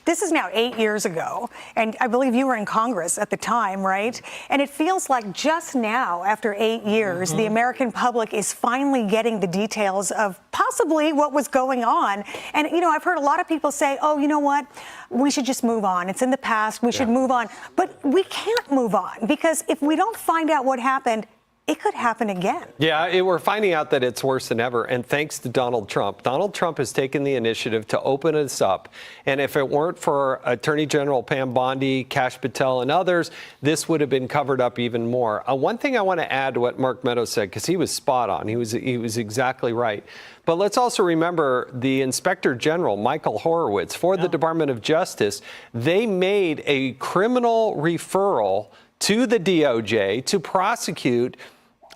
this is now 8 years ago, and I believe you were in Congress at the time, right? And it feels like just now, after 8 years, the American public is finally getting the details of possibly what was going on. And, you know, I've heard a lot of people say, oh, you know what? We should just move on. It's in the past. We should move on. But we can't move on because if we don't find out what happened, it could happen again. Yeah, we're finding out that it's worse than ever. And thanks to Donald Trump. Donald Trump has taken the initiative to open this up. And if it weren't for Attorney General Pam Bondi, Kash Patel, and others, this would have been covered up even more. One thing I want to add to what Mark Meadows said, because he was spot on. He was exactly right. But let's also remember the Inspector General, Michael Horowitz, for the Department of Justice, they made a criminal referral to the DOJ to prosecute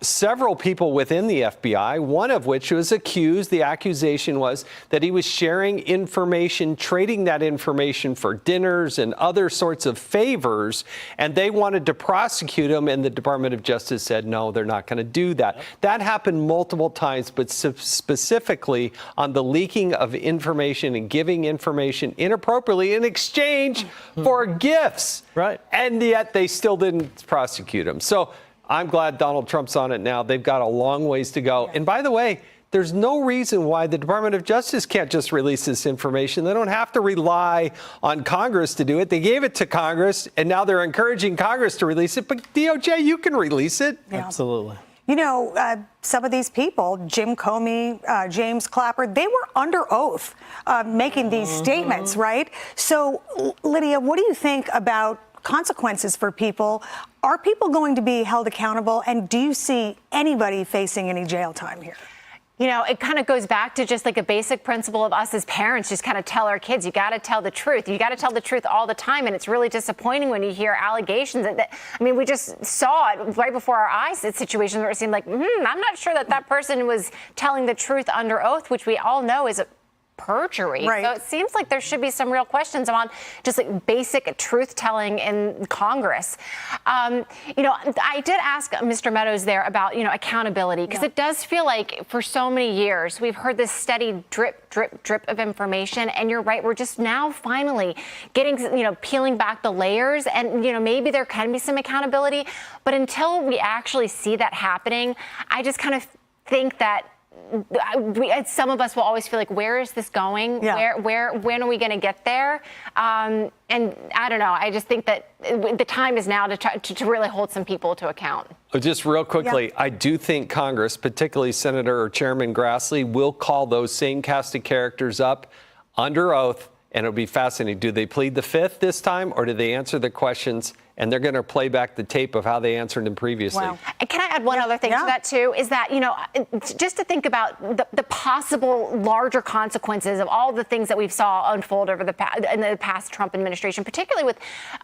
several people within the FBI, one of which was accused. The accusation was that he was sharing information, trading that information for dinners and other sorts of favors, and they wanted to prosecute him, and the Department of Justice said, no, they're not going to do that. That happened multiple times, but specifically on the leaking of information and giving information inappropriately in exchange for gifts. Right. And yet they still didn't prosecute him. So I'm glad Donald Trump's on it now. They've got a long ways to go. And by the way, there's no reason why the Department of Justice can't just release this information. They don't have to rely on Congress to do it. They gave it to Congress, and now they're encouraging Congress to release it. But DOJ, you can release it. Yeah. Absolutely. You know, some of these people, Jim Comey, James Clapper, they were under oath making these statements, right? So, Lydia, what do you think about consequences for people? Are people going to be held accountable? And do you see anybody facing any jail time here? You know, it kind of goes back to just like a basic principle of us as parents, just kind of tell our kids, you got to tell the truth. You got to tell the truth all the time. And it's really disappointing when you hear allegations that I mean, we just saw it right before our eyes, in situations where it seemed like, I'm not sure that person was telling the truth under oath, which we all know is perjury. Right. So it seems like there should be some real questions on just like basic truth telling in Congress. You know, I did ask Mr. Meadows there about, you know, accountability, because it does feel like for so many years we've heard this steady drip, drip, drip of information. And you're right, we're just now finally getting, you know, peeling back the layers, and, you know, maybe there can be some accountability. But until we actually see that happening, I just kind of think that some of us will always feel like, where is this going? Yeah. When are we going to get there? And I don't know. I just think that the time is now to really hold some people to account. Just real quickly, I do think Congress, particularly Senator or Chairman Grassley, will call those same cast of characters up under oath, and it'll be fascinating. Do they plead the fifth this time, or do they answer the questions? And they're going to play back the tape of how they answered them previously. Wow. And can I add one other thing to that, too, is that, you know, just to think about the possible larger consequences of all the things that we've saw unfold over in the past Trump administration, particularly with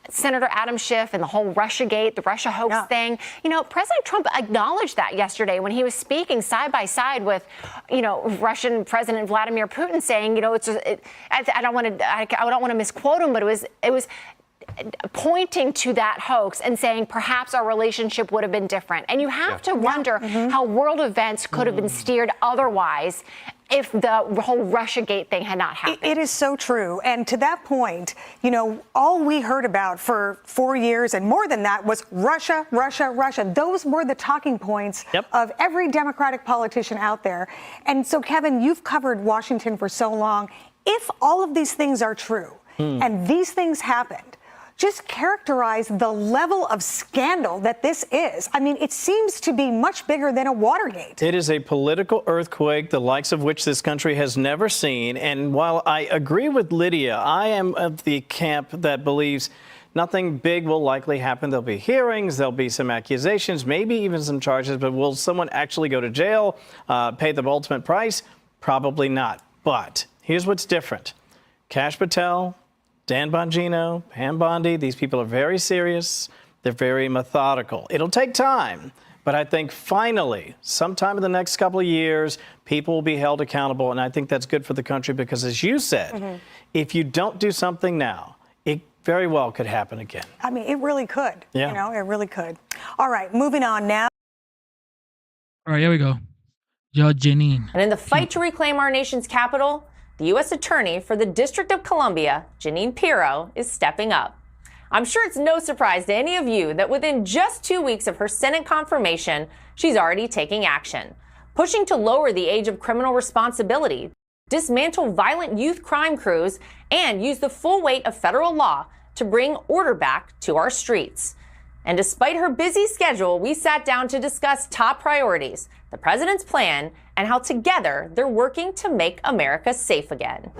Senator Adam Schiff and the whole Russiagate, the Russia hoax thing. You know, President Trump acknowledged that yesterday when he was speaking side by side with, you know, Russian President Vladimir Putin, saying, you know, I don't want to misquote him, but it was pointing to that hoax and saying perhaps our relationship would have been different. And you have to wonder how world events could have been steered otherwise if the whole Russiagate thing had not happened. It is so true. And to that point, you know, all we heard about for 4 years and more than that was Russia, Russia, Russia. Those were the talking points of every Democratic politician out there. And so, Kevin, you've covered Washington for so long. If all of these things are true and these things happened, just characterize the level of scandal that this is. I mean, it seems to be much bigger than a Watergate. It is a political earthquake, the likes of which this country has never seen. And while I agree with Lydia, I am of the camp that believes nothing big will likely happen. There'll be hearings, there'll be some accusations, maybe even some charges, but will someone actually go to jail, pay the ultimate price? Probably not. But here's what's different. Kash Patel, Dan Bongino, Pam Bondi, these people are very serious. They're very methodical. It'll take time, but I think finally, sometime in the next couple of years, people will be held accountable, and I think that's good for the country because, as you said, if you don't do something now, it very well could happen again. I mean, it really could. Yeah. You know, it really could. All right, moving on now. All right, here we go. Judge Janine. And in the fight to reclaim our nation's capital, the U.S. Attorney for the District of Columbia, Jeanine Pirro, is stepping up. I'm sure it's no surprise to any of you that within just 2 weeks of her Senate confirmation, she's already taking action, pushing to lower the age of criminal responsibility, dismantle violent youth crime crews, and use the full weight of federal law to bring order back to our streets. And despite her busy schedule, we sat down to discuss top priorities, the president's plan, and how together they're working to make America safe again.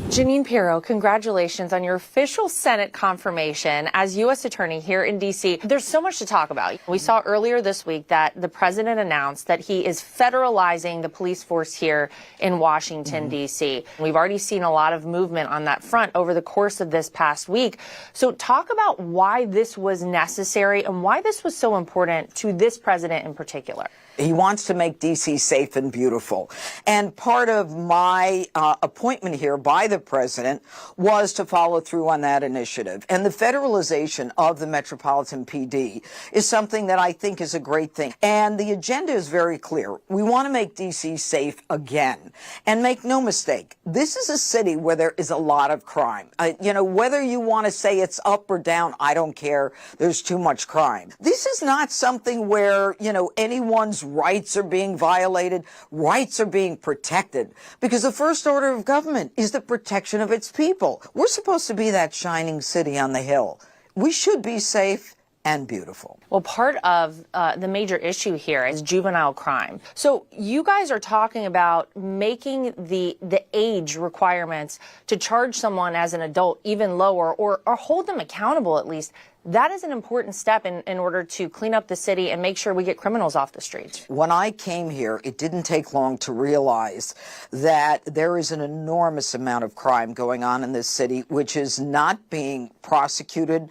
Jeanine Pirro, congratulations on your official Senate confirmation as U.S. Attorney here in D.C. There's so much to talk about. We saw earlier this week that the president announced that he is federalizing the police force here in Washington, D.C. We've already seen a lot of movement on that front over the course of this past week. So talk about why this was necessary and why this was so important to this president in particular. He wants to make D.C. safe and beautiful. And part of my appointment here by the president was to follow through on that initiative. And the federalization of the Metropolitan PD is something that I think is a great thing. And the agenda is very clear. We want to make D.C. safe again. And make no mistake, this is a city where there is a lot of crime. You know, whether you want to say it's up or down, I don't care. There's too much crime. This is not something where, you know, anyone's rights are being violated, rights are being protected, because the first order of government is the protection of its people. We're supposed to be that shining city on the hill. We should be safe and beautiful. Well, part of the major issue here is juvenile crime. So you guys are talking about making the age requirements to charge someone as an adult even lower, or hold them accountable at least. That is an important step in order to clean up the city and make sure we get criminals off the streets. When I came here, it didn't take long to realize that there is an enormous amount of crime going on in this city, which is not being prosecuted.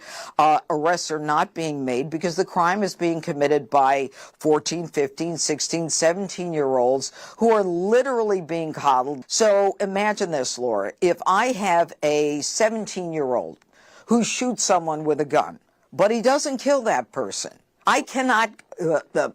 Arrests are not being made because the crime is being committed by 14, 15, 16, 17-year-olds who are literally being coddled. So imagine this, Laura. If I have a 17-year-old who shoots someone with a gun, but he doesn't kill that person, I cannot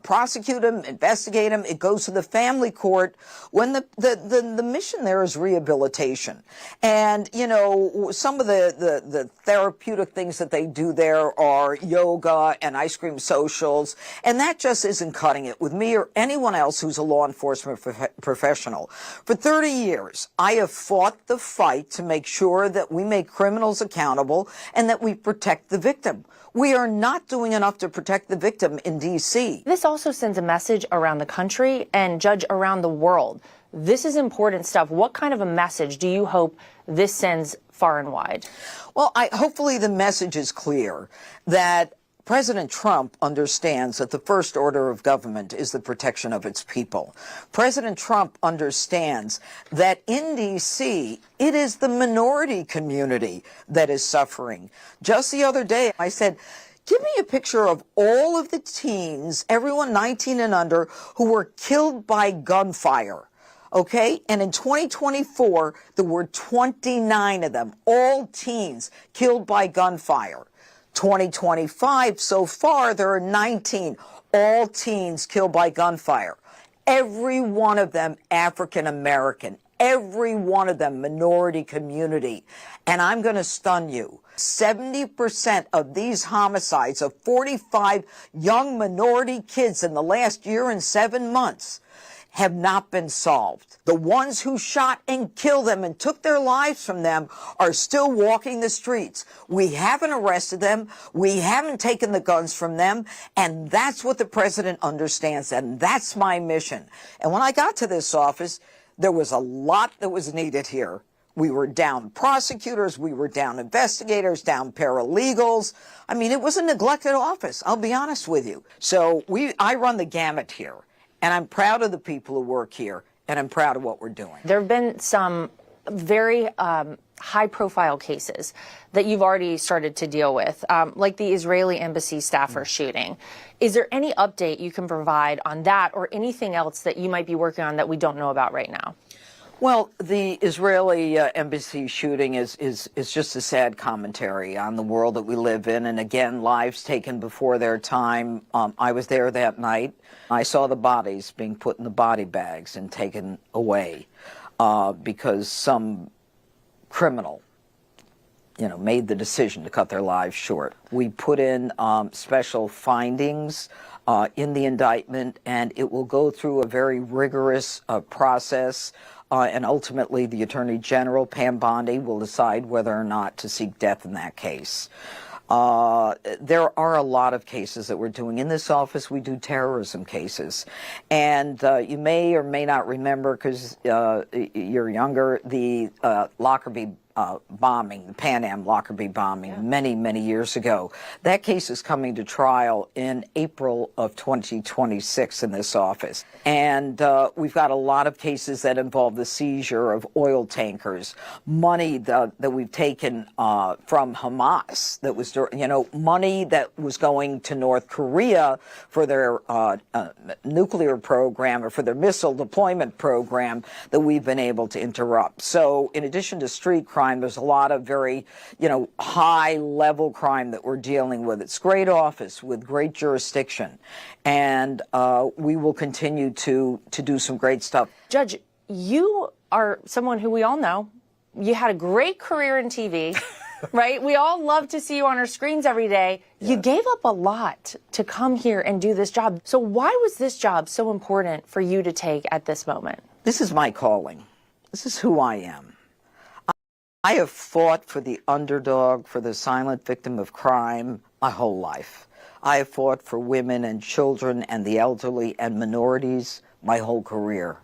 prosecute him, investigate him. It goes to the family court when the mission there is rehabilitation. And, you know, some of the therapeutic things that they do there are yoga and ice cream socials, and that just isn't cutting it with me or anyone else who's a law enforcement professional. For 30 years, I have fought the fight to make sure that we make criminals accountable and that we protect the victim. We are not doing enough to protect the victim in D.C. This also sends a message around the country and, Judge, around the world. This is important stuff. What kind of a message do you hope this sends far and wide? Well, hopefully the message is clear that President Trump understands that the first order of government is the protection of its people. President Trump understands that in D.C., it is the minority community that is suffering. Just the other day, I said, give me a picture of all of the teens, everyone 19 and under, who were killed by gunfire. Okay? And in 2024, there were 29 of them, all teens killed by gunfire. 2025, so far, there are 19, all teens killed by gunfire. Every one of them African American, every one of them minority community. And I'm going to stun you. 70% of these homicides of 45 young minority kids in the last year and 7 months have not been solved. The ones who shot and killed them and took their lives from them are still walking the streets. We haven't arrested them. We haven't taken the guns from them. And that's what the president understands. And that's my mission. And when I got to this office, there was a lot that was needed here. We were down prosecutors, we were down investigators, down paralegals. I mean, it was a neglected office, I'll be honest with you. So I run the gamut here. And I'm proud of the people who work here, and I'm proud of what we're doing. There have been some very high-profile cases that you've already started to deal with, like the Israeli embassy staffer shooting. Is there any update you can provide on that or anything else that you might be working on that we don't know about right now? Well, the Israeli embassy shooting is just a sad commentary on the world that we live in. And again, lives taken before their time. I was there that night. I saw the bodies being put in the body bags and taken away because some criminal, made the decision to cut their lives short. We put in special findings in the indictment, and it will go through a very rigorous process. And ultimately, the Attorney General, Pam Bondi, will decide whether or not to seek death in that case. There are a lot of cases that we're doing. In this office, we do terrorism cases. And you may or may not remember, because you're younger, the Lockerbie bombing, the Pan Am Lockerbie bombing many, many years ago. That case is coming to trial in April of 2026 in this office. And we've got a lot of cases that involve the seizure of oil tankers, money that we've taken from Hamas, that was, money that was going to North Korea for their nuclear program or for their missile deployment program that we've been able to interrupt. So in addition to street crime, there's a lot of very, high-level crime that we're dealing with. It's a great office with great jurisdiction, and we will continue to do some great stuff. Judge, you are someone who we all know. You had a great career in TV, right? We all love to see you on our screens every day. Yeah. You gave up a lot to come here and do this job. So why was this job so important for you to take at this moment? This is my calling. This is who I am. I have fought for the underdog, for the silent victim of crime my whole life. I have fought for women and children and the elderly and minorities my whole career.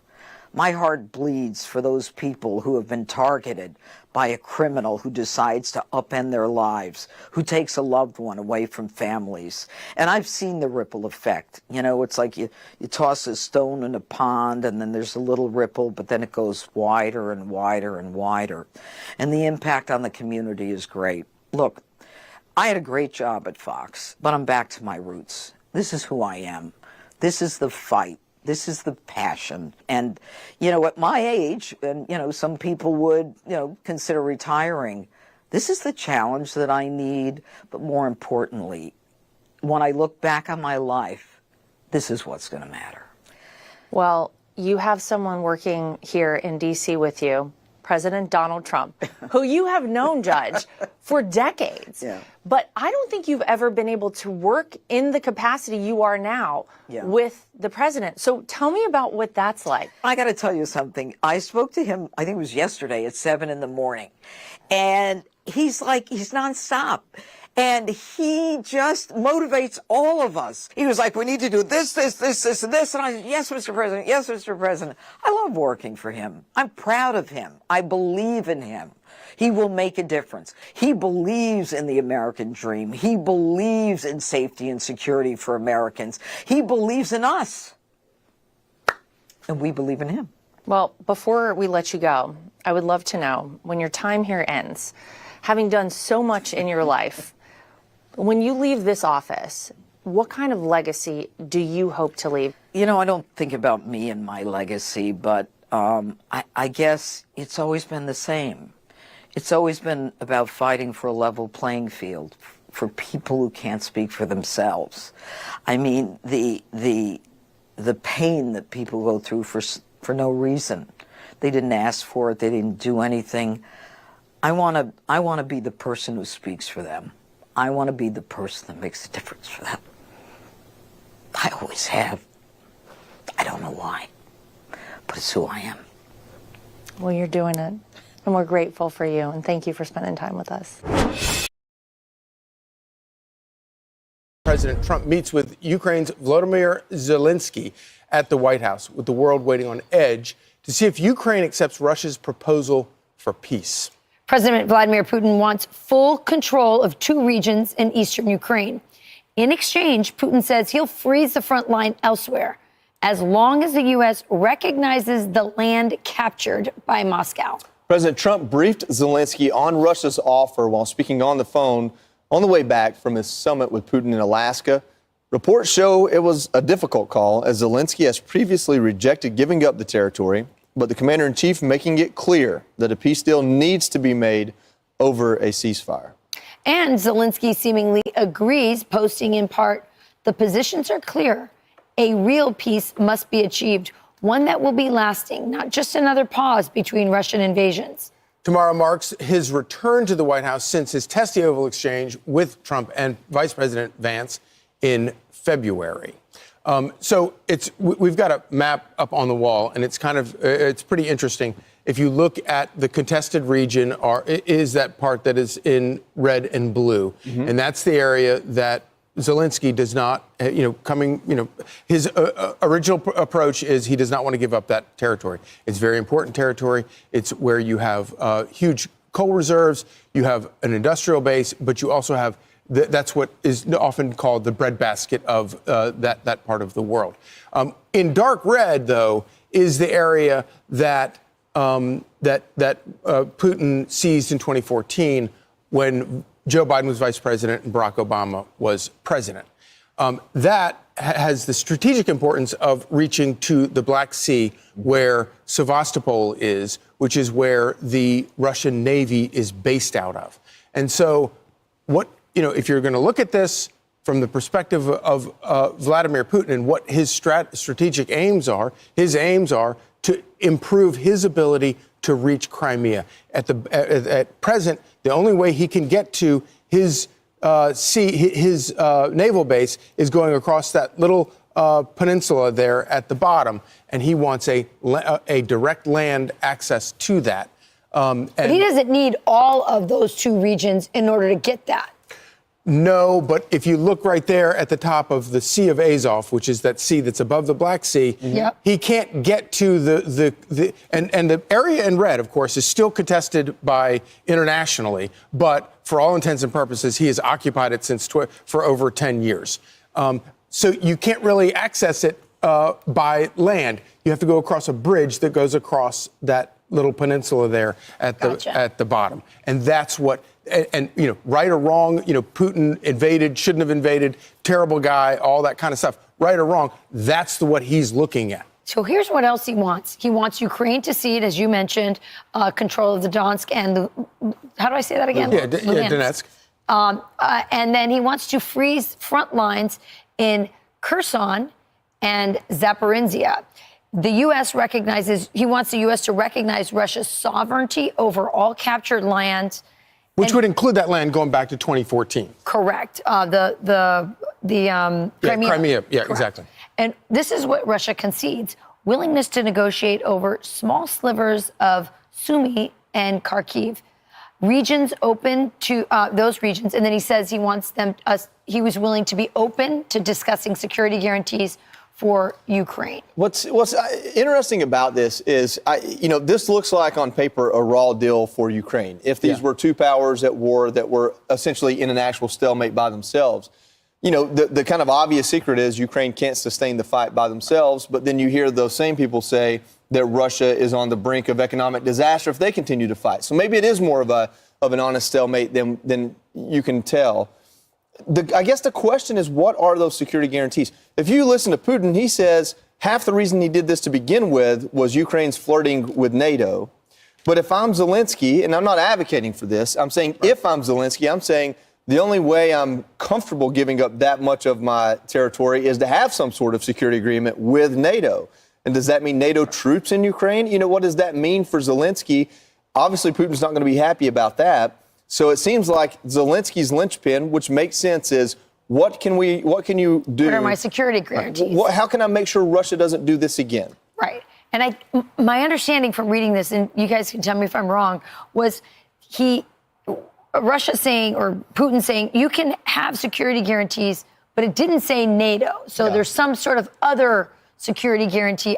My heart bleeds for those people who have been targeted by a criminal who decides to upend their lives, who takes a loved one away from families. And I've seen the ripple effect. It's like you toss a stone in a pond and then there's a little ripple, but then it goes wider and wider and wider. And the impact on the community is great. Look, I had a great job at Fox, but I'm back to my roots. This is who I am. This is the fight. This is the passion. And, at my age, and, some people would, consider retiring. This is the challenge that I need. But more importantly, when I look back on my life, this is what's going to matter. Well, you have someone working here in D.C. with you, President Donald Trump, who you have known, Judge, for decades. Yeah. But I don't think you've ever been able to work in the capacity you are now with the president. So tell me about what that's like. I got to tell you something. I spoke to him, I think it was yesterday at 7 in the morning. And he's nonstop. And he just motivates all of us. He was like, we need to do this, and this. And I said, yes, Mr. President. Yes, Mr. President. I love working for him. I'm proud of him. I believe in him. He will make a difference. He believes in the American dream. He believes in safety and security for Americans. He believes in us. And we believe in him. Well, before we let you go, I would love to know, when your time here ends, having done so much in your life, when you leave this office, what kind of legacy do you hope to leave? I don't think about me and my legacy, but I guess it's always been the same. It's always been about fighting for a level playing field for people who can't speak for themselves. I mean, the pain that people go through for no reason. They didn't ask for it. They didn't do anything. I want to be the person who speaks for them. I want to be the person that makes a difference for them. I always have. I don't know why, but it's who I am. Well, you're doing it, and we're grateful for you, and thank you for spending time with us. President Trump meets with Ukraine's Volodymyr Zelensky at the White House, with the world waiting on edge to see if Ukraine accepts Russia's proposal for peace. President Vladimir Putin wants full control of 2 regions in eastern Ukraine. In exchange, Putin says he'll freeze the front line elsewhere, as long as the U.S. recognizes the land captured by Moscow. President Trump briefed Zelensky on Russia's offer while speaking on the phone on the way back from his summit with Putin in Alaska. Reports show it was a difficult call, as Zelensky has previously rejected giving up the territory, but the commander-in-chief making it clear that a peace deal needs to be made over a ceasefire. And Zelensky seemingly agrees, posting in part, the positions are clear. A real peace must be achieved, one that will be lasting, not just another pause between Russian invasions. Tomorrow marks his return to the White House since his testy Oval exchange with Trump and Vice President Vance in February. So we've got a map up on the wall, and it's pretty interesting. If you look at the contested region, is that part that is in red and blue, and that's the area that Zelensky does not, his original approach is he does not want to give up that territory. It's very important territory. It's where you have huge coal reserves, you have an industrial base, but you also have that's what is often called the breadbasket of that part of the world. In dark red, though, is the area that Putin seized in 2014 when Joe Biden was vice president and Barack Obama was president. That has the strategic importance of reaching to the Black Sea, where Sevastopol is, which is where the Russian Navy is based out of. And so if you're going to look at this from the perspective of Vladimir Putin and what his strategic aims are, his aims are to improve his ability to reach Crimea. At present, the only way he can get to his naval base is going across that little peninsula there at the bottom, and he wants a direct land access to that. But he doesn't need all of those two regions in order to get that. No, but if you look right there at the top of the Sea of Azov, which is that sea that's above the Black Sea, he can't get to the area in red, of course, is still contested internationally, but for all intents and purposes, he has occupied it for over 10 years. So you can't really access it by land. You have to go across a bridge that goes across that little peninsula there at the bottom, and that's what. And right or wrong, Putin invaded, shouldn't have invaded, terrible guy, all that kind of stuff. Right or wrong, that's what he's looking at. So here's what else he wants. He wants Ukraine to cede, as you mentioned, control of the Donetsk and how do I say that again? Yeah, Donetsk. And then he wants to freeze front lines in Kherson and Zaporizhia. The U.S. he wants the U.S. to recognize Russia's sovereignty over all captured lands. Which would include that land going back to 2014. Correct. Crimea. Crimea. Yeah, Correct. Exactly. And this is what Russia concedes: willingness to negotiate over small slivers of Sumy and Kharkiv, regions open to those regions. And then he says he wants he was willing to be open to discussing security guarantees for Ukraine. What's interesting about this is, this looks like on paper a raw deal for Ukraine. If these were two powers at war that were essentially in an actual stalemate by themselves, the kind of obvious secret is Ukraine can't sustain the fight by themselves. But then you hear those same people say that Russia is on the brink of economic disaster if they continue to fight. So maybe it is more of an honest stalemate than you can tell. I guess the question is, what are those security guarantees? If you listen to Putin, he says half the reason he did this to begin with was Ukraine's flirting with NATO. But if I'm Zelensky, and I'm not advocating for this, I'm saying if I'm Zelensky, I'm saying the only way I'm comfortable giving up that much of my territory is to have some sort of security agreement with NATO. And does that mean NATO troops in Ukraine? What does that mean for Zelensky? Obviously, Putin's not going to be happy about that. So it seems like Zelensky's linchpin, which makes sense, is what can you do? What are my security guarantees? How can I make sure Russia doesn't do this again? Right. And my understanding from reading this, and you guys can tell me if I'm wrong, was Russia saying, or Putin saying, you can have security guarantees, but it didn't say NATO. So there's some sort of other security guarantee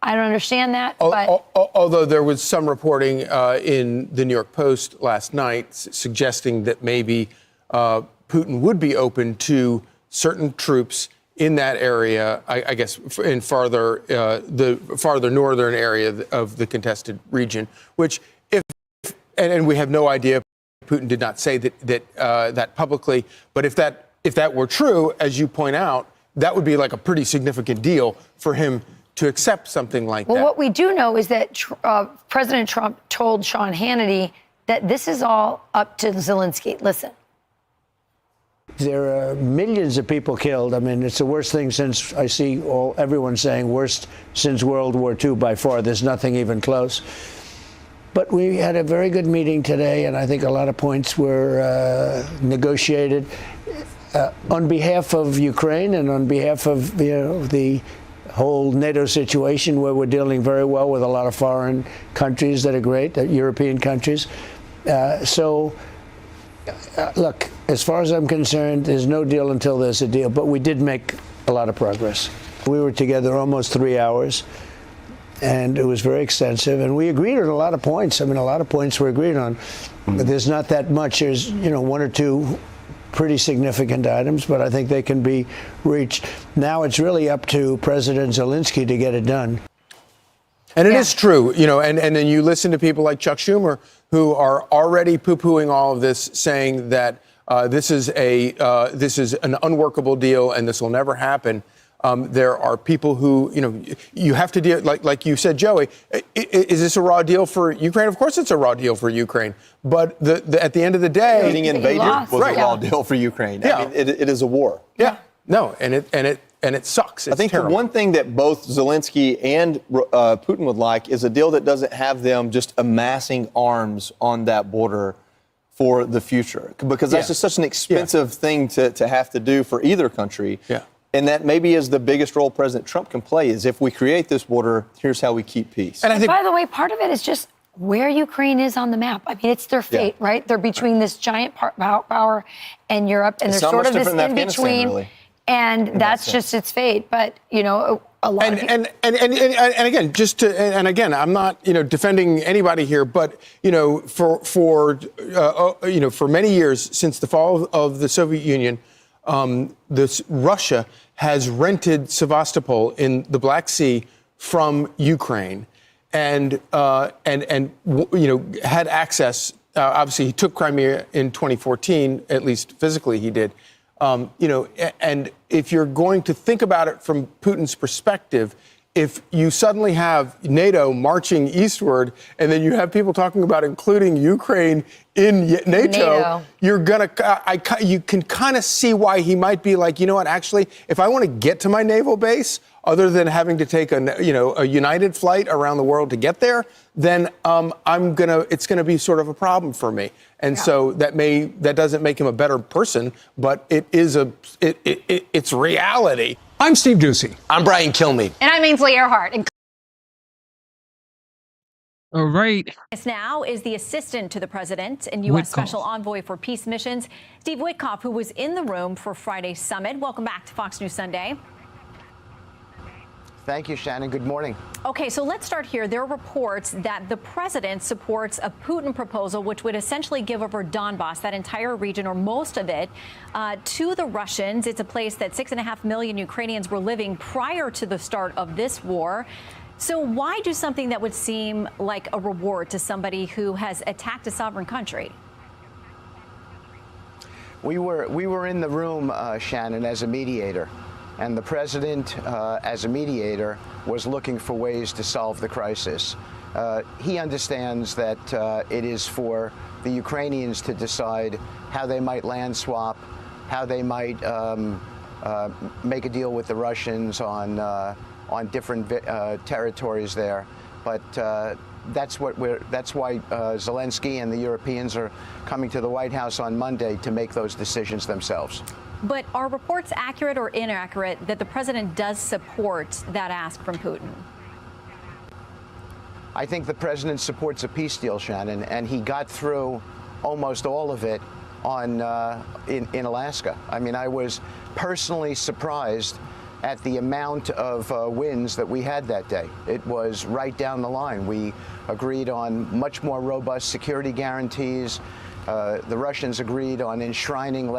I don't understand that. But although there was some reporting in the New York Post last night suggesting that maybe Putin would be open to certain troops in that area, I guess in the farther northern area of the contested region, which and we have no idea. Putin did not say that publicly. But if that were true, as you point out, that would be like a pretty significant deal for him to accept something like that. Well, what we do know is that President Trump told Sean Hannity that this is all up to Zelensky. Listen. There are millions of people killed. I mean, it's the worst thing since I see everyone saying worst since World War II by far. There's nothing even close. But we had a very good meeting today, and I think a lot of points were negotiated on behalf of Ukraine and on behalf of the whole NATO situation, where we're dealing very well with a lot of foreign countries that are great, European countries. Look, as far as I'm concerned, there's no deal until there's a deal. But we did make a lot of progress. We were together almost 3 hours, and it was very extensive. And we agreed on a lot of points. I mean, a lot of points were agreed on. But there's not that much. There's, one or two pretty significant items, but I think they can be reached. Now it's really up to President Zelensky to get it done. And it is true, and then you listen to people like Chuck Schumer, who are already poo-pooing all of this, saying that this is an unworkable deal and this will never happen. There are people who, you have to deal, like you said, Joey, is this a raw deal for Ukraine? Of course it's a raw deal for Ukraine. But at the end of the day, getting invaded was a raw deal for Ukraine. Yeah. I mean, it is a war. Yeah. No, and it sucks. It's I think terrible. the one thing that both Zelensky and Putin would like is a deal that doesn't have them just amassing arms on that border for the future, because that's just such an expensive thing to have to do for either country. Yeah. And that maybe is the biggest role President Trump can play, is if we create this border, here's how we keep peace. And I think, by the way, part of it is just where Ukraine is on the map. I mean, it's their fate, right? They're between this giant power and Europe, and It's there's not sort of much this different than in between. Afghanistan, really. And that's just its fate. But, a lot of people. And again, again, I'm not, defending anybody here, but, for many years since the fall of the Soviet Union, Russia has rented Sevastopol in the Black Sea from Ukraine, and had access. Obviously, he took Crimea in 2014, at least physically he did. And if you're going to think about it from Putin's perspective, if you suddenly have NATO marching eastward, and then you have people talking about including Ukraine in NATO. You can kind of see why he might be like, what, actually, if I want to get to my naval base, other than having to take a United flight around the world to get there, then it's gonna be sort of a problem for me. And so that doesn't make him a better person, but it is it's reality. I'm Steve Doocy. I'm Brian Kilmeade. And I'm Ainsley Earhart. All right. This now is the assistant to the president and U.S. Special Envoy for Peace Missions, Steve Witkoff, who was in the room for Friday's summit. Welcome back to Fox News Sunday. Thank you, Shannon. Good morning. Okay, so let's start here. There are reports that the president supports a Putin proposal which would essentially give over Donbass, that entire region or most of it, to the Russians. It's a place that 6.5 million Ukrainians were living prior to the start of this war. So why do something that would seem like a reward to somebody who has attacked a sovereign country? We were in the room, Shannon, as a mediator. And the president, as a mediator, was looking for ways to solve the crisis. He understands that it is for the Ukrainians to decide how they might land swap, how they might make a deal with the Russians on different territories there. But that's why Zelensky and the Europeans are coming to the White House on Monday to make those decisions themselves. But are reports accurate or inaccurate that the president does support that ask from Putin? I think the president supports a peace deal, Shannon, and he got through almost all of it in Alaska. I mean, I was personally surprised at the amount of wins that we had that day. It was right down the line. We agreed on much more robust security guarantees. The Russians agreed on enshrining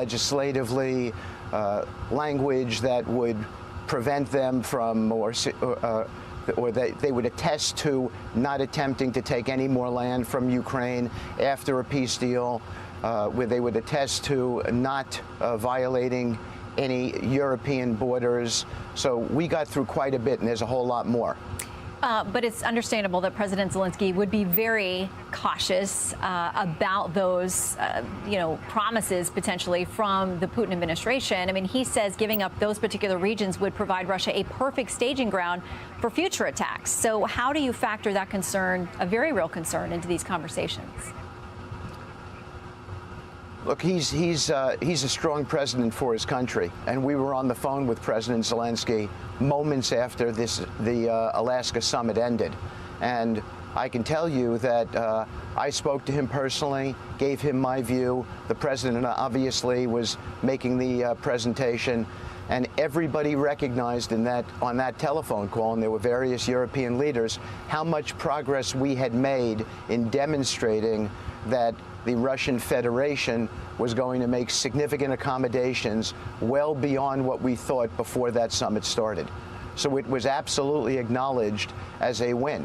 or they would attest to not attempting to take any more land from Ukraine after a peace deal, where they would attest to not violating any European borders. So we got through quite a bit, and there's a whole lot more. But it's understandable that President Zelensky would be very cautious about those, promises potentially from the Putin administration. I mean, he says giving up those particular regions would provide Russia a perfect staging ground for future attacks. So how do you factor that concern, a very real concern, into these conversations? Look, he's a strong president for his country, and we were on the phone with President Zelensky moments after the Alaska summit ended, and I can tell you that I spoke to him personally, gave him my view. The president obviously was making the presentation, and everybody recognized on that telephone call, and there were various European leaders, how much progress we had made in demonstrating that the Russian Federation was going to make significant accommodations well beyond what we thought before that summit started. So it was absolutely acknowledged as a win.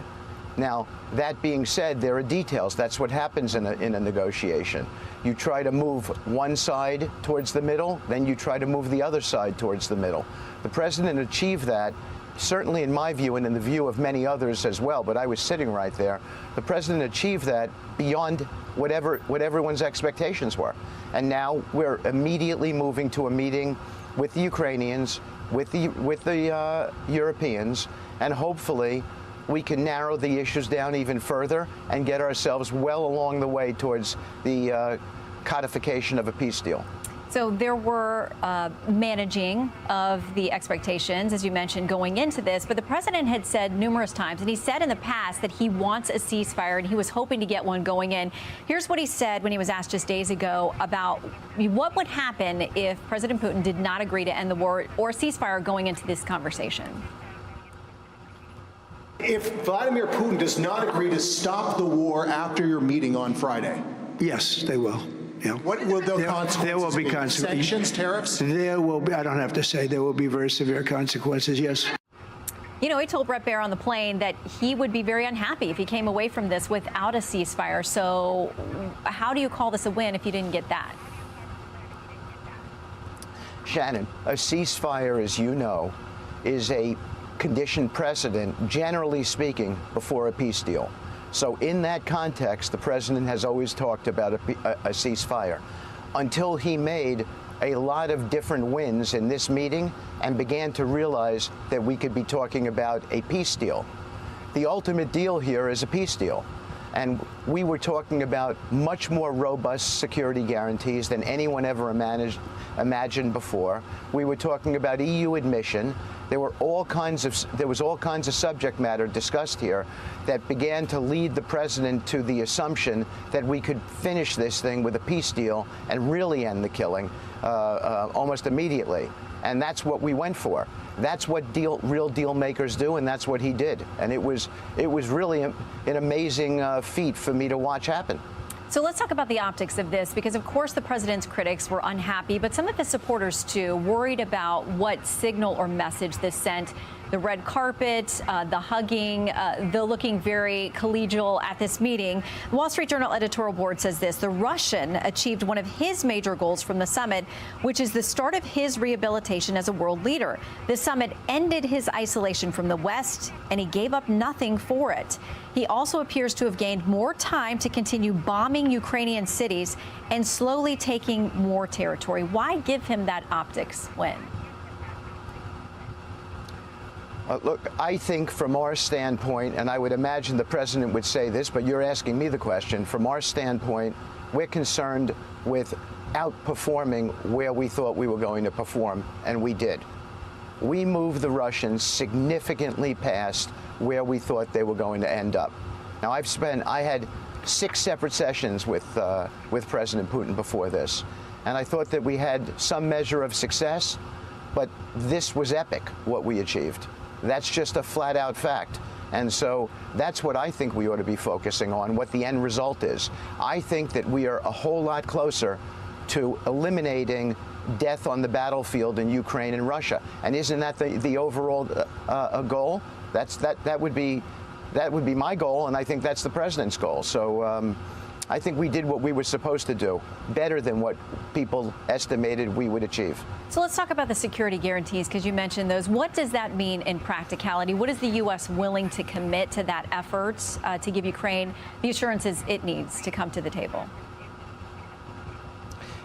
Now, that being said, there are details. That's what happens in a negotiation. You try to move one side towards the middle, then you try to move the other side towards the middle. The president achieved that, certainly in my view and in the view of many others as well, but I was sitting right there. The president achieved that beyond what everyone's expectations were. And now we're immediately moving to a meeting with the Ukrainians, with the Europeans, and hopefully we can narrow the issues down even further and get ourselves well along the way towards the codification of a peace deal. So there were managing of the expectations, as you mentioned, going into this. But the president had said numerous times, and he said in the past that he wants a ceasefire and he was hoping to get one going in. Here's what he said when he was asked just days ago about what would happen if President Putin did not agree to end the war or a ceasefire going into this conversation. If Vladimir Putin does not agree to stop the war after your meeting on Friday? Yes, they will. Yeah. What will the consequences there will be? Sanctions, tariffs? There will be. I don't have to say. There will be very severe consequences, yes. You know, he told Bret Baier on the plane that he would be very unhappy if he came away from this without a ceasefire. So how do you call this a win if you didn't get that? Shannon, a ceasefire, as you know, is a conditioned precedent, generally speaking, before a peace deal. So in that context, the president has always talked about a ceasefire until he made a lot of different wins in this meeting and began to realize that we could be talking about a peace deal. The ultimate deal here is a peace deal. And we were talking about much more robust security guarantees than anyone ever imagined before. We were talking about EU admission. There was all kinds of subject matter discussed here that began to lead the president to the assumption that we could finish this thing with a peace deal and really end the killing almost immediately. And that's what we went for. That's what real deal makers do, and that's what he did. And it was really an amazing feat for me to watch happen. So let's talk about the optics of this, because of course the president's critics were unhappy, but some of his supporters too, worried about what signal or message this sent. The red carpet, the hugging, the looking very collegial at this meeting. The Wall Street Journal editorial board says this: the Russian achieved one of his major goals from the summit, which is the start of his rehabilitation as a world leader. The summit ended his isolation from the West, and he gave up nothing for it. He also appears to have gained more time to continue bombing Ukrainian cities and slowly taking more territory. Why give him that optics win? Look, I think from our standpoint, and I would imagine the president would say this, but you're asking me the question. From our standpoint, we're concerned with outperforming where we thought we were going to perform, and we did. We moved the Russians significantly past where we thought they were going to end up. Now, I had 6 separate sessions with President Putin before this, and I thought that we had some measure of success, but this was epic, what we achieved. That's just a flat-out fact. And so that's what I think we ought to be focusing on, what the end result is. I think that we are a whole lot closer to eliminating death on the battlefield in Ukraine and Russia. And isn't that the overall goal? That would be my goal, and I think that's the president's goal. So I think we did what we were supposed to do, better than what people estimated we would achieve. So let's talk about the security guarantees, because you mentioned those. What does that mean in practicality? What is the U.S. willing to commit to that effort to give Ukraine the assurances it needs to come to the table?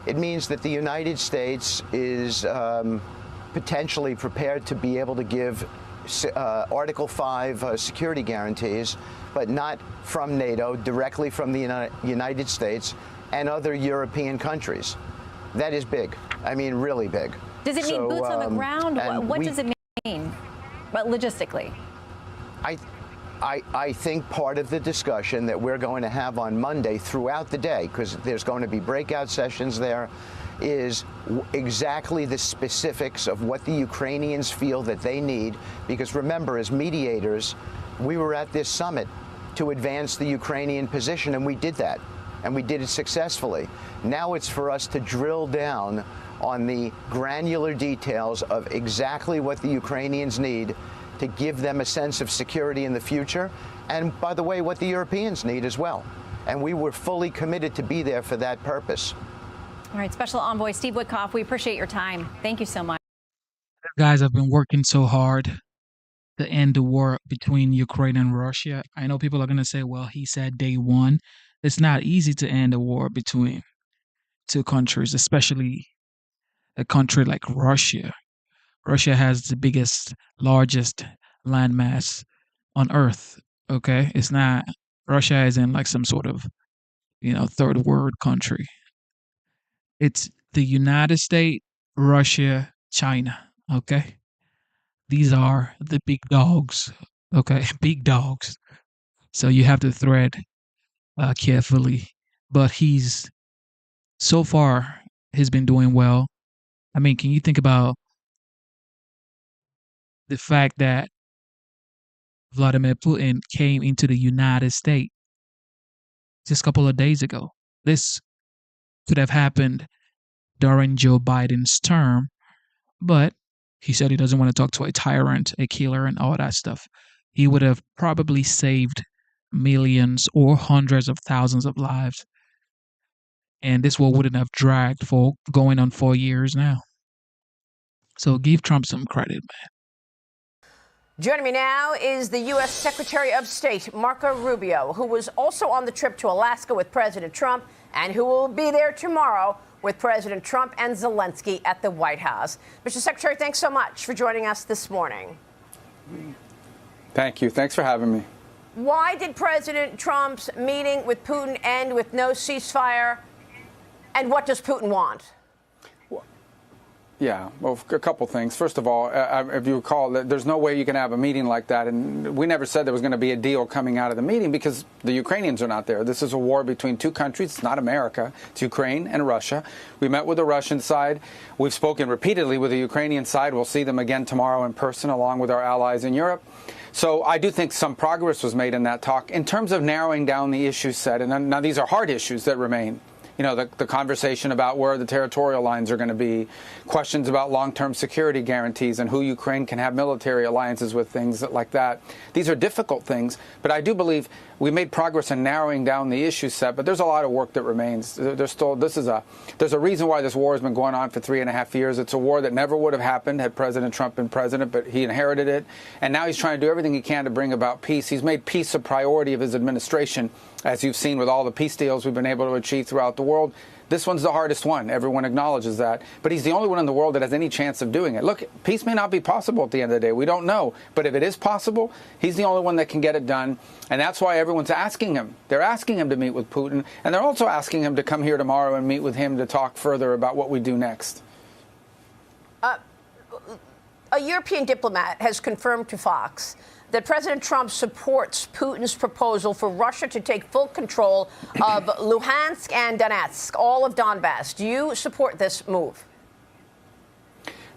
It means that the United States is potentially prepared to be able to give Article 5 security guarantees, but not from NATO, directly from the United States and other European countries. That is big. I mean, really big. Does it mean boots on the ground? What does it mean, but logistically? I think part of the discussion that we're going to have on Monday throughout the day, because there's going to be breakout sessions there, is exactly the specifics of what the Ukrainians feel that they need. Because remember, as mediators, we were at this summit to advance the Ukrainian position, and we did that, and we did it successfully. Now it's for us to drill down on the granular details of exactly what the Ukrainians need to give them a sense of security in the future, and by the way, what the Europeans need as well. And we were fully committed to be there for that purpose. All right, Special Envoy Steve Witkoff, we appreciate your time. Thank you so much. Guys have been working so hard to end the war between Ukraine and Russia. I know people are going to say, well, he said day one. It's not easy to end a war between two countries, especially a country like Russia. Russia has the biggest, largest landmass on Earth. Okay, it's not Russia is in like some sort of, third world country. It's the United States, Russia, China. Okay, these are the big dogs. Okay, big dogs. So you have to thread carefully. But so far he's been doing well. I mean, can you think about the fact that Vladimir Putin came into the United States just a couple of days ago? This could have happened during Joe Biden's term, but he said he doesn't want to talk to a tyrant, a killer, and all that stuff. He would have probably saved millions or hundreds of thousands of lives. And this war wouldn't have dragged for going on 4 years now. So give Trump some credit, man. Joining me now is the U.S. Secretary of State, Marco Rubio, who was also on the trip to Alaska with President Trump and who will be there tomorrow with President Trump and Zelensky at the White House. Mr. Secretary, thanks so much for joining us this morning. Thank you. Thanks for having me. Why did President Trump's meeting with Putin end with no ceasefire? And what does Putin want? Yeah, well, a couple things. First of all, if you recall, there's no way you can have a meeting like that. And we never said there was going to be a deal coming out of the meeting because the Ukrainians are not there. This is a war between two countries. It's not America. It's Ukraine and Russia. We met with the Russian side. We've spoken repeatedly with the Ukrainian side. We'll see them again tomorrow in person, along with our allies in Europe. So I do think some progress was made in that talk. In terms of narrowing down the issues set, and now these are hard issues that remain. The conversation about where the territorial lines are going to be, questions about long-term security guarantees and who Ukraine can have military alliances with, things like that. These are difficult things, but I do believe we made progress in narrowing down the issue set, but there's a lot of work that remains. There's a reason why this war has been going on for 3.5 years. It's a war that never would have happened had President Trump been president, but he inherited it, and now he's trying to do everything he can to bring about peace. He's made peace a priority of his administration, as you've seen with all the peace deals we've been able to achieve throughout the world. This one's the hardest one. Everyone acknowledges that. But he's the only one in the world that has any chance of doing it. Look, peace may not be possible at the end of the day. We don't know. But if it is possible, he's the only one that can get it done. And that's why everyone's asking him. They're asking him to meet with Putin. And they're also asking him to come here tomorrow and meet with him to talk further about what we do next. A European diplomat has confirmed to Fox that President Trump supports Putin's proposal for Russia to take full control of Luhansk and Donetsk, all of Donbass. Do you support this move?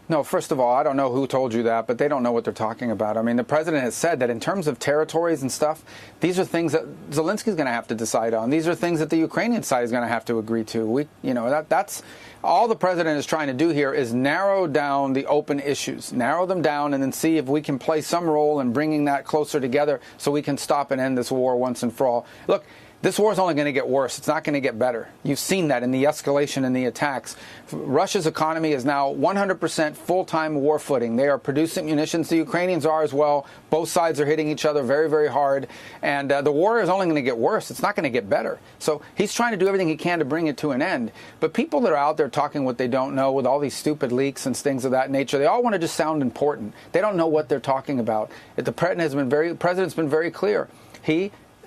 No, first of all, I don't know who told you that, but they don't know what they're talking about. I mean, the president has said that in terms of territories and stuff, these are things that Zelensky's going to have to decide on. These are things that the Ukrainian side is going to have to agree to. That's all the president is trying to do here is narrow down the open issues, narrow them down, and then see if we can play some role in bringing that closer together so we can stop and end this war once and for all. Look, this war is only going to get worse. It's not going to get better. You've seen that in the escalation and the attacks. Russia's economy is now 100% full-time war footing. They are producing munitions. The Ukrainians are as well. Both sides are hitting each other very, very hard. And the war is only going to get worse. It's not going to get better. So he's trying to do everything he can to bring it to an end. But people that are out there talking what they don't know with all these stupid leaks and things of that nature, they all want to just sound important. They don't know what they're talking about. The president's been very clear.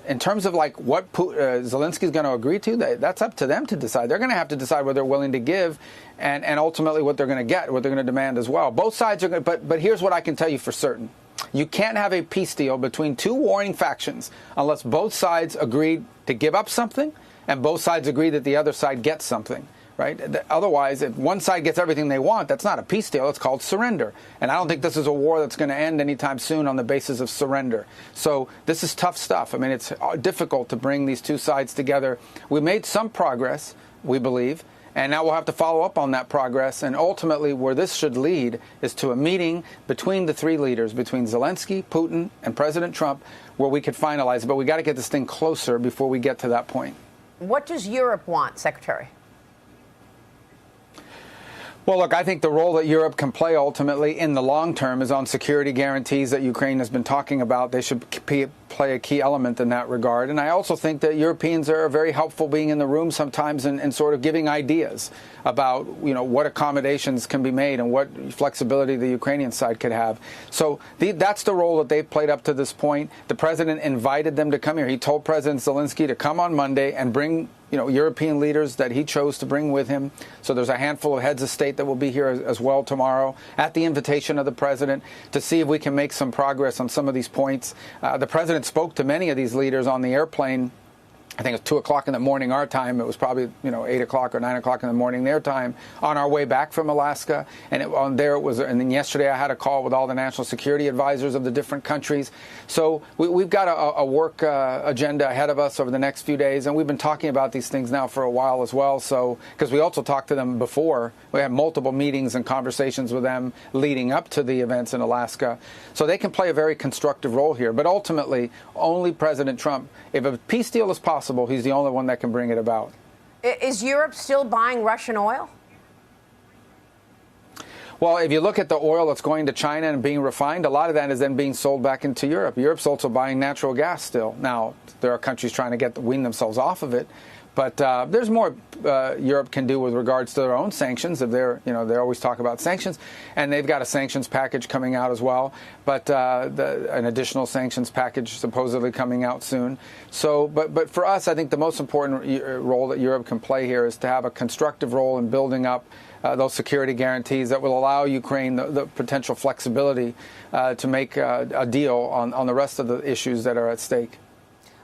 In terms of like what Zelensky's going to agree to, that's up to them to decide. They're going to have to decide what they're willing to give and ultimately what they're going to get, what they're going to demand as well. Both sides are going to, but here's what I can tell you for certain. You can't have a peace deal between two warring factions unless both sides agree to give up something and both sides agree that the other side gets something. Right? Otherwise, if one side gets everything they want, that's not a peace deal. It's called surrender. And I don't think this is a war that's going to end anytime soon on the basis of surrender. So this is tough stuff. I mean, it's difficult to bring these two sides together. We made some progress, we believe, and now we'll have to follow up on that progress. And ultimately, where this should lead is to a meeting between the three leaders, between Zelensky, Putin, and President Trump, where we could finalize it. But we got to get this thing closer before we get to that point. What does Europe want, Secretary? Well, look, I think the role that Europe can play ultimately in the long term is on security guarantees that Ukraine has been talking about. They should play a key element in that regard. And I also think that Europeans are very helpful being in the room sometimes and sort of giving ideas about, what accommodations can be made and what flexibility the Ukrainian side could have. So that's the role that they've played up to this point. The president invited them to come here. He told President Zelensky to come on Monday and bring European leaders that he chose to bring with him. So there's a handful of heads of state that will be here as well tomorrow at the invitation of the president to see if we can make some progress on some of these points. The president spoke to many of these leaders on the airplane. I think it was 2 o'clock in the morning our time. It was probably 8 o'clock or 9 o'clock in the morning their time on our way back from Alaska. And and then yesterday I had a call with all the national security advisors of the different countries. So we've got a work agenda ahead of us over the next few days, and we've been talking about these things now for a while as well. So because we also talked to them before, we had multiple meetings and conversations with them leading up to the events in Alaska. So they can play a very constructive role here. But ultimately, only President Trump, if a peace deal is possible, he's the only one that can bring it about. Is Europe still buying Russian oil? Well, if you look at the oil that's going to China and being refined, a lot of that is then being sold back into Europe. Europe's also buying natural gas still. Now, there are countries trying to wean themselves off of it. But there's more Europe can do with regards to their own sanctions. If they always talk about sanctions, and they've got a sanctions package coming out as well. But an additional sanctions package supposedly coming out soon. So, but for us, I think the most important role that Europe can play here is to have a constructive role in building up those security guarantees that will allow Ukraine the potential flexibility to make a deal on the rest of the issues that are at stake.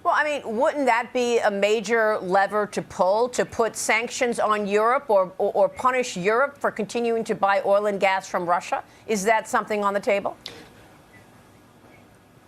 Well, I mean, wouldn't that be a major lever to pull, to put sanctions on Europe or punish Europe for continuing to buy oil and gas from Russia? Is that something on the table?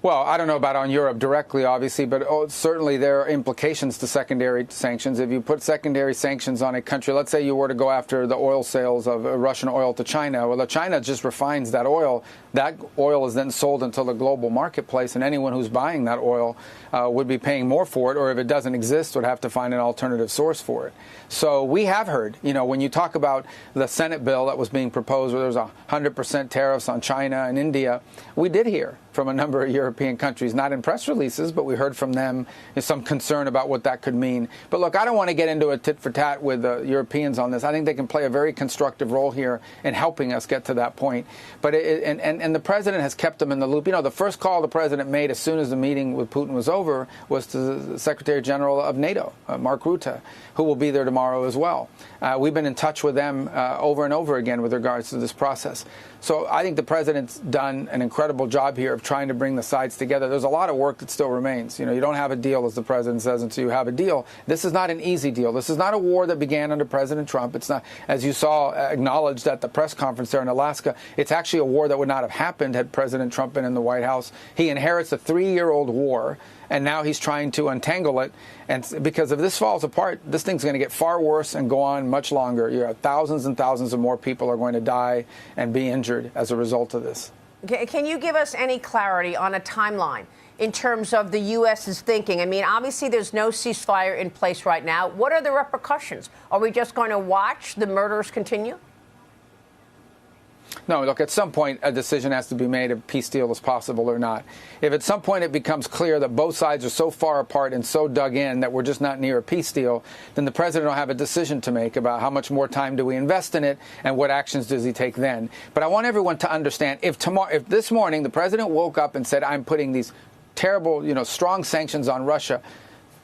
Well, I don't know about on Europe directly, obviously, but certainly there are implications to secondary sanctions. If you put secondary sanctions on a country, let's say you were to go after the oil sales of Russian oil to China. Well, China just refines that oil. That oil is then sold into the global marketplace, and anyone who's buying that oil would be paying more for it, or if it doesn't exist, would have to find an alternative source for it. So we have heard, when you talk about the Senate bill that was being proposed where there's 100% tariffs on China and India, we did hear from a number of European countries, not in press releases, but we heard from them some concern about what that could mean. But look, I don't want to get into a tit for tat with the Europeans on this. I think they can play a very constructive role here in helping us get to that point. But and the president has kept them in the loop. The first call the president made as soon as the meeting with Putin was over was to the Secretary General of NATO, Mark Rutte, who will be there tomorrow as well. We've been in touch with them over and over again with regards to this process. So I think the president's done an incredible job here of trying to bring the sides together. There's a lot of work that still remains. You know, you don't have a deal, as the president says, until you have a deal. This is not an easy deal. This is not a war that began under President Trump. It's not, as you saw acknowledged at the press conference there in Alaska, it's actually a war that would not have happened had President Trump been in the White House. He inherits a 3-year-old war, and now he's trying to untangle it. And because if this falls apart, this thing's going to get far worse and go on much longer. You know, thousands and thousands of more people are going to die and be injured as a result of this. Can you give us any clarity on a timeline in terms of the U.S.'s thinking? I mean, obviously, there's no ceasefire in place right now. What are the repercussions? Are we just going to watch the murders continue? No, look, at some point, a decision has to be made if a peace deal is possible or not. If at some point it becomes clear that both sides are so far apart and so dug in that we're just not near a peace deal, then the president will have a decision to make about how much more time do we invest in it and what actions does he take then. But I want everyone to understand, if this morning the president woke up and said, I'm putting these terrible, strong sanctions on Russia,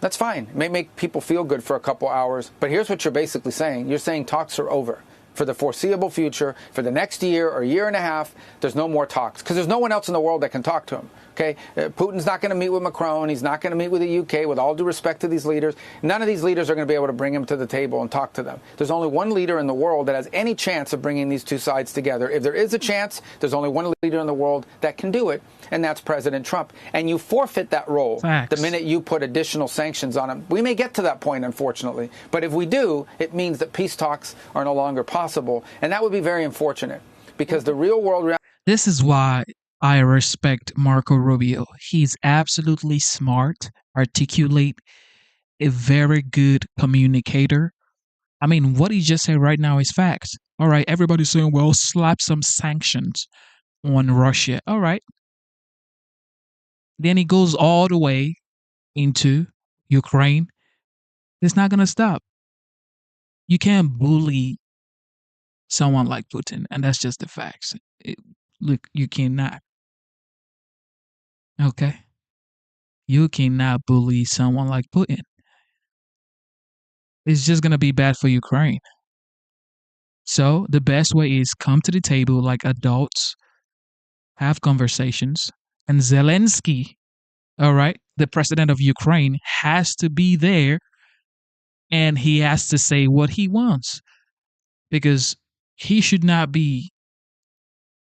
that's fine. It may make people feel good for a couple hours. But here's what you're basically saying. You're saying talks are over. For the foreseeable future, for the next year or year and a half, there's no more talks because there's no one else in the world that can talk to him. Okay, Putin's not going to meet with Macron. He's not going to meet with the UK. With all due respect to these leaders, none of these leaders are going to be able to bring him to the table and talk to them. There's only one leader in the world that has any chance of bringing these two sides together. If there is a chance, there's only one leader in the world that can do it, and that's President Trump. And you forfeit that role the minute you put additional sanctions on him. We may get to that point, unfortunately, but if we do, it means that peace talks are no longer possible, and that would be very unfortunate because the real world. This is why I respect Marco Rubio. He's absolutely smart, articulate, a very good communicator. I mean, what he just said right now is facts. All right, everybody's saying, well, slap some sanctions on Russia. All right. Then he goes all the way into Ukraine. It's not going to stop. You can't bully someone like Putin, and that's just the facts. Look, you cannot. Okay? You cannot bully someone like Putin. It's just going to be bad for Ukraine. So the best way is come to the table like adults, have conversations, and Zelensky, all right, the president of Ukraine, has to be there, and he has to say what he wants because he should not be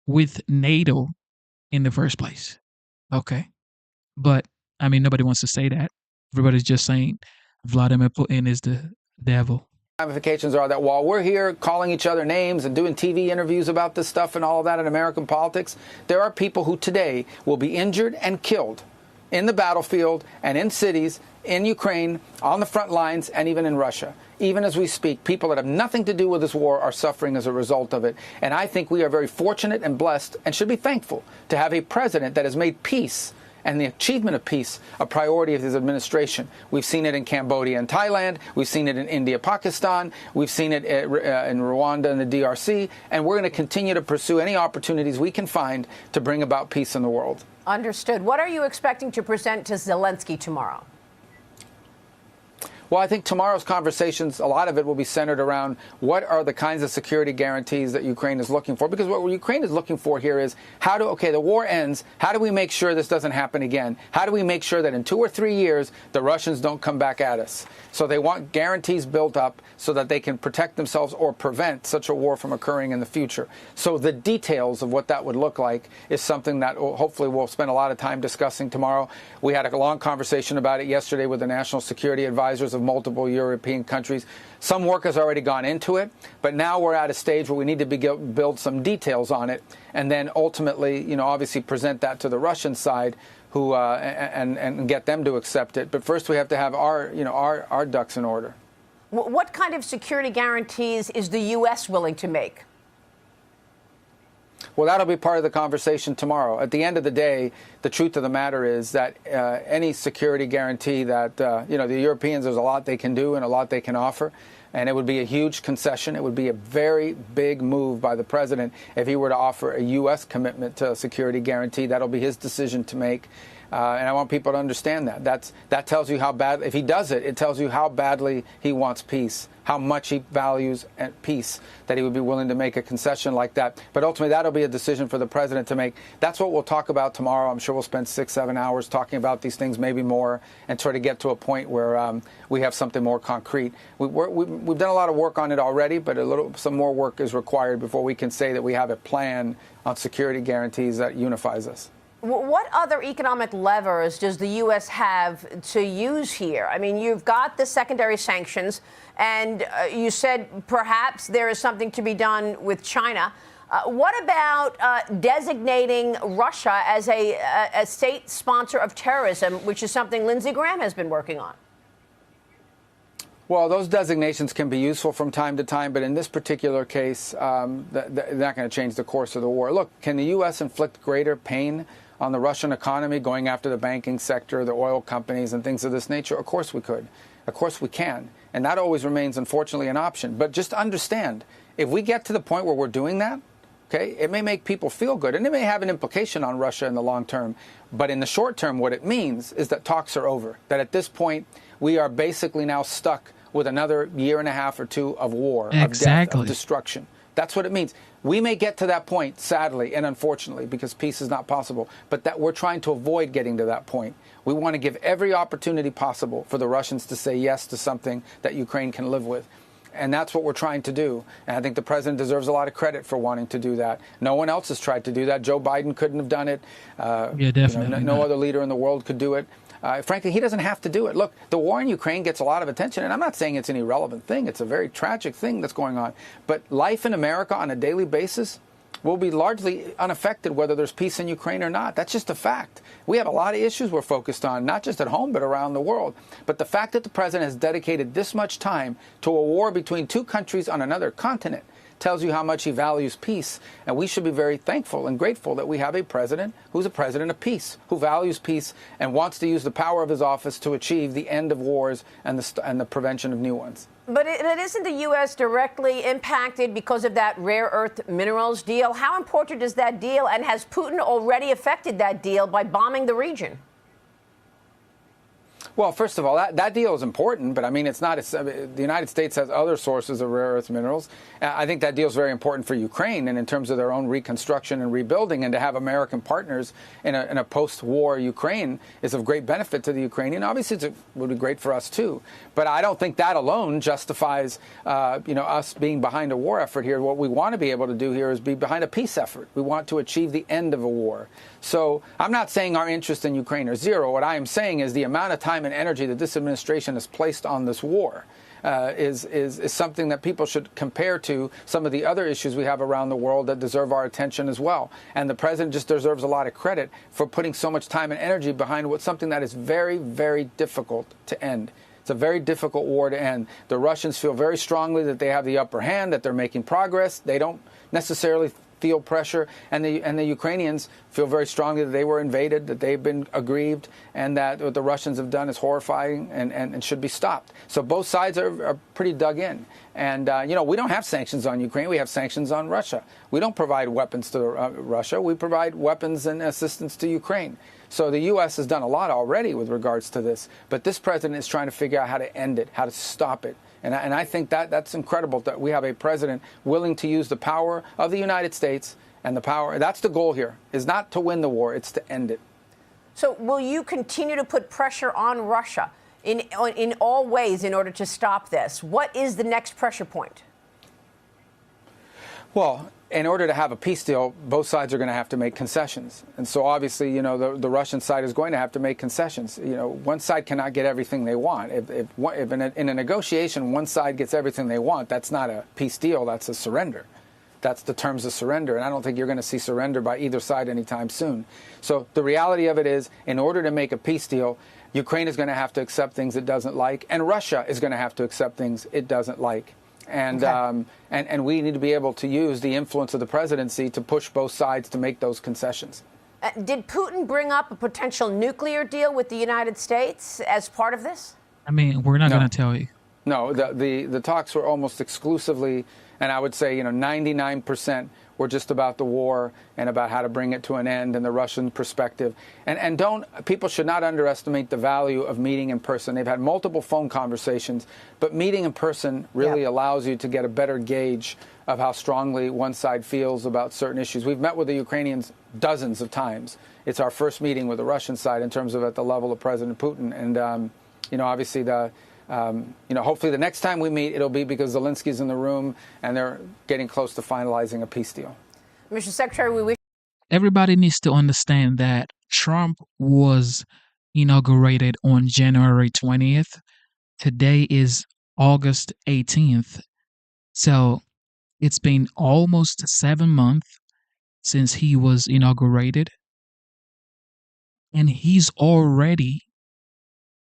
with NATO in the first place. Okay? But, I mean, nobody wants to say that. Everybody's just saying Vladimir Putin is the devil. Ramifications are that while we're here calling each other names and doing TV interviews about this stuff and all of that in American politics, there are people who today will be injured and killed in the battlefield and in cities, in Ukraine, on the front lines, and even in Russia. Even as we speak, people that have nothing to do with this war are suffering as a result of it. And I think we are very fortunate and blessed and should be thankful to have a president that has made peace and the achievement of peace a priority of his administration. We've seen it in Cambodia and Thailand. We've seen it in India, Pakistan. We've seen it in Rwanda and the DRC. And we're going to continue to pursue any opportunities we can find to bring about peace in the world. Understood. What are you expecting to present to Zelensky tomorrow? Well, I think tomorrow's conversations, a lot of it will be centered around what are the kinds of security guarantees that Ukraine is looking for. Because what Ukraine is looking for here is the war ends. How do we make sure this doesn't happen again? How do we make sure that in 2 or 3 years, the Russians don't come back at us? So they want guarantees built up so that they can protect themselves or prevent such a war from occurring in the future. So the details of what that would look like is something that hopefully we'll spend a lot of time discussing tomorrow. We had a long conversation about it yesterday with the national security advisors of multiple European countries. Some work has already gone into it, but now we're at a stage where we need to build some details on it and then ultimately, obviously present that to the Russian side who and get them to accept it. But first we have to have our ducks in order. What kind of security guarantees is the U.S. willing to make? Well, that'll be part of the conversation tomorrow. At the end of the day, the truth of the matter is that any security guarantee that, the Europeans, there's a lot they can do and a lot they can offer. And it would be a huge concession. It would be a very big move by the president if he were to offer a U.S. commitment to a security guarantee. That'll be his decision to make. And I want people to understand that. That tells you how bad, if he does it, it tells you how badly he wants peace, how much he values peace, that he would be willing to make a concession like that. But ultimately, that'll be a decision for the president to make. That's what we'll talk about tomorrow. I'm sure we'll spend 6-7 hours talking about these things, maybe more, and try to get to a point where we have something more concrete. We've done a lot of work on it already, but some more work is required before we can say that we have a plan on security guarantees that unifies us. What other economic levers does the U.S. have to use here? I mean, you've got the secondary sanctions, and you said perhaps there is something to be done with China. What about designating Russia as a state sponsor of terrorism, which is something Lindsey Graham has been working on? Well, those designations can be useful from time to time, but in this particular case, they're not going to change the course of the war. Look, can the U.S. inflict greater pain on the Russian economy, going after the banking sector, the oil companies, and things of this nature? Of course we could. Of course we can. And that always remains, unfortunately, an option. But just understand, if we get to the point where we're doing that, okay, it may make people feel good, and it may have an implication on Russia in the long term. But in the short term, what it means is that talks are over, that at this point, we are basically now stuck with another year and a half or two of war, of death, of destruction. That's what it means. We may get to that point, sadly and unfortunately, because peace is not possible, but that we're trying to avoid getting to that point. We want to give every opportunity possible for the Russians to say yes to something that Ukraine can live with. And that's what we're trying to do. And I think the president deserves a lot of credit for wanting to do that. No one else has tried to do that. Joe Biden couldn't have done it. Yeah, definitely. No other leader in the world could do it. Frankly, he doesn't have to do it. Look, the war in Ukraine gets a lot of attention, and I'm not saying it's an irrelevant thing. It's a very tragic thing that's going on. But life in America on a daily basis will be largely unaffected whether there's peace in Ukraine or not. That's just a fact. We have a lot of issues we're focused on, not just at home, but around the world. But the fact that the president has dedicated this much time to a war between two countries on another continent tells you how much he values peace. And we should be very thankful and grateful that we have a president who's a president of peace, who values peace and wants to use the power of his office to achieve the end of wars and the prevention of new ones. But isn't the U.S. directly impacted because of that rare earth minerals deal? How important is that deal, and has Putin already affected that deal by bombing the region? Well, first of all, that deal is important, but I mean, it's not. The United States has other sources of rare earth minerals. I think that deal is very important for Ukraine, and in terms of their own reconstruction and rebuilding, and to have American partners in a post-war Ukraine is of great benefit to the Ukrainian. Obviously, it would be great for us too. But I don't think that alone justifies, us being behind a war effort here. What we want to be able to do here is be behind a peace effort. We want to achieve the end of a war. So I'm not saying our interest in Ukraine are zero. What I am saying is the amount of time and energy that this administration has placed on this war is something that people should compare to some of the other issues we have around the world that deserve our attention as well. And the president just deserves a lot of credit for putting so much time and energy behind something that is very, very difficult to end. It's a very difficult war to end. The Russians feel very strongly that they have the upper hand, that they're making progress. They don't necessarily feel pressure, and the Ukrainians feel very strongly that they were invaded, that they've been aggrieved, and that what the Russians have done is horrifying and should be stopped. So both sides are pretty dug in. And, we don't have sanctions on Ukraine. We have sanctions on Russia. We don't provide weapons to Russia. We provide weapons and assistance to Ukraine. So the U.S. has done a lot already with regards to this. But this president is trying to figure out how to end it, how to stop it. And I think that's incredible that we have a president willing to use the power of the United States and the power. That's the goal here, is not to win the war, it's to end it. So will you continue to put pressure on Russia in all ways in order to stop this? What is the next pressure point? Well, in order to have a peace deal, both sides are going to have to make concessions. And so obviously, the Russian side is going to have to make concessions. One side cannot get everything they want. If in a negotiation, one side gets everything they want, that's not a peace deal, that's a surrender. That's the terms of surrender. And I don't think you're going to see surrender by either side anytime soon. So the reality of it is, in order to make a peace deal, Ukraine is going to have to accept things it doesn't like, and Russia is going to have to accept things it doesn't like. And and we need to be able to use the influence of the presidency to push both sides to make those concessions. Did Putin bring up a potential nuclear deal with the United States as part of this? I mean, we're not going to tell you. No, the talks were almost exclusively And I would say, 99% were just about the war and about how to bring it to an end and the Russian perspective. And people should not underestimate the value of meeting in person. They've had multiple phone conversations, but meeting in person really allows you to get a better gauge of how strongly one side feels about certain issues. We've met with the Ukrainians dozens of times. It's our first meeting with the Russian side in terms of at the level of President Putin. And, obviously hopefully the next time we meet, it'll be because Zelensky's in the room and they're getting close to finalizing a peace deal. Mr. Secretary, we wish. Everybody needs to understand that Trump was inaugurated on January 20th. Today is August 18th. So it's been almost 7 months since he was inaugurated. And he's already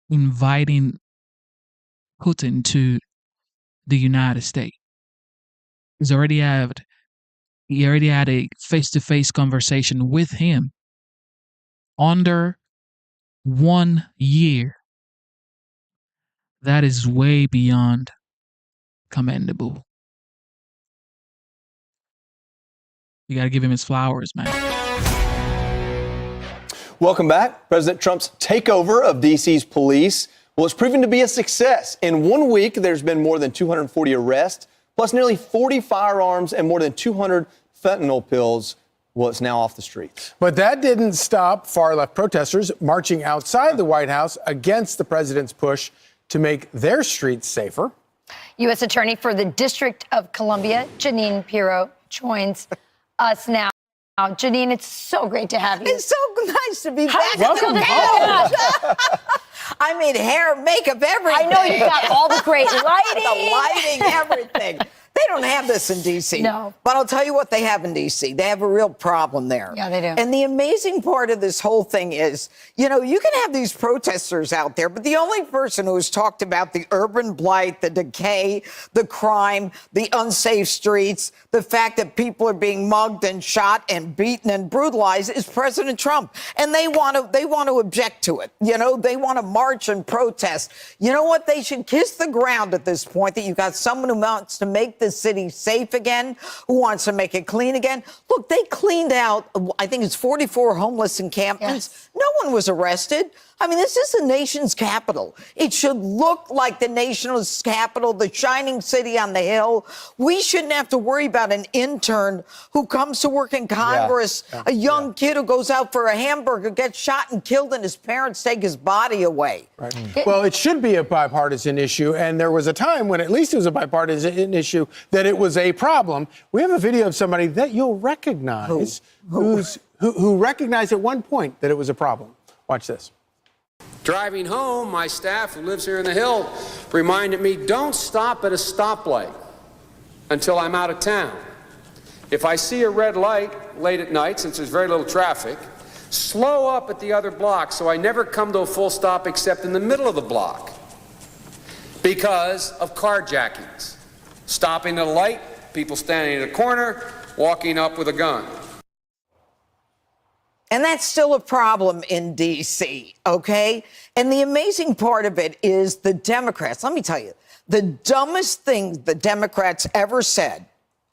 inviting Putin to the United States. He already had a face-to-face conversation with him under 1 year. That is way beyond commendable. You got to give him his flowers, man. Welcome back. President Trump's takeover of D.C.'s police was proven to be a success. In 1 week, there's been more than 240 arrests, plus nearly 40 firearms and more than 200 fentanyl pills. Well, it's now off the streets. But that didn't stop far-left protesters marching outside the White House against the president's push to make their streets safer. U.S. Attorney for the District of Columbia, Jeanine Pirro, joins us now. Jeanine, it's so great to have you. It's so nice to be back. Welcome home. I mean, hair, makeup, everything. I know you've got all the great lighting. The lighting, everything. They don't have this in D.C. No. But I'll tell you what they have in D.C. They have a real problem there. Yeah, they do. And the amazing part of this whole thing is, you can have these protesters out there, but the only person who has talked about the urban blight, the decay, the crime, the unsafe streets, the fact that people are being mugged and shot and beaten and brutalized is President Trump. And they want to object to it. They want to march and protest. You know what? They should kiss the ground at this point that you got someone who wants to make the city safe again, who wants to make it clean again. Look, they cleaned out, I think it's 44 homeless encampments. Yes. No one was arrested. I mean, this is the nation's capital. It should look like the nation's capital, the shining city on the hill. We shouldn't have to worry about an intern who comes to work in Congress, a young kid who goes out for a hamburger, gets shot and killed, and his parents take his body away. Right. Well, it should be a bipartisan issue, and there was a time when at least it was a bipartisan issue that it was a problem. We have a video of somebody that you'll recognize who recognized at one point that it was a problem. Watch this. Driving home, my staff who lives here in the Hill reminded me, don't stop at a stoplight until I'm out of town. If I see a red light late at night, since there's very little traffic, slow up at the other block so I never come to a full stop except in the middle of the block because of carjackings. Stopping at a light, people standing in a corner, walking up with a gun. And that's still a problem in D.C., okay? And the amazing part of it is the Democrats. Let me tell you, the dumbest thing the Democrats ever said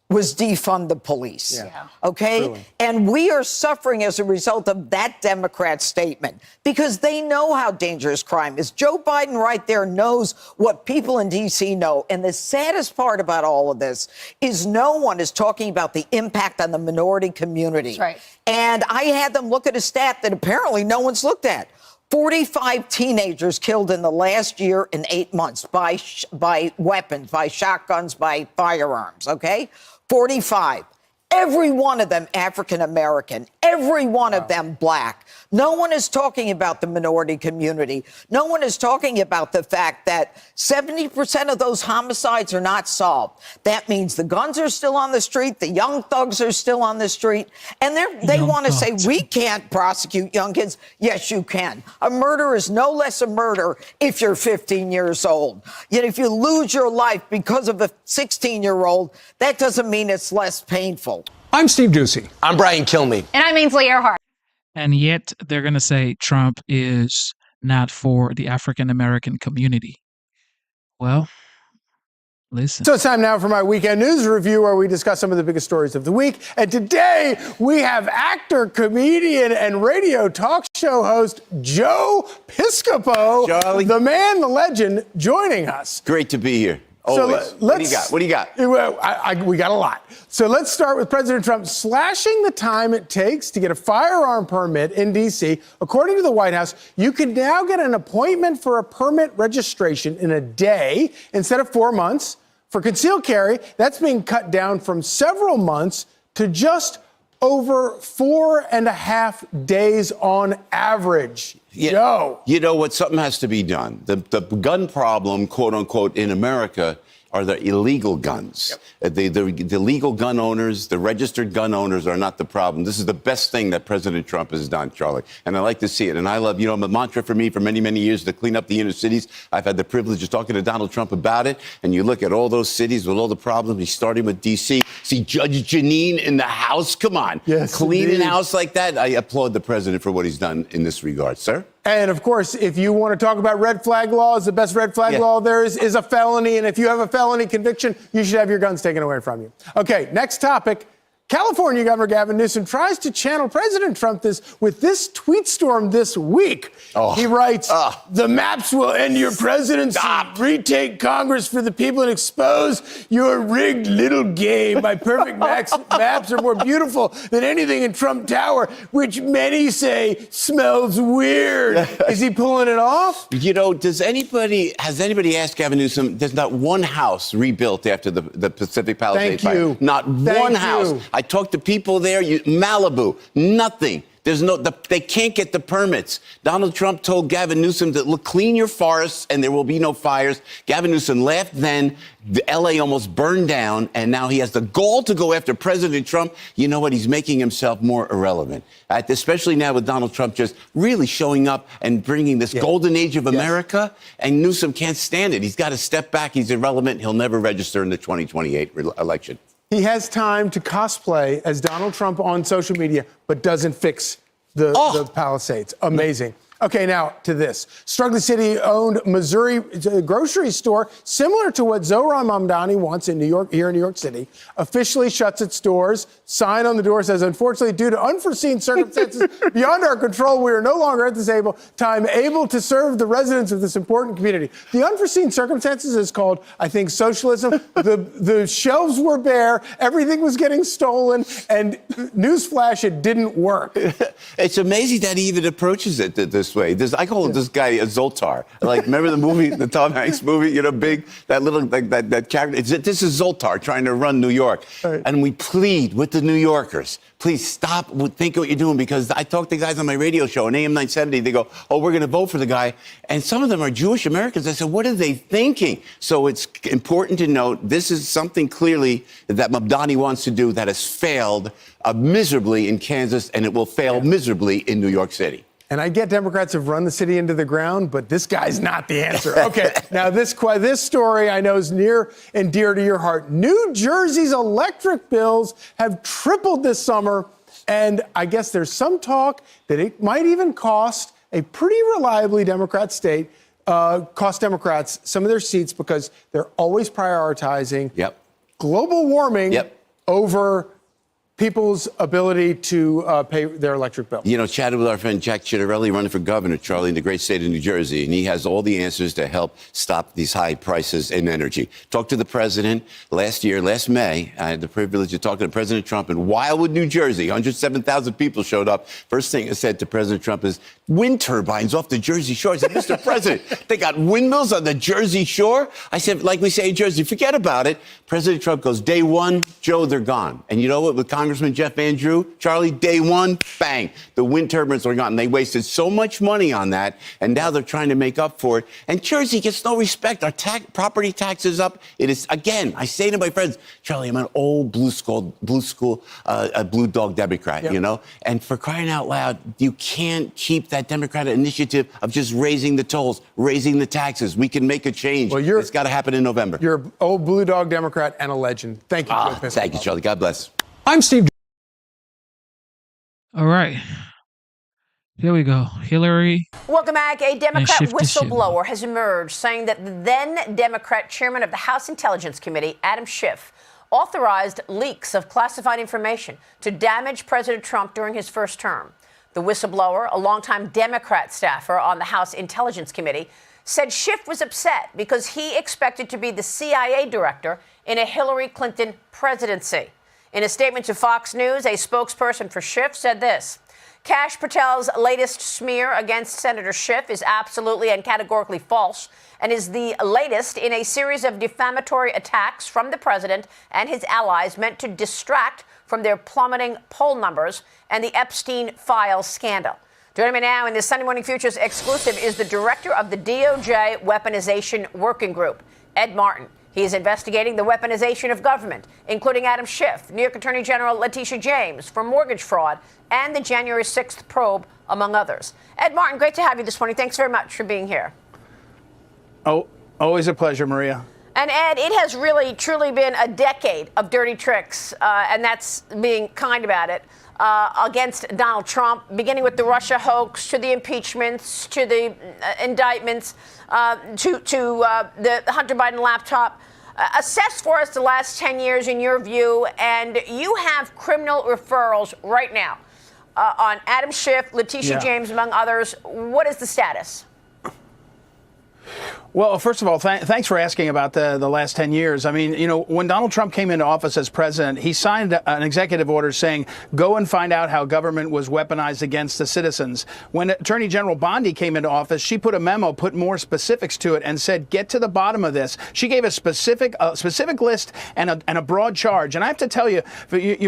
was defund the police, okay? Truly. And we are suffering as a result of that Democrat statement because they know how dangerous crime is. Joe Biden right there knows what people in D.C. know. And the saddest part about all of this is no one is talking about the impact on the minority community. That's right. And I had them look at a stat that apparently no one's looked at. 45 teenagers killed in the last year in 8 months by weapons, by shotguns, by firearms, okay? 45. Every one of them African-American, every one of them black. No one is talking about the minority community. No one is talking about the fact that 70% of those homicides are not solved. That means the guns are still on the street, the young thugs are still on the street, and they want to say, we can't prosecute young kids. Yes, you can. A murder is no less a murder if you're 15 years old. Yet if you lose your life because of a 16-year-old, that doesn't mean it's less painful. I'm Steve Ducey. I'm Brian Kilmeade. And I'm Ainsley Earhart. And yet they're going to say Trump is not for the African American community. Well, Listen. So it's time now for my weekend news review, where we discuss some of the biggest stories of the week. And today we have actor, comedian, and radio talk show host Joe Piscopo, Charlie. the man, the legend, joining us. Great to be here. Always. So what do you got? What do you got? We got a lot. So let's start with President Trump slashing the time it takes to get a firearm permit in D.C. According to the White House, you can now get an appointment for a permit registration in a day instead of 4 months. For concealed carry, that's being cut down from several months to just over 4.5 days on average. Joe. You know what? Something has to be done. The gun problem, quote unquote, in America are the illegal guns. The legal gun owners, the registered gun owners are not the problem. This is the best thing that President Trump has done, Charlie. And I like to see it. And I love, the mantra for me for many, many years to clean up the inner cities. I've had the privilege of talking to Donald Trump about it. And you look at all those cities with all the problems. He's starting with D.C. See Judge Jeanine in the House. Come on. Yes, clean indeed. a house like that. I applaud the president for what he's done in this regard, sir. And, of course, if you want to talk about red flag laws, the best red flag law there is a felony. And if you have a felony conviction, you should have your guns taken away from you. Okay, next topic. California Governor Gavin Newsom tries to channel President Trump with this tweet storm this week. He writes, the maps will end your presidency, retake Congress for the people, and expose your rigged little game. My perfect maps are more beautiful than anything in Trump Tower, which many say smells weird. Is he pulling it off? Has anybody asked Gavin Newsom, there's not one house rebuilt after the Pacific Palisades fire. Thank you. Not one house. I talked to people there, Malibu, nothing. They can't get the permits. Donald Trump told Gavin Newsom to clean your forests and there will be no fires. Gavin Newsom laughed then. The L.A. almost burned down, and now he has the gall to go after President Trump. You know what? He's making himself more irrelevant, especially now with Donald Trump just really showing up and bringing this golden age of America, and Newsom can't stand it. He's got to step back. He's irrelevant. He'll never register in the 2028 election. He has time to cosplay as Donald Trump on social media, but doesn't fix the Palisades. Amazing. Okay, now to this. Struggling city-owned Missouri grocery store, similar to what Zohran Mamdani wants in New York, here in New York City, officially shuts its doors. Sign on the door says, unfortunately, due to unforeseen circumstances beyond our control, we are no longer at this time able to serve the residents of this important community. The unforeseen circumstances is called, I think, socialism. The shelves were bare, everything was getting stolen, and newsflash, it didn't work. It's amazing that he even approaches it this way. I call this guy a Zoltar. Remember the movie, the Tom Hanks movie, big, that little, that character. This is Zoltar trying to run New York. Right. And we plead with the New Yorkers, please stop, think what you're doing, because I talk to guys on my radio show on AM 970. They go, we're going to vote for the guy. And some of them are Jewish Americans. I said, what are they thinking? So it's important to note, this is something clearly that Mamdani wants to do that has failed miserably in Kansas, and it will fail miserably in New York City. And I get Democrats have run the city into the ground, but this guy's not the answer. Okay, now this story I know is near and dear to your heart. New Jersey's electric bills have tripled this summer, and I guess there's some talk that it might even cost a pretty reliably Democrat state, cost Democrats some of their seats because they're always prioritizing global warming over people's ability to pay their electric bill. Chatted with our friend Jack Ciattarelli, running for governor, Charlie, in the great state of New Jersey, and he has all the answers to help stop these high prices in energy. Talked to the president last May. I had the privilege of talking to President Trump in Wildwood, New Jersey. 107,000 people showed up. First thing I said to President Trump is, wind turbines off the Jersey Shore. I said, Mr. President, they got windmills on the Jersey Shore? I said, like we say in Jersey, forget about it. President Trump goes, day one, Joe, they're gone. And you know what? With Congressman Jeff Andrew, Charlie, day one, bang, the wind turbines are gone. And they wasted so much money on that, and now they're trying to make up for it. And Jersey gets no respect. Our property tax is up. It is, again, I say to my friends, Charlie, I'm an old blue dog Democrat, And for crying out loud, you can't keep that Democratic initiative of just raising the tolls, raising the taxes. We can make a change. Well, it's got to happen in November. You're an old blue dog Democrat and a legend. Thank you. Thank you, Charlie. God bless. I'm Steve. All right. Here we go. Hillary. Welcome back. A Democrat Schiff to Schiff. whistleblower has emerged saying that the then Democrat chairman of the House Intelligence Committee, Adam Schiff, authorized leaks of classified information to damage President Trump during his first term. The whistleblower, a longtime Democrat staffer on the House Intelligence Committee, said Schiff was upset because he expected to be the CIA director in a Hillary Clinton presidency. In a statement to Fox News, a spokesperson for Schiff said this: Kash Patel's latest smear against Senator Schiff is absolutely and categorically false and is the latest in a series of defamatory attacks from the president and his allies meant to distract from their plummeting poll numbers and the Epstein files scandal. Joining me now in this Sunday Morning Futures exclusive is the director of the DOJ Weaponization Working Group, Ed Martin. He is investigating the weaponization of government, including Adam Schiff, New York Attorney General Letitia James for mortgage fraud, and the January 6th probe, among others. Ed Martin, great to have you this morning. Thanks very much for being here. Oh, always a pleasure, Maria. And Ed, it has really, truly been a decade of dirty tricks, and that's being kind about it, against Donald Trump, beginning with the Russia hoax, to the impeachments, to the indictments, to the Hunter Biden laptop. Assess for us the last 10 years in your view, and you have criminal referrals right now on Adam Schiff, Letitia James, among others. What is the status? Well, first of all, thanks for asking about the last 10 years. I mean, you know, when Donald Trump came into office as president, he signed an executive order saying, go and find out how government was weaponized against the citizens. When Attorney General Bondi came into office, she put a memo, put more specifics to it, and said, get to the bottom of this. She gave a specific list and a broad charge. And I have to tell you,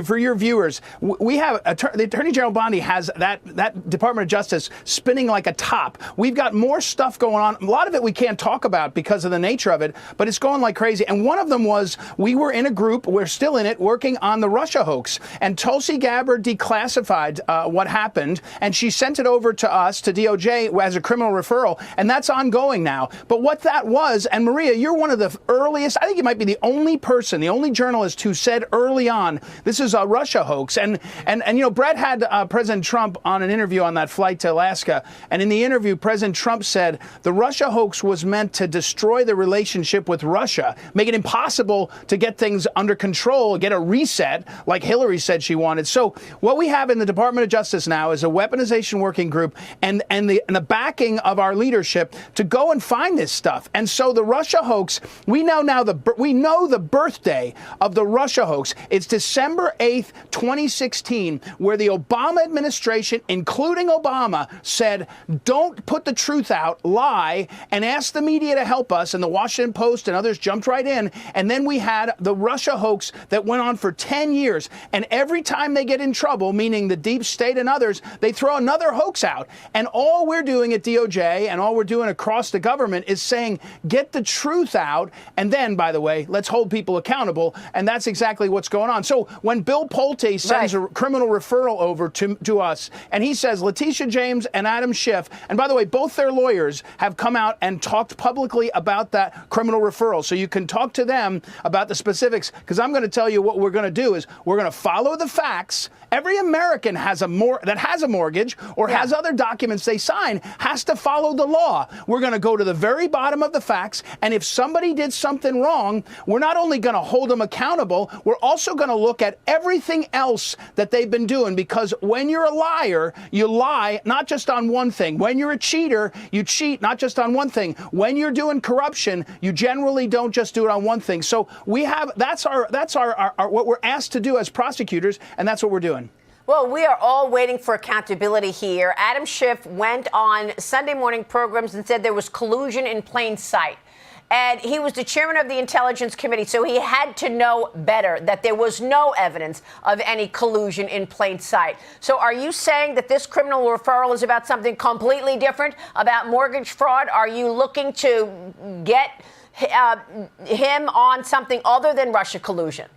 for your viewers, we have the Attorney General Bondi has that Department of Justice spinning like a top. We've got more stuff going on. A lot of it we can't talk about because of the nature of it, but it's going like crazy. And one of them was we were in a group, we're still in it, working on the Russia hoax. And Tulsi Gabbard declassified what happened, and she sent it over to us, to DOJ, as a criminal referral, and that's ongoing now. But what that was, and Maria, you're one of the earliest, I think you might be the only person, the only journalist who said early on, this is a Russia hoax. And you know, Brett had President Trump on an interview on that flight to Alaska, and in the interview, President Trump said the Russia hoax was meant to destroy the relationship with Russia, make it impossible to get things under control, get a reset like Hillary said she wanted. So what we have in the Department of Justice now is a weaponization working group and the backing of our leadership to go and find this stuff. And so the Russia hoax, we know the birthday of the Russia hoax. It's December 8th, 2016, where the Obama administration, including Obama, said, don't put the truth out, lie, and ask the media to help us, and the Washington Post and others jumped right in. And then we had the Russia hoax that went on for 10 years. And every time they get in trouble, meaning the deep state and others, they throw another hoax out. And all we're doing at DOJ and all we're doing across the government is saying, get the truth out. And then, by the way, let's hold people accountable. And that's exactly what's going on. So when Bill Pulte sends a criminal referral over to us, and he says Letitia James and Adam Schiff, and by the way, both their lawyers have come out and talked publicly about that criminal referral. So you can talk to them about the specifics, because I'm going to tell you what we're going to do is we're going to follow the facts. Every American has that has a mortgage or has other documents they sign has to follow the law. We're going to go to the very bottom of the facts. And if somebody did something wrong, we're not only going to hold them accountable, we're also going to look at everything else that they've been doing. Because when you're a liar, you lie not just on one thing. When you're a cheater, you cheat not just on one thing. When you're doing corruption, you generally don't just do it on one thing. So we have that's our what we're asked to do as prosecutors, and that's what we're doing. Well, we are all waiting for accountability here. Adam Schiff went on Sunday morning programs and said there was collusion in plain sight. And he was the chairman of the Intelligence Committee, so he had to know better that there was no evidence of any collusion in plain sight. So are you saying that this criminal referral is about something completely different, about mortgage fraud? Are you looking to get him on something other than Russia collusion?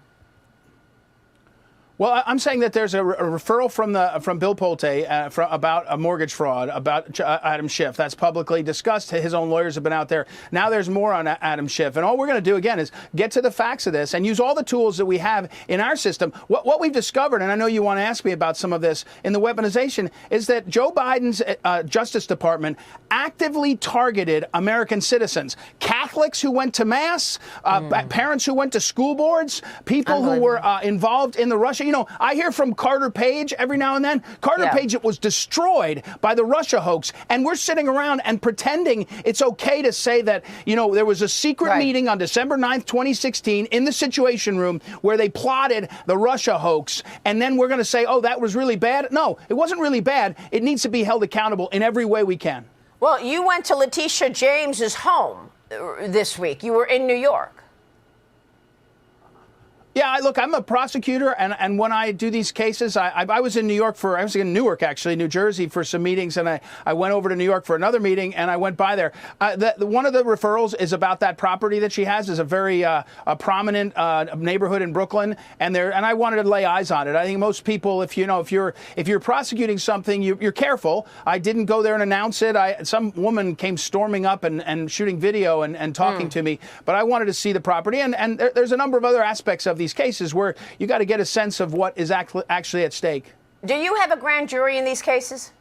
Well, I'm saying that there's a referral from Bill Pulte about a mortgage fraud, about Adam Schiff. That's publicly discussed. His own lawyers have been out there. Now there's more on Adam Schiff. And all we're going to do, again, is get to the facts of this and use all the tools that we have in our system. What we've discovered, and I know you want to ask me about some of this, in the weaponization, is that Joe Biden's Justice Department actively targeted American citizens, Catholics who went to Mass, parents who went to school boards, people who were involved in the Russia. You know, I hear from Carter Page every now and then. Carter Page, it was destroyed by the Russia hoax. And we're sitting around and pretending it's okay to say that, you know, there was a secret meeting on December 9th, 2016 in the Situation Room where they plotted the Russia hoax. And then we're going to say, oh, that was really bad. No, it wasn't really bad. It needs to be held accountable in every way we can. Well, you went to Letitia James's home this week. You were in New York. Yeah, look, I'm a prosecutor, and when I do these cases, I was in New York I was in Newark, actually, New Jersey, for some meetings, and I went over to New York for another meeting, and I went by there. One of the referrals is about that property that she has. Is a very prominent neighborhood in Brooklyn, and I wanted to lay eyes on it. I think most people, if you're prosecuting something, you're careful. I didn't go there and announce it. Some woman came storming up and shooting video and talking to me, but I wanted to see the property, and there's a number of other aspects of these cases where you got to get a sense of what is actually at stake. Do you have a grand jury in these cases?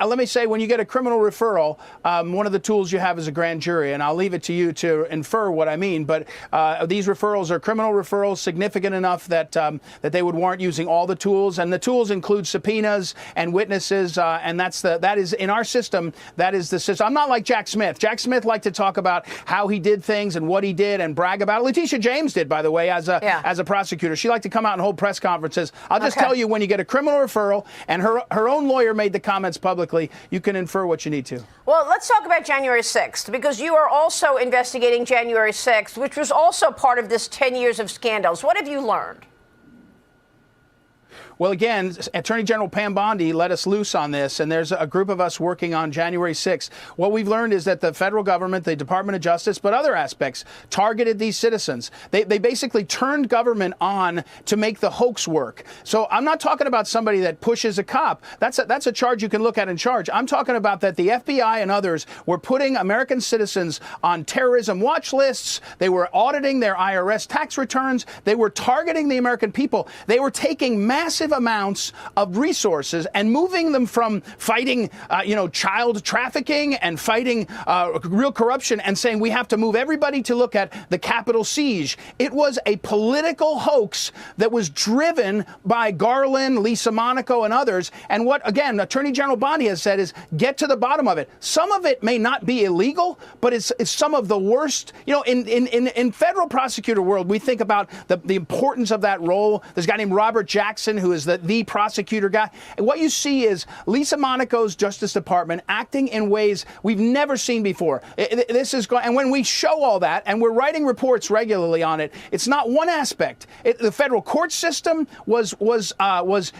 Let me say, when you get a criminal referral, one of the tools you have is a grand jury, and I'll leave it to you to infer what I mean. But these referrals are criminal referrals, significant enough that that they would warrant using all the tools, and the tools include subpoenas and witnesses, and that is in our system. That is the system. I'm not like Jack Smith. Jack Smith liked to talk about how he did things and what he did and brag about it. Letitia James did, by the way, as a prosecutor. She liked to come out and hold press conferences. I'll just tell you, when you get a criminal referral and her own lawyer made the comments publicly, you can infer what you need to. Well, let's talk about January 6th, because you are also investigating January 6th, which was also part of this 10 years of scandals. What have you learned? Well, again, Attorney General Pam Bondi let us loose on this, and there's a group of us working on January 6th. What we've learned is that the federal government, the Department of Justice, but other aspects, targeted these citizens. They basically turned government on to make the hoax work. So I'm not talking about somebody that pushes a cop. That's a charge you can look at and charge. I'm talking about that the FBI and others were putting American citizens on terrorism watch lists. They were auditing their IRS tax returns. They were targeting the American people. They were taking massive amounts of resources and moving them from fighting, child trafficking and fighting real corruption and saying we have to move everybody to look at the Capitol siege. It was a political hoax that was driven by Garland, Lisa Monaco, and others. And what, again, Attorney General Bondi has said is get to the bottom of it. Some of it may not be illegal, but it's some of the worst. You know, in federal prosecutor world, we think about the importance of that role. There's a guy named Robert Jackson who is the prosecutor guy. And what you see is Lisa Monaco's Justice Department acting in ways we've never seen before. This is going, and when we show all that, and we're writing reports regularly on it, it's not one aspect. The federal court system was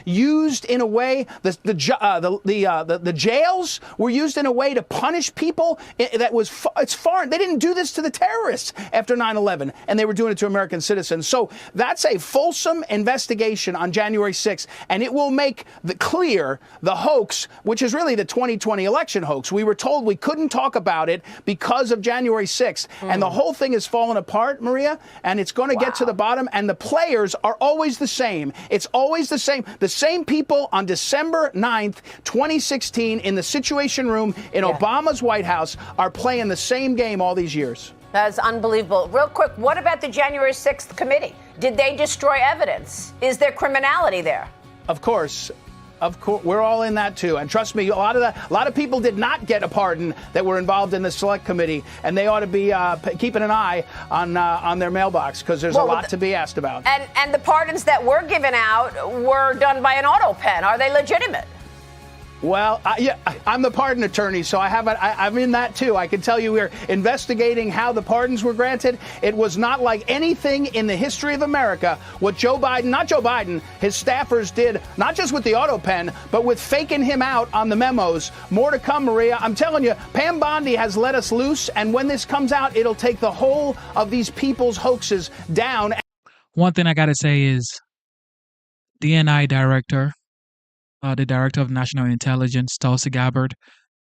used in a way. The jails were used in a way to punish people that was it's foreign. They didn't do this to the terrorists after 9/11, and they were doing it to American citizens. So that's a fulsome investigation on January 6th, and it will make clear the hoax, which is really the 2020 election hoax. We were told we couldn't talk about it because of January 6th, and the whole thing has fallen apart, Maria, and it's going to get to the bottom, and the players are always the same. It's always the same. The same people on December 9th, 2016, in the Situation Room in Obama's White House are playing the same game all these years. That's unbelievable. Real quick, what about the January 6th committee? Did they destroy evidence? Is there criminality there? Of course, we're all in that too. And trust me, a lot of people did not get a pardon that were involved in the select committee, and they ought to be keeping an eye on their mailbox, because there's a lot to be asked about. And the pardons that were given out were done by an auto pen. Are they legitimate? Well, I'm the pardon attorney, so I'm in that too. I can tell you we're investigating how the pardons were granted. It was not like anything in the history of America what not Joe Biden, his staffers did, not just with the auto pen, but with faking him out on the memos. More to come, Maria. I'm telling you, Pam Bondi has let us loose, and when this comes out, it'll take the whole of these people's hoaxes down. one thing I got to say is DNI director, the director of national intelligence, Tulsi Gabbard,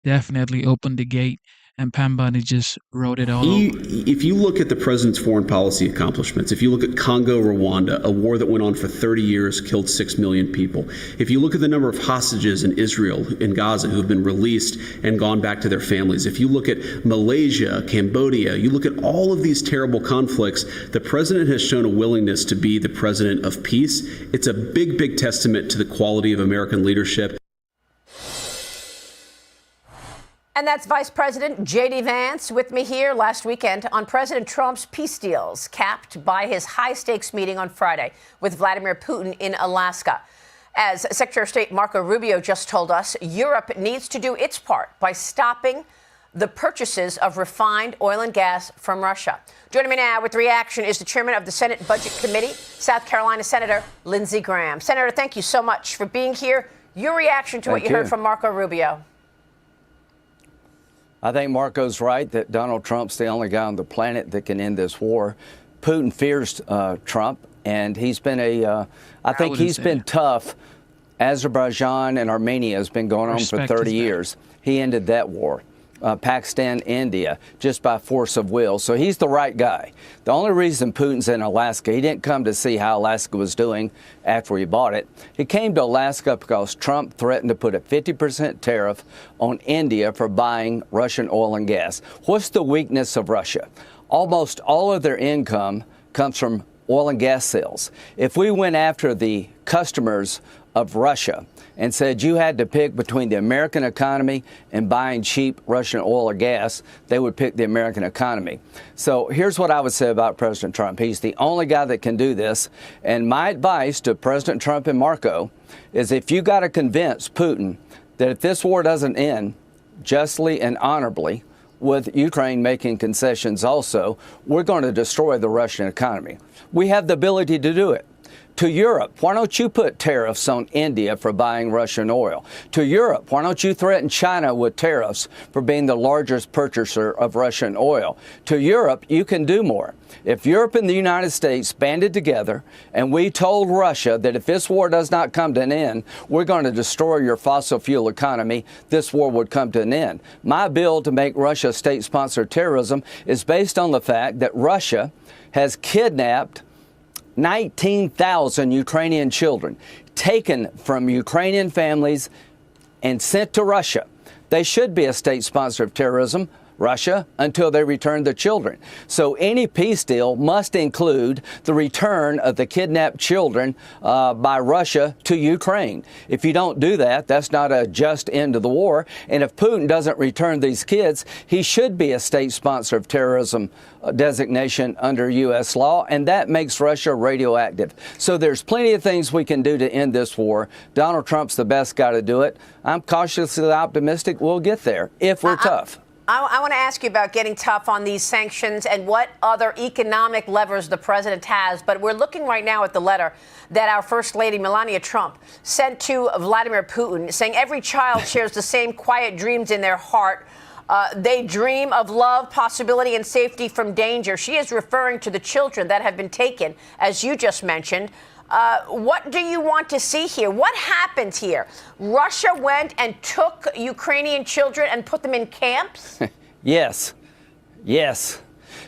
definitely opened the gate, and Pam Bondi just wrote it all over. If you look at the president's foreign policy accomplishments, if you look at Congo, Rwanda, a war that went on for 30 years, killed 6 million people. If you look at the number of hostages in Israel, in Gaza, who have been released and gone back to their families. If you look at Malaysia, Cambodia, you look at all of these terrible conflicts, the president has shown a willingness to be the president of peace. It's a big, big testament to the quality of American leadership. And that's Vice President J.D. Vance with me here last weekend on President Trump's peace deals, capped by his high-stakes meeting on Friday with Vladimir Putin in Alaska. As Secretary of State Marco Rubio just told us, Europe needs to do its part by stopping the purchases of refined oil and gas from Russia. Joining me now with reaction is the chairman of the Senate Budget Committee, South Carolina Senator Lindsey Graham. Senator, thank you so much for being here. Your reaction to what you heard from Marco Rubio. I think Marco's right that Donald Trump's the only guy on the planet that can end this war. Putin fears Trump, and he's been I think he's been tough. Azerbaijan and Armenia has been going on for 30 years. He ended that war. Pakistan, India, just by force of will. So he's the right guy. The only reason Putin's in Alaska, he didn't come to see how Alaska was doing after he bought it. He came to Alaska because Trump threatened to put a 50% tariff on India for buying Russian oil and gas. What's the weakness of Russia? Almost all of their income comes from oil and gas sales. If we went after the customers of Russia and said you had to pick between the American economy and buying cheap Russian oil or gas, they would pick the American economy. So here's what I would say about President Trump. He's the only guy that can do this. And my advice to President Trump and Marco is if you got to convince Putin that if this war doesn't end justly and honorably, with Ukraine making concessions also, we're going to destroy the Russian economy. We have the ability to do it. To Europe, why don't you put tariffs on India for buying Russian oil? To Europe, why don't you threaten China with tariffs for being the largest purchaser of Russian oil? To Europe, you can do more. If Europe and the United States banded together and we told Russia that if this war does not come to an end, we're going to destroy your fossil fuel economy, this war would come to an end. My bill to make Russia state-sponsored terrorism is based on the fact that Russia has kidnapped 19,000 Ukrainian children taken from Ukrainian families and sent to Russia. They should be a state sponsor of terrorism, Russia, until they return the children. So any peace deal must include the return of the kidnapped children by Russia to Ukraine. If you don't do that, that's not a just end to the war. And if Putin doesn't return these kids, he should be a state sponsor of terrorism designation under U.S. law, and that makes Russia radioactive. So there's plenty of things we can do to end this war. Donald Trump's the best guy to do it. I'm cautiously optimistic we'll get there if we're tough. I want to ask you about getting tough on these sanctions and what other economic levers the president has. But we're looking right now at the letter that our First Lady, Melania Trump, sent to Vladimir Putin, saying every child shares the same quiet dreams in their heart. They dream of love, possibility, and safety from danger. She is referring to the children that have been taken, as you just mentioned. What do you want to see here? What happened here? Russia went and took Ukrainian children and put them in camps? Yes.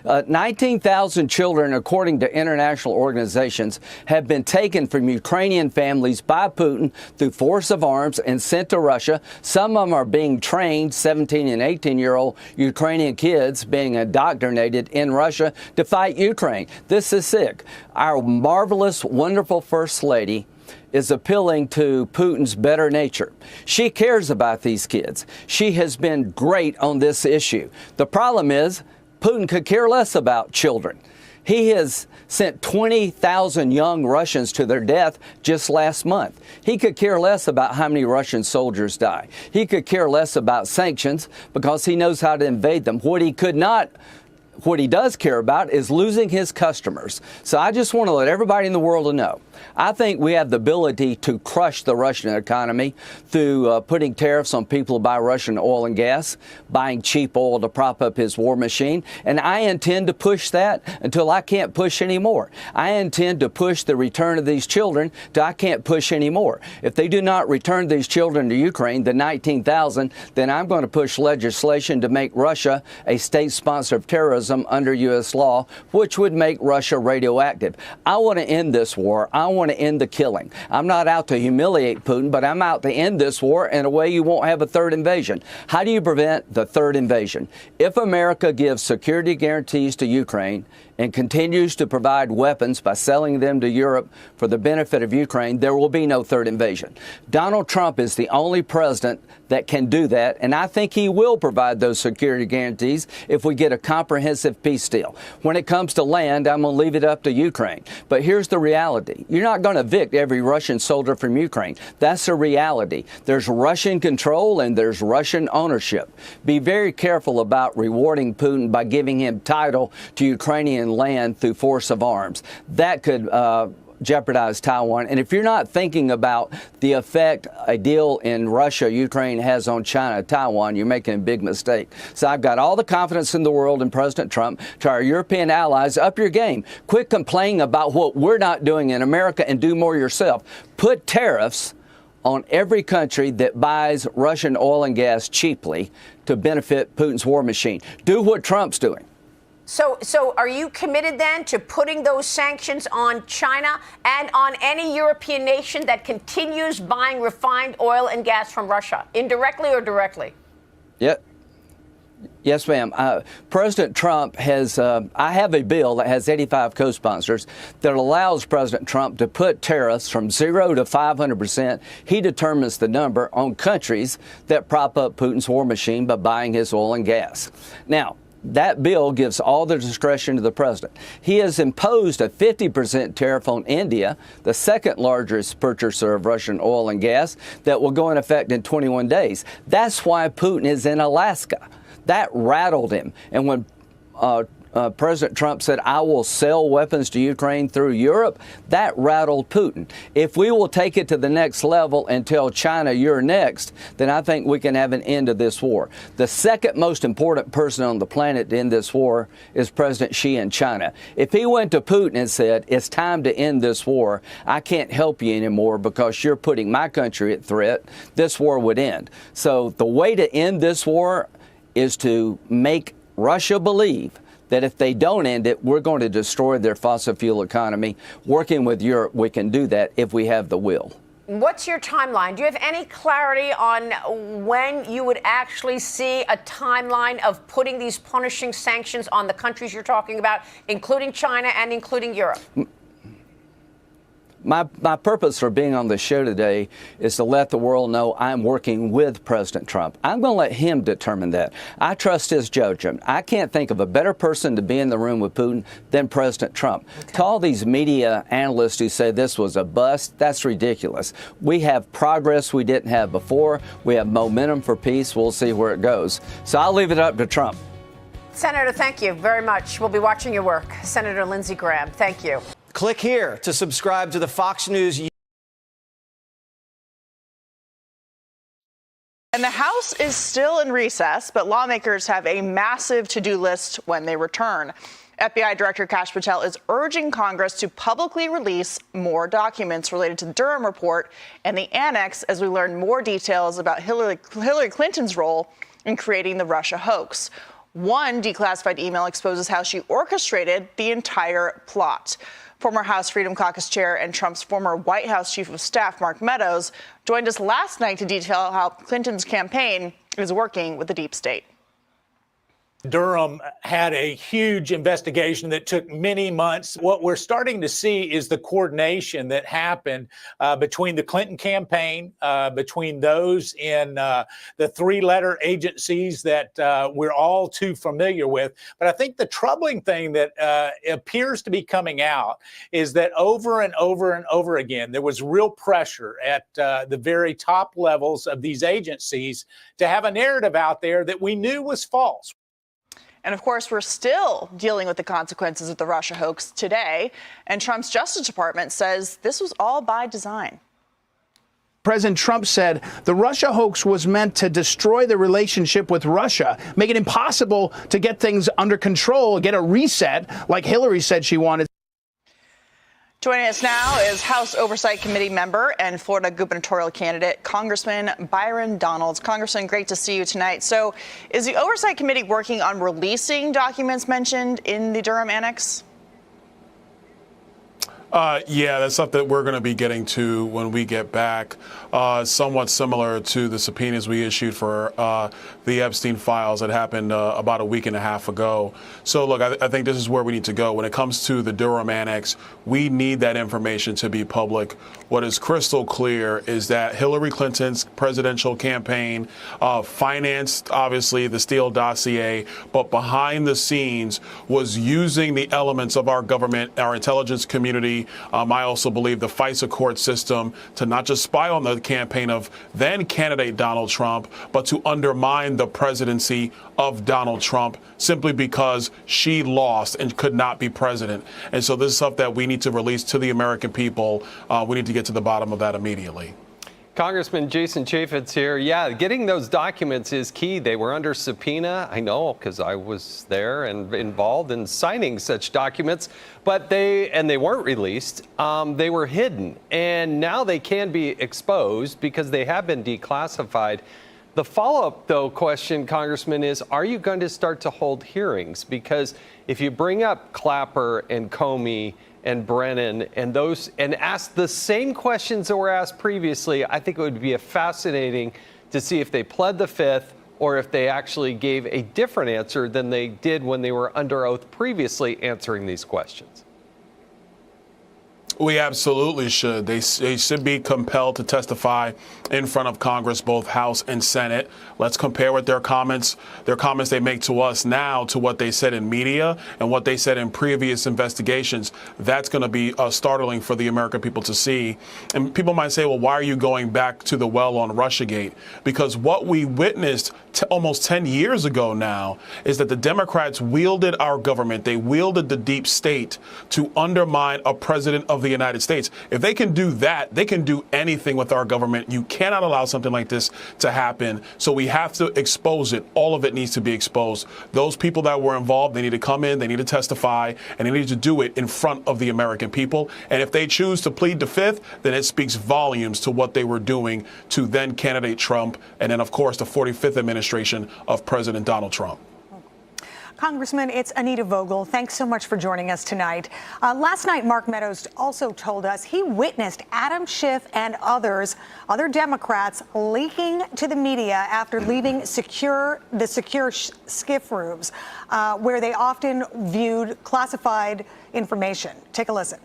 19,000 children, according to international organizations, have been taken from Ukrainian families by Putin through force of arms and sent to Russia. Some of them are being trained, 17 and 18-year-old Ukrainian kids being indoctrinated in Russia to fight Ukraine. This is sick. Our marvelous, wonderful First Lady is appealing to Putin's better nature. She cares about these kids. She has been great on this issue. The problem is, Putin could care less about children. He has sent 20,000 young Russians to their death just last month. He could care less about how many Russian soldiers die. He could care less about sanctions because he knows how to invade them. What he does care about is losing his customers. So I just want to let everybody in the world know I think we have the ability to crush the Russian economy through putting tariffs on people who buy Russian oil and gas, buying cheap oil to prop up his war machine. And I intend to push that until I can't push anymore. I intend to push the return of these children till I can't push anymore. If they do not return these children to Ukraine, the 19,000, then I'm going to push legislation to make Russia a state sponsor of terrorism under U.S. law, which would make Russia radioactive. I want to end this war. I want to end the killing. I'm not out to humiliate Putin, but I'm out to end this war in a way you won't have a third invasion. How do you prevent the third invasion? If America gives security guarantees to Ukraine and continues to provide weapons by selling them to Europe for the benefit of Ukraine, there will be no third invasion. Donald Trump is the only president that can do that, and I think he will provide those security guarantees if we get a comprehensive peace deal. When it comes to land, I'm going to leave it up to Ukraine. But here's the reality. You're not going to evict every Russian soldier from Ukraine. That's a reality. There's Russian control and there's Russian ownership. Be very careful about rewarding Putin by giving him title to Ukrainian land through force of arms. That could jeopardize Taiwan. And if you're not thinking about the effect a deal in Russia, Ukraine has on China, Taiwan, you're making a big mistake. So I've got all the confidence in the world in President Trump. To our European allies, up your game. Quit complaining about what we're not doing in America and do more yourself. Put tariffs on every country that buys Russian oil and gas cheaply to benefit Putin's war machine. Do what Trump's doing. So are you committed then to putting those sanctions on China and on any European nation that continues buying refined oil and gas from Russia, indirectly or directly? Yep. Yes, ma'am. President Trump has, I have a bill that has 85 co-sponsors that allows President Trump to put tariffs from 0 to 500%. He determines the number on countries that prop up Putin's war machine by buying his oil and gas. Now, that bill gives all the discretion to the president. He has imposed a 50% tariff on India, the second largest purchaser of Russian oil and gas, that will go in effect in 21 days. That's why Putin is in Alaska. That rattled him. And when President Trump said, I will sell weapons to Ukraine through Europe, that rattled Putin. If we will take it to the next level and tell China you're next, then I think we can have an end to this war. The second most important person on the planet to end this war is President Xi in China. If he went to Putin and said, it's time to end this war, I can't help you anymore because you're putting my country at threat, this war would end. So the way to end this war is to make Russia believe that if they don't end it, we're going to destroy their fossil fuel economy. Working with Europe, we can do that if we have the will. What's your timeline? Do you have any clarity on when you would actually see a timeline of putting these punishing sanctions on the countries you're talking about, including China and including Europe? My purpose for being on the show today is to let the world know I'm working with President Trump. I'm going to let him determine that. I trust his judgment. I can't think of a better person to be in the room with Putin than President Trump. Okay. To all these media analysts who say this was a bust, that's ridiculous. We have progress we didn't have before. We have momentum for peace. We'll see where it goes. So I'll leave it up to Trump. Senator, thank you very much. We'll be watching your work. Senator Lindsey Graham, thank you. Click here to subscribe to the Fox News. And the House is still in recess, but lawmakers have a massive to-do list when they return. FBI Director Kash Patel is urging Congress to publicly release more documents related to the Durham report and the annex as we learn more details about Hillary Clinton's role in creating the Russia hoax. One declassified email exposes how she orchestrated the entire plot. Former House Freedom Caucus chair and Trump's former White House chief of staff, Mark Meadows, joined us last night to detail how Clinton's campaign is working with the deep state. Durham had a huge investigation that took many months. What we're starting to see is the coordination that happened between the Clinton campaign, between those in the three-letter agencies that we're all too familiar with. But I think the troubling thing that appears to be coming out is that over and over and over again, there was real pressure at the very top levels of these agencies to have a narrative out there that we knew was false. And of course, we're still dealing with the consequences of the Russia hoax today. And Trump's Justice Department says this was all by design. President Trump said the Russia hoax was meant to destroy the relationship with Russia, make it impossible to get things under control, get a reset like Hillary said she wanted. Joining us now is House Oversight Committee member and Florida gubernatorial candidate, Congressman Byron Donalds. Congressman, great to see you tonight. So is the Oversight Committee working on releasing documents mentioned in the Durham annex? Yeah, that's something that we're going to be getting to when we get back. Somewhat similar to the subpoenas we issued for the Epstein files that happened about a week and a half ago. So, look, I think this is where we need to go. When it comes to the Durham annex, we need that information to be public. What is crystal clear is that Hillary Clinton's presidential campaign financed, obviously, the Steele dossier, but behind the scenes was using the elements of our government, our intelligence community. I also believe the FISA court system to not just spy on the campaign of then candidate Donald Trump, but to undermine the presidency of Donald Trump simply because she lost and could not be president. And so this is stuff that we need to release to the American people. We need to get to the bottom of that immediately. Congressman Jason Chaffetz here. Yeah, getting those documents is key. They were under subpoena. I know because I was there and involved in signing such documents, but they weren't released. They were hidden, and now they can be exposed because they have been declassified. The follow-up, though, question, Congressman, is are you going to start to hold hearings? Because if you bring up Clapper and Comey and Brennan and ask the same questions that were asked previously, I think it would be fascinating to see if they pled the fifth or if they actually gave a different answer than they did when they were under oath previously answering these questions. We absolutely should. They should be compelled to testify in front of Congress, both House and Senate. Let's compare with their comments they make to us now to what they said in media and what they said in previous investigations. That's going to be startling for the American people to see. And people might say, well, why are you going back to the well on Russiagate? Because what we witnessed almost 10 years ago now is that the Democrats wielded our government. They wielded the deep state to undermine a president of the United States. If they can do that, they can do anything with our government. You cannot allow something like this to happen. So we have to expose it. All of it needs to be exposed. Those people that were involved, they need to come in, they need to testify, and they need to do it in front of the American people. And if they choose to plead the fifth, then it speaks volumes to what they were doing to then candidate Trump and then, of course, the 45th administration of President Donald Trump. Congressman, it's Anita Vogel. Thanks so much for joining us tonight. Last night, Mark Meadows also told us he witnessed Adam Schiff and other Democrats leaking to the media after leaving the secure SCIF rooms, where they often viewed classified information. Take a listen.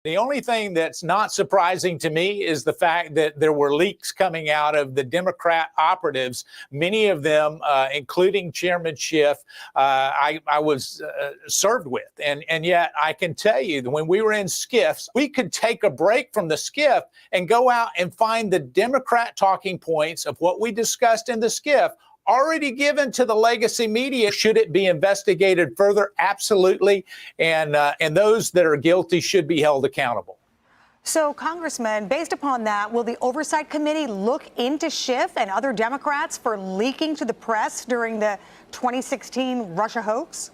The only thing that's not surprising to me is the fact that there were leaks coming out of the Democrat operatives, many of them, including Chairman Schiff, I was served with. And yet I can tell you that when we were in SCIFs, we could take a break from the SCIF and go out and find the Democrat talking points of what we discussed in the SCIF already given to the legacy media. Should it be investigated further? Absolutely. And those that are guilty should be held accountable. So, Congressman, based upon that, will the Oversight Committee look into Schiff and other Democrats for leaking to the press during the 2016 Russia hoax?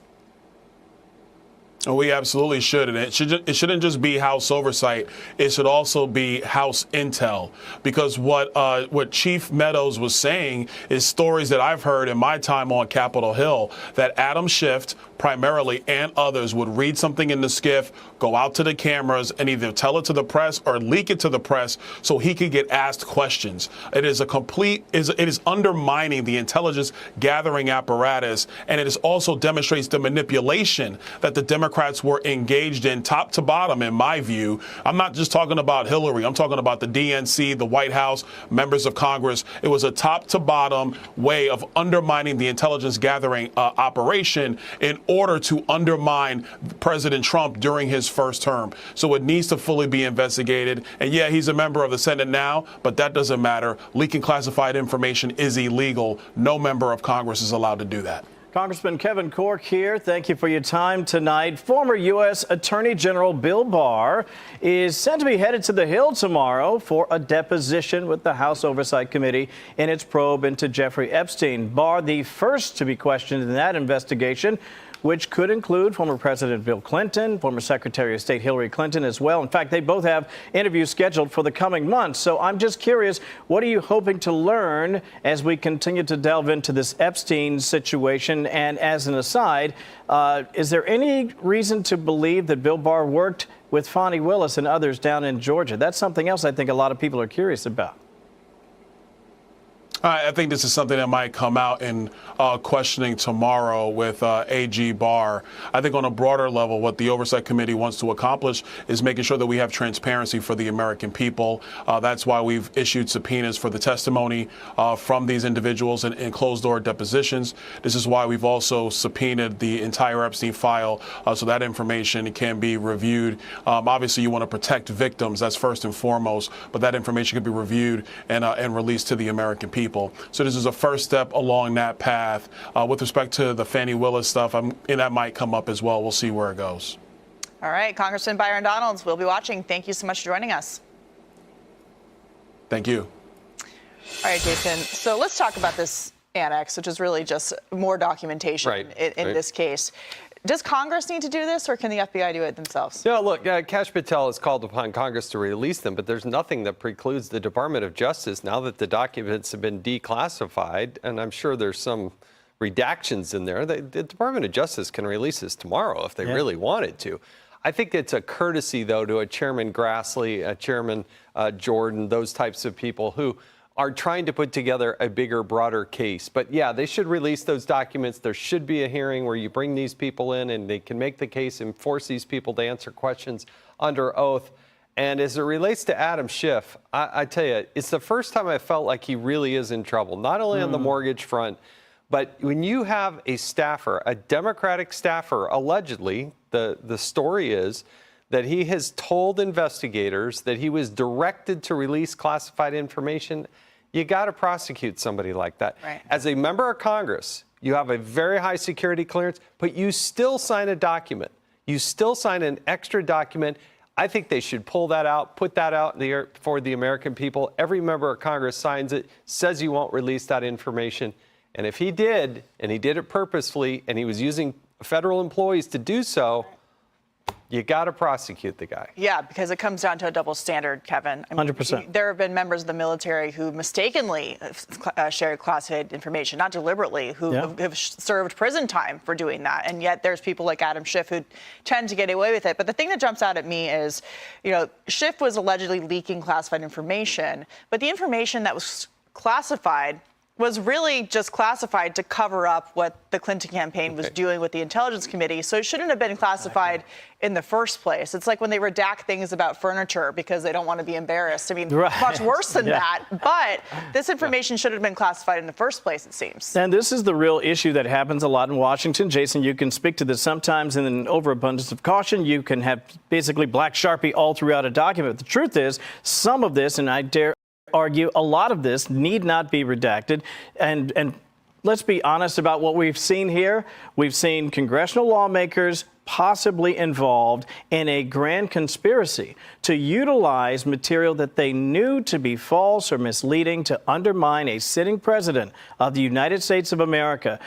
We absolutely should. And it shouldn't just be House oversight. It should also be House intel, because what Chief Meadows was saying is stories that I've heard in my time on Capitol Hill, that Adam Schiff primarily and others would read something in the SCIF, go out to the cameras and either tell it to the press or leak it to the press so he could get asked questions. It is it is undermining the intelligence gathering apparatus, and it also demonstrates the manipulation that the Democrats were engaged in top to bottom, in my view. I'm not just talking about Hillary. I'm talking about the DNC, the White House, members of Congress. It was a top to bottom way of undermining the intelligence gathering operation in order to undermine President Trump during his first term. So it needs to fully be investigated. And yeah, he's a member of the Senate now, but that doesn't matter. Leaking classified information is illegal. No member of Congress is allowed to do that. Congressman Kevin Corke here. Thank you for your time tonight. Former U.S. Attorney General Bill Barr is said to be headed to the Hill tomorrow for a deposition with the House Oversight Committee in its probe into Jeffrey Epstein. Barr, the first to be questioned in that investigation, which could include former President Bill Clinton, former Secretary of State Hillary Clinton as well. In fact, they both have interviews scheduled for the coming months. So I'm just curious, what are you hoping to learn as we continue to delve into this Epstein situation? And as an aside, is there any reason to believe that Bill Barr worked with Fani Willis and others down in Georgia? That's something else I think a lot of people are curious about. I think this is something that might come out in questioning tomorrow with AG Barr. I think on a broader level, what the Oversight Committee wants to accomplish is making sure that we have transparency for the American people. That's why we've issued subpoenas for the testimony from these individuals in closed-door depositions. This is why we've also subpoenaed the entire Epstein file so that information can be reviewed. Obviously, you want to protect victims. That's first and foremost. But that information can be reviewed and released to the American people. So this is a first step along that path. With respect to the Fani Willis stuff, and that might come up as well. We'll see where it goes. All right, Congressman Byron Donalds, we'll be watching. Thank you so much for joining us. Thank you. All right, Jason. So let's talk about this annex, which is really just more documentation in this case. Does Congress need to do this, or can the FBI do it themselves? No, look, Kash Patel has called upon Congress to release them, but there's nothing that precludes the Department of Justice, now that the documents have been declassified, and I'm sure there's some redactions in there, the Department of Justice can release this tomorrow if they really wanted to. I think it's a courtesy, though, to a Chairman Grassley, a Chairman Jordan, those types of people who are trying to put together a bigger, broader case. But yeah, they should release those documents. There should be a hearing where you bring these people in and they can make the case and force these people to answer questions under oath. And as it relates to Adam Schiff, I tell you, it's the first time I felt like he really is in trouble, not only on the mortgage front, but when you have a staffer, a Democratic staffer, allegedly, the story is that he has told investigators that he was directed to release classified information. You got to prosecute somebody like that. Right. As a member of Congress, you have a very high security clearance, but you still sign a document. You still sign an extra document. I think they should pull that out, put that out in the air for the American people. Every member of Congress signs it, says you won't release that information. And if he did, and he did it purposefully, and he was using federal employees to do so, you got to prosecute the guy. Yeah, because it comes down to a double standard, Kevin. I mean, 100%. There have been members of the military who mistakenly shared classified information, not deliberately, who have served prison time for doing that. And yet there's people like Adam Schiff who tend to get away with it. But the thing that jumps out at me is, you know, Schiff was allegedly leaking classified information, but the information that was classified was really just classified to cover up what the Clinton campaign was doing with the Intelligence Committee. So it shouldn't have been classified in the first place. It's like when they redact things about furniture because they don't want to be embarrassed. I mean, much worse than that. But this information should have been classified in the first place, it seems. And this is the real issue that happens a lot in Washington. Jason, you can speak to this sometimes in an overabundance of caution. You can have basically black Sharpie all throughout a document. The truth is, some of this, and I dare argue a lot of this, need not be redacted. And let's be honest about what we've seen here. We've seen congressional lawmakers possibly involved in a grand conspiracy to utilize material that they knew to be false or misleading to undermine a sitting president of the United States of America,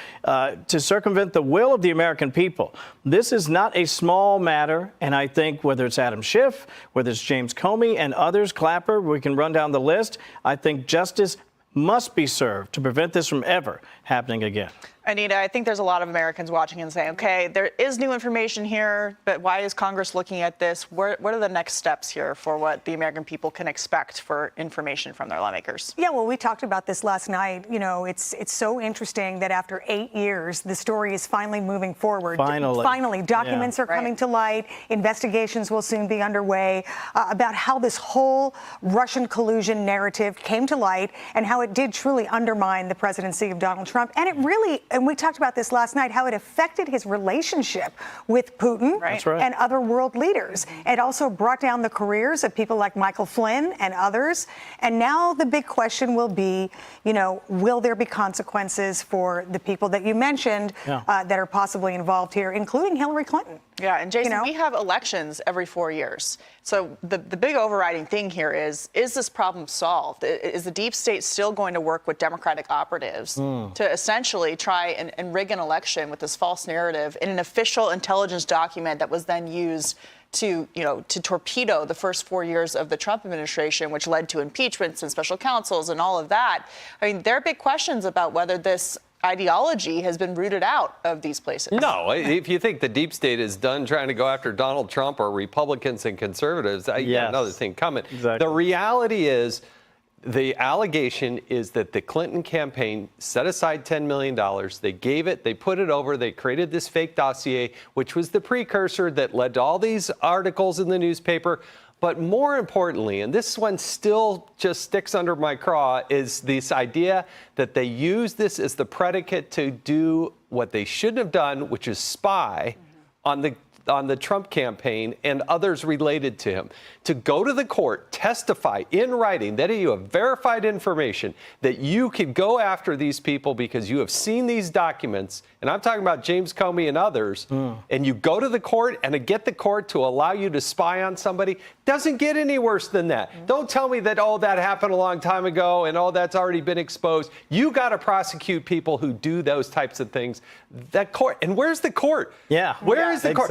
to circumvent the will of the American people. This is not a small matter, and I think whether it's Adam Schiff, whether it's James Comey and others, Clapper, we can run down the list, I think justice must be served to prevent this from ever happening again. Anita, I think there's a lot of Americans watching and saying, okay, there is new information here, but why is Congress looking at this? What are the next steps here for what the American people can expect for information from their lawmakers? Yeah, well, we talked about this last night. You know, it's so interesting that after 8 years, the story is finally moving forward. Finally, documents are coming to light. Investigations will soon be underway about how this whole Russian collusion narrative came to light and how it did truly undermine the presidency of Donald Trump. And it really and we talked about this last night, how it affected his relationship with Putin and other world leaders. It also brought down the careers of people like Michael Flynn and others. And now the big question will be, will there be consequences for the people that you mentioned that are possibly involved here, including Hillary Clinton? Yeah, and Jason, we have elections every 4 years. So the big overriding thing here is this problem solved? Is the deep state still going to work with Democratic operatives to essentially try and rig an election with this false narrative in an official intelligence document that was then used to torpedo the first 4 years of the Trump administration, which led to impeachments and special counsels and all of that? I mean, there are big questions about whether this ideology has been rooted out of these places. No, if you think the deep state is done trying to go after Donald Trump or Republicans and conservatives, I got another thing coming. Exactly. The reality is, the allegation is that the Clinton campaign set aside $10 million. They gave it, they put it over, they created this fake dossier, which was the precursor that led to all these articles in the newspaper. But more importantly, and this one still just sticks under my craw, is this idea that they use this as the predicate to do what they shouldn't have done, which is spy on the Trump campaign and others related to him, to go to the court, testify in writing that you have verified information, that you could go after these people because you have seen these documents, and I'm talking about James Comey and others, and you go to the court and to get the court to allow you to spy on somebody, doesn't get any worse than that. Don't tell me that, that happened a long time ago and that's already been exposed. You got to prosecute people who do those types of things. That court, and where's the court? Yeah. Where is the court?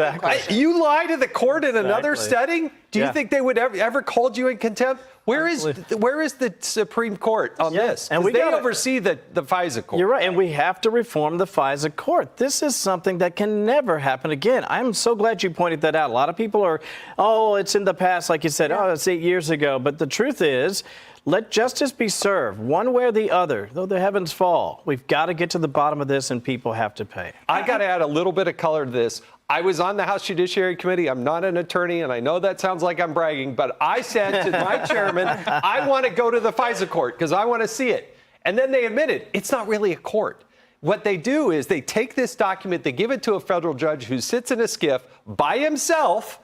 You lie to the court in another setting? Do you think they would ever hold you in contempt? Where is the Supreme Court on this? And they oversee the FISA court. You're right, and we have to reform the FISA court. This is something that can never happen again. I'm so glad you pointed that out. A lot of people are, it's in the past, like you said, that's 8 years ago. But the truth is, let justice be served, one way or the other, though the heavens fall. We've got to get to the bottom of this, and people have to pay. I got to add a little bit of color to this. I was on the House Judiciary Committee. I'm not an attorney, and I know that sounds like I'm bragging, but I said to my chairman, I want to go to the FISA court because I want to see it. And then they admitted it's not really a court. What they do is they take this document, they give it to a federal judge who sits in a skiff by himself,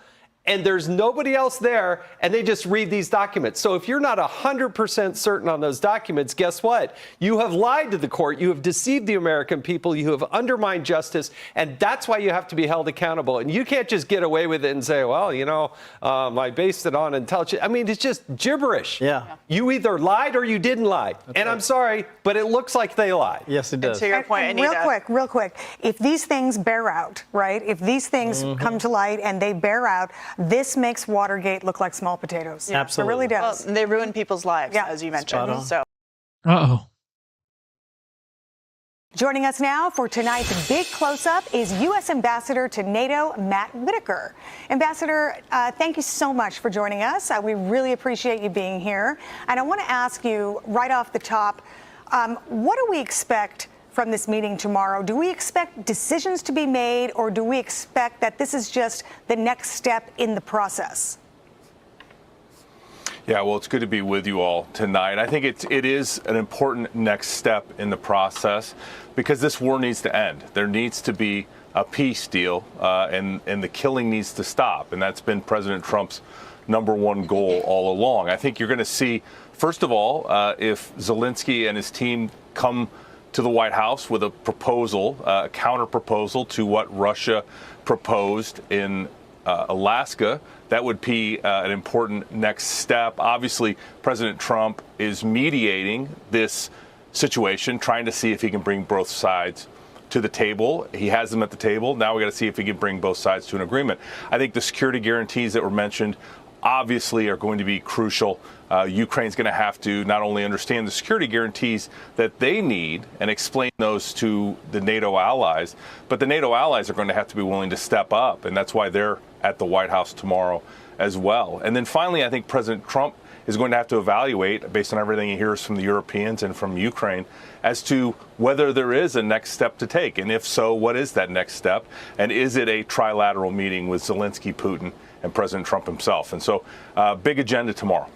and there's nobody else there, and they just read these documents. So if you're not 100% certain on those documents, guess what? You have lied to the court. You have deceived the American people. You have undermined justice, and that's why you have to be held accountable. And you can't just get away with it and say, I based it on intelligence. I mean, it's just gibberish. Yeah. You either lied or you didn't lie. And I'm sorry, but it looks like they lied. Yes, it does. And to your point, Anita. Real quick, if these things bear out, right? If these things come to light and they bear out, this makes Watergate look like small potatoes. Yeah. Absolutely. It really does. Well, they ruin people's lives, as you mentioned. So. Joining us now for tonight's big close-up is U.S. Ambassador to NATO, Matt Whitaker. Ambassador, thank you so much for joining us. We really appreciate you being here. And I want to ask you right off the top, what do we expect from this meeting tomorrow? Do we expect decisions to be made, or do we expect that this is just the next step in the process? Yeah, well, it's good to be with you all tonight. I think it is an important next step in the process because this war needs to end. There needs to be a peace deal, and the killing needs to stop. And that's been President Trump's #1 goal all along. I think you're going to see, first of all, if Zelensky and his team come to the White House with a proposal, a counter proposal to what Russia proposed in Alaska, that would be an important next step. Obviously, President Trump is mediating this situation, trying to see if he can bring both sides to the table. He has them at the table. Now we got to see if he can bring both sides to an agreement. I think the security guarantees that were mentioned obviously are going to be crucial. Ukraine's going to have to not only understand the security guarantees that they need and explain those to the NATO allies, but the NATO allies are going to have to be willing to step up. And that's why they're at the White House tomorrow as well. And then finally, I think President Trump is going to have to evaluate, based on everything he hears from the Europeans and from Ukraine, as to whether there is a next step to take. And if so, what is that next step? And is it a trilateral meeting with Zelensky, Putin, and President Trump himself? And so, big agenda tomorrow.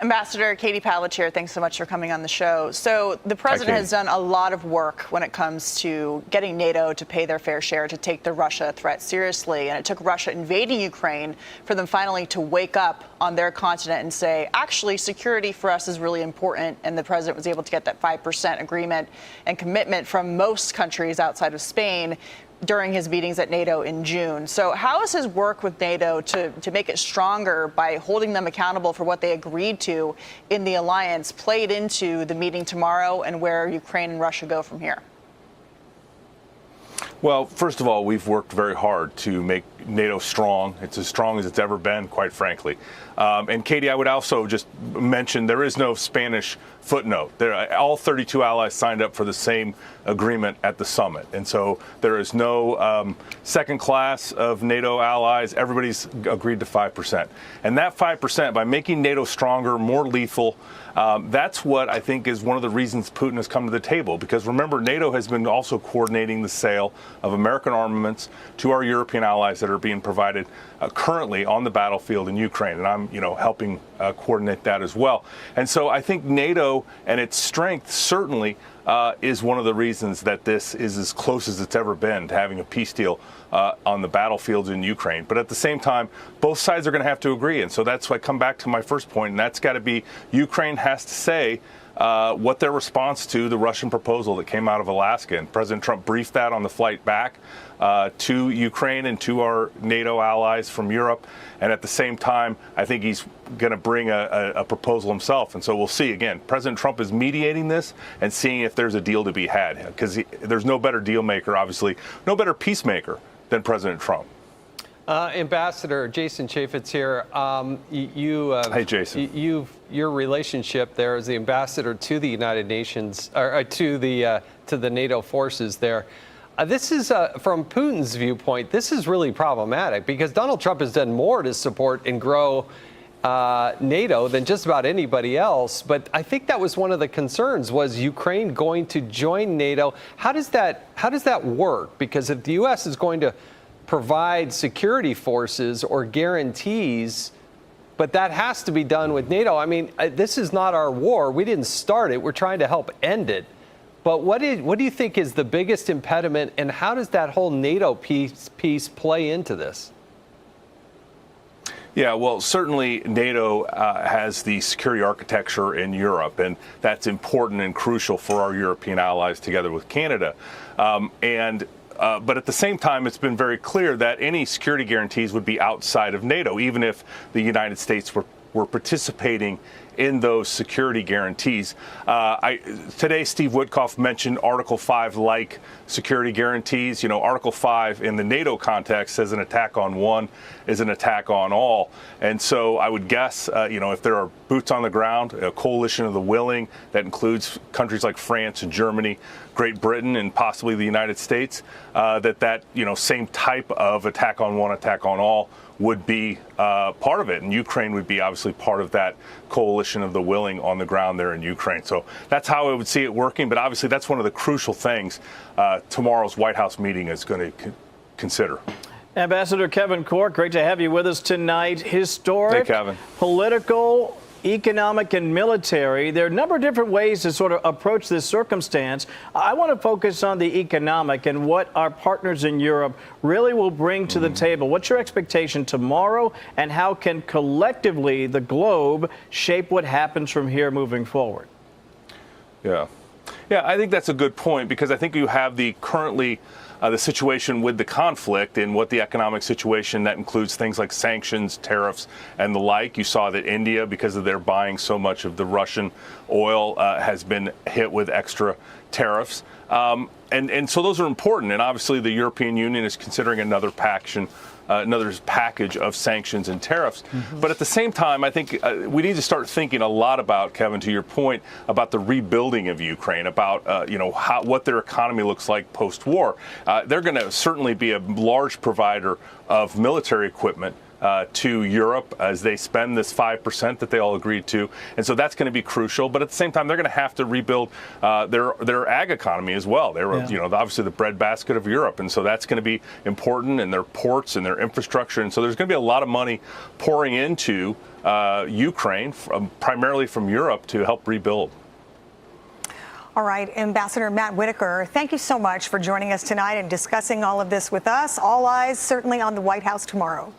Ambassador Katie Pavlich, thanks so much for coming on the show. So the president has done a lot of work when it comes to getting NATO to pay their fair share, to take the Russia threat seriously. And it took Russia invading Ukraine for them finally to wake up on their continent and say, actually, security for us is really important. And the president was able to get that 5% agreement and commitment from most countries outside of Spain during his meetings at NATO in June. So how is his work with NATO to make it stronger by holding them accountable for what they agreed to in the alliance played into the meeting tomorrow and where Ukraine and Russia go from here? Well, first of all, we've worked very hard to make NATO strong. It's as strong as it's ever been, quite frankly. And Katie, I would also just mention there is no Spanish footnote. All 32 allies signed up for the same agreement at the summit. And so there is no second class of NATO allies. Everybody's agreed to 5%. And that 5%, by making NATO stronger, more lethal, that's what I think is one of the reasons Putin has come to the table. Because remember, NATO has been also coordinating the sale of American armaments to our European allies that are being provided currently on the battlefield in Ukraine. And I'm, helping coordinate that as well. And so I think NATO and its strength certainly is one of the reasons that this is as close as it's ever been to having a peace deal on the battlefields in Ukraine. But at the same time, both sides are going to have to agree. And so that's why I come back to my first point, and that's got to be Ukraine has to say what their response to the Russian proposal that came out of Alaska. And President Trump briefed that on the flight back to Ukraine and to our NATO allies from Europe. And at the same time, I think he's going to bring a proposal himself. And so we'll see. Again, President Trump is mediating this and seeing if there's a deal to be had, because there's no better deal maker, obviously, no better peacemaker than President Trump. Ambassador Jason Chaffetz here. Hey, Jason. Your relationship there as the ambassador to the United Nations, or to the NATO forces there. This is, from Putin's viewpoint, this is really problematic because Donald Trump has done more to support and grow NATO than just about anybody else. But I think that was one of the concerns, was Ukraine going to join NATO? How does that work? Because if the U.S. is going to provide security forces or guarantees, but that has to be done with NATO. I mean, this is not our war. We didn't start it. We're trying to help end it. But what do you think is the biggest impediment, and how does that whole NATO piece play into this? Yeah, well, certainly NATO has the security architecture in Europe, and that's important and crucial for our European allies together with Canada. But at the same time, it's been very clear that any security guarantees would be outside of NATO, even if the United States were participating in those security guarantees. Today, Steve Witkoff mentioned Article 5-like security guarantees. Article 5 in the NATO context says an attack on one is an attack on all. And so I would guess, if there are boots on the ground, a coalition of the willing that includes countries like France and Germany, Great Britain, and possibly the United States, that same type of attack on one, attack on all would be part of it. And Ukraine would be obviously part of that coalition of the willing on the ground there in Ukraine. So that's how I would see it working. But obviously, that's one of the crucial things tomorrow's White House meeting is going to consider. Ambassador Kevin Corke, great to have you with us tonight. Historic, hey, Kevin. Political, economic, and military. There are a number of different ways to sort of approach this circumstance. I want to focus on the economic and what our partners in Europe really will bring to the table. What's your expectation tomorrow, and how can collectively the globe shape what happens from here moving forward? Yeah, I think that's a good point, because I think you have the situation with the conflict and what the economic situation that includes things like sanctions, tariffs, and the like. You saw that India, because of their buying so much of the Russian oil, has been hit with extra tariffs. And so those are important. And obviously the European Union is considering another package of sanctions and tariffs. But at the same time, I think we need to start thinking a lot about, Kevin, to your point, about the rebuilding of Ukraine, about what their economy looks like post-war. They're going to certainly be a large provider of military equipment to Europe as they spend this 5% that they all agreed to. And so that's going to be crucial. But at the same time, they're going to have to rebuild their ag economy as well. They're, obviously the breadbasket of Europe. And so that's going to be important, and their ports and their infrastructure. And so there's going to be a lot of money pouring into Ukraine, primarily from Europe, to help rebuild. All right, Ambassador Matt Whitaker, thank you so much for joining us tonight and discussing all of this with us. All eyes certainly on the White House tomorrow.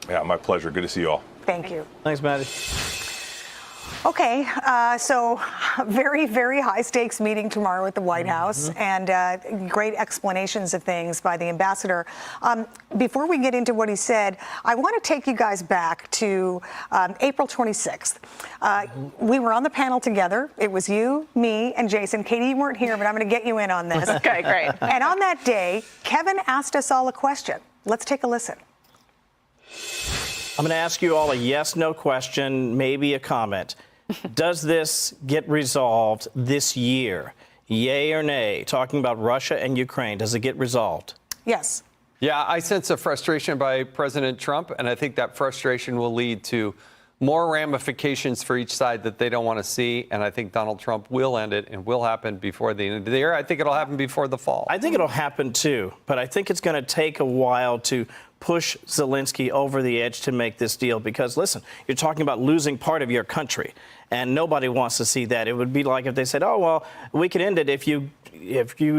Yeah, my pleasure. Good to see you all. Thank you. Thanks, Maddie. Okay, so very, very high stakes meeting tomorrow at the White House, and great explanations of things by the ambassador. Before we get into what he said, I want to take you guys back to April 26th. We were on the panel together. It was you, me, and Jason. Katie, you weren't here, but I'm going to get you in on this. Okay, great. And on that day, Kevin asked us all a question. Let's take a listen. I'm going to ask you all a yes/no question, maybe a comment. Does this get resolved this year? Yay or nay? Talking about Russia and Ukraine, does it get resolved? Yes. Yeah, I sense a frustration by President Trump, and I think that frustration will lead to more ramifications for each side that they don't want to see. And I think Donald Trump will end it and will happen before the end of the year. I think it'll happen before the fall. I think it'll happen too, but I think it's going to take a while to push Zelensky over the edge to make this deal, because listen, you're talking about losing part of your country, and nobody wants to see that. It would be like if they said, oh, well, we can end it if you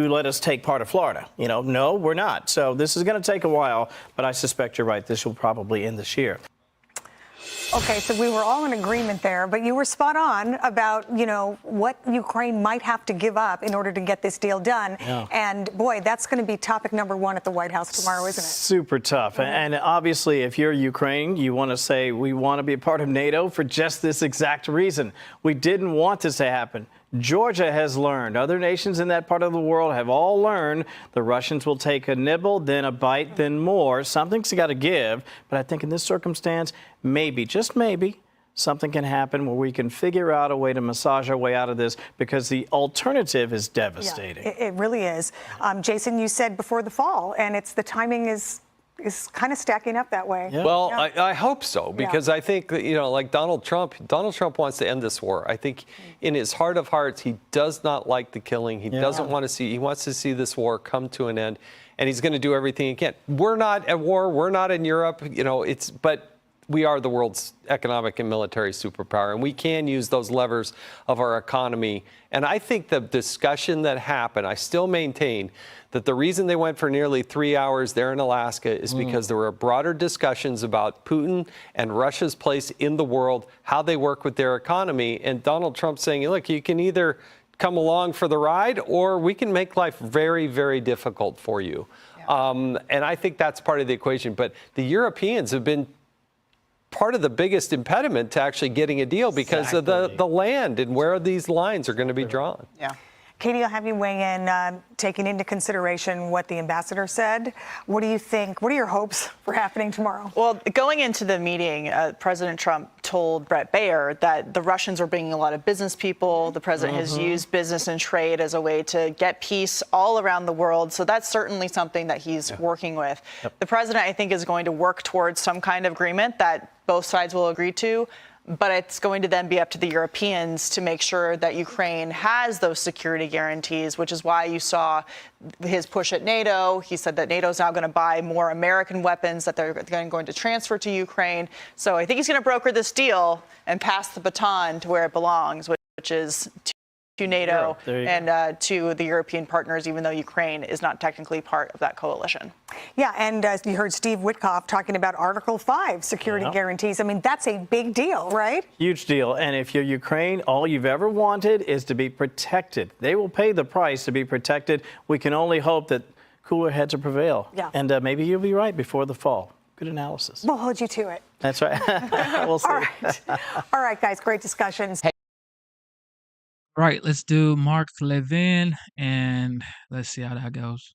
let us take part of Florida. No, we're not. So this is going to take a while, but I suspect you're right. This will probably end this year. Okay, so we were all in agreement there, but you were spot on about, what Ukraine might have to give up in order to get this deal done. Yeah. And boy, that's going to be topic number one at the White House tomorrow, isn't it? Super tough. And obviously, if you're Ukraine, you want to say we want to be a part of NATO for just this exact reason. We didn't want this to happen. Georgia has learned. Other nations in that part of the world have all learned the Russians will take a nibble, then a bite, then more. Something's got to give. But I think in this circumstance, maybe, just maybe, something can happen where we can figure out a way to massage our way out of this, because the alternative is devastating. Yeah, it really is. Jason, you said before the fall, and the timing is kind of stacking up that way. Yeah. Well, yeah. I hope so, because I think that, like Donald Trump wants to end this war. I think in his heart of hearts, he does not like the killing. He doesn't want to see, he wants to see this war come to an end, and he's going to do everything he can. We're not at war. We're not in Europe, but we are the world's economic and military superpower, and we can use those levers of our economy. And I think the discussion that happened, I still maintain that the reason they went for nearly 3 hours there in Alaska is because there were broader discussions about Putin and Russia's place in the world, how they work with their economy, and Donald Trump saying, look, you can either come along for the ride, or we can make life very, very difficult for you. And I think that's part of the equation. But the Europeans have been part of the biggest impediment to actually getting a deal because of the land and where these lines are going to be drawn. Yeah. Katie, I'll have you weigh in, taking into consideration what the ambassador said. What do you think? What are your hopes for happening tomorrow? Well, going into the meeting, President Trump told Brett Baer that the Russians are bringing a lot of business people. The president has used business and trade as a way to get peace all around the world. So that's certainly something that he's working with. The president, I think, is going to work towards some kind of agreement that both sides will agree to. But it's going to then be up to the Europeans to make sure that Ukraine has those security guarantees, which is why you saw his push at NATO. He said that NATO is now going to buy more American weapons that they're going to transfer to Ukraine. So I think he's going to broker this deal and pass the baton to where it belongs, which is to NATO and to the European partners, even though Ukraine is not technically part of that coalition. Yeah, and you heard Steve Witkoff talking about Article 5 security guarantees. I mean, that's a big deal, right? Huge deal. And if you're Ukraine, all you've ever wanted is to be protected. They will pay the price to be protected. We can only hope that cooler heads will prevail. Yeah. And maybe you'll be right before the fall. Good analysis. We'll hold you to it. That's right. We'll see. All right, guys, great discussions. All right, let's do Mark Levin, and let's see how that goes.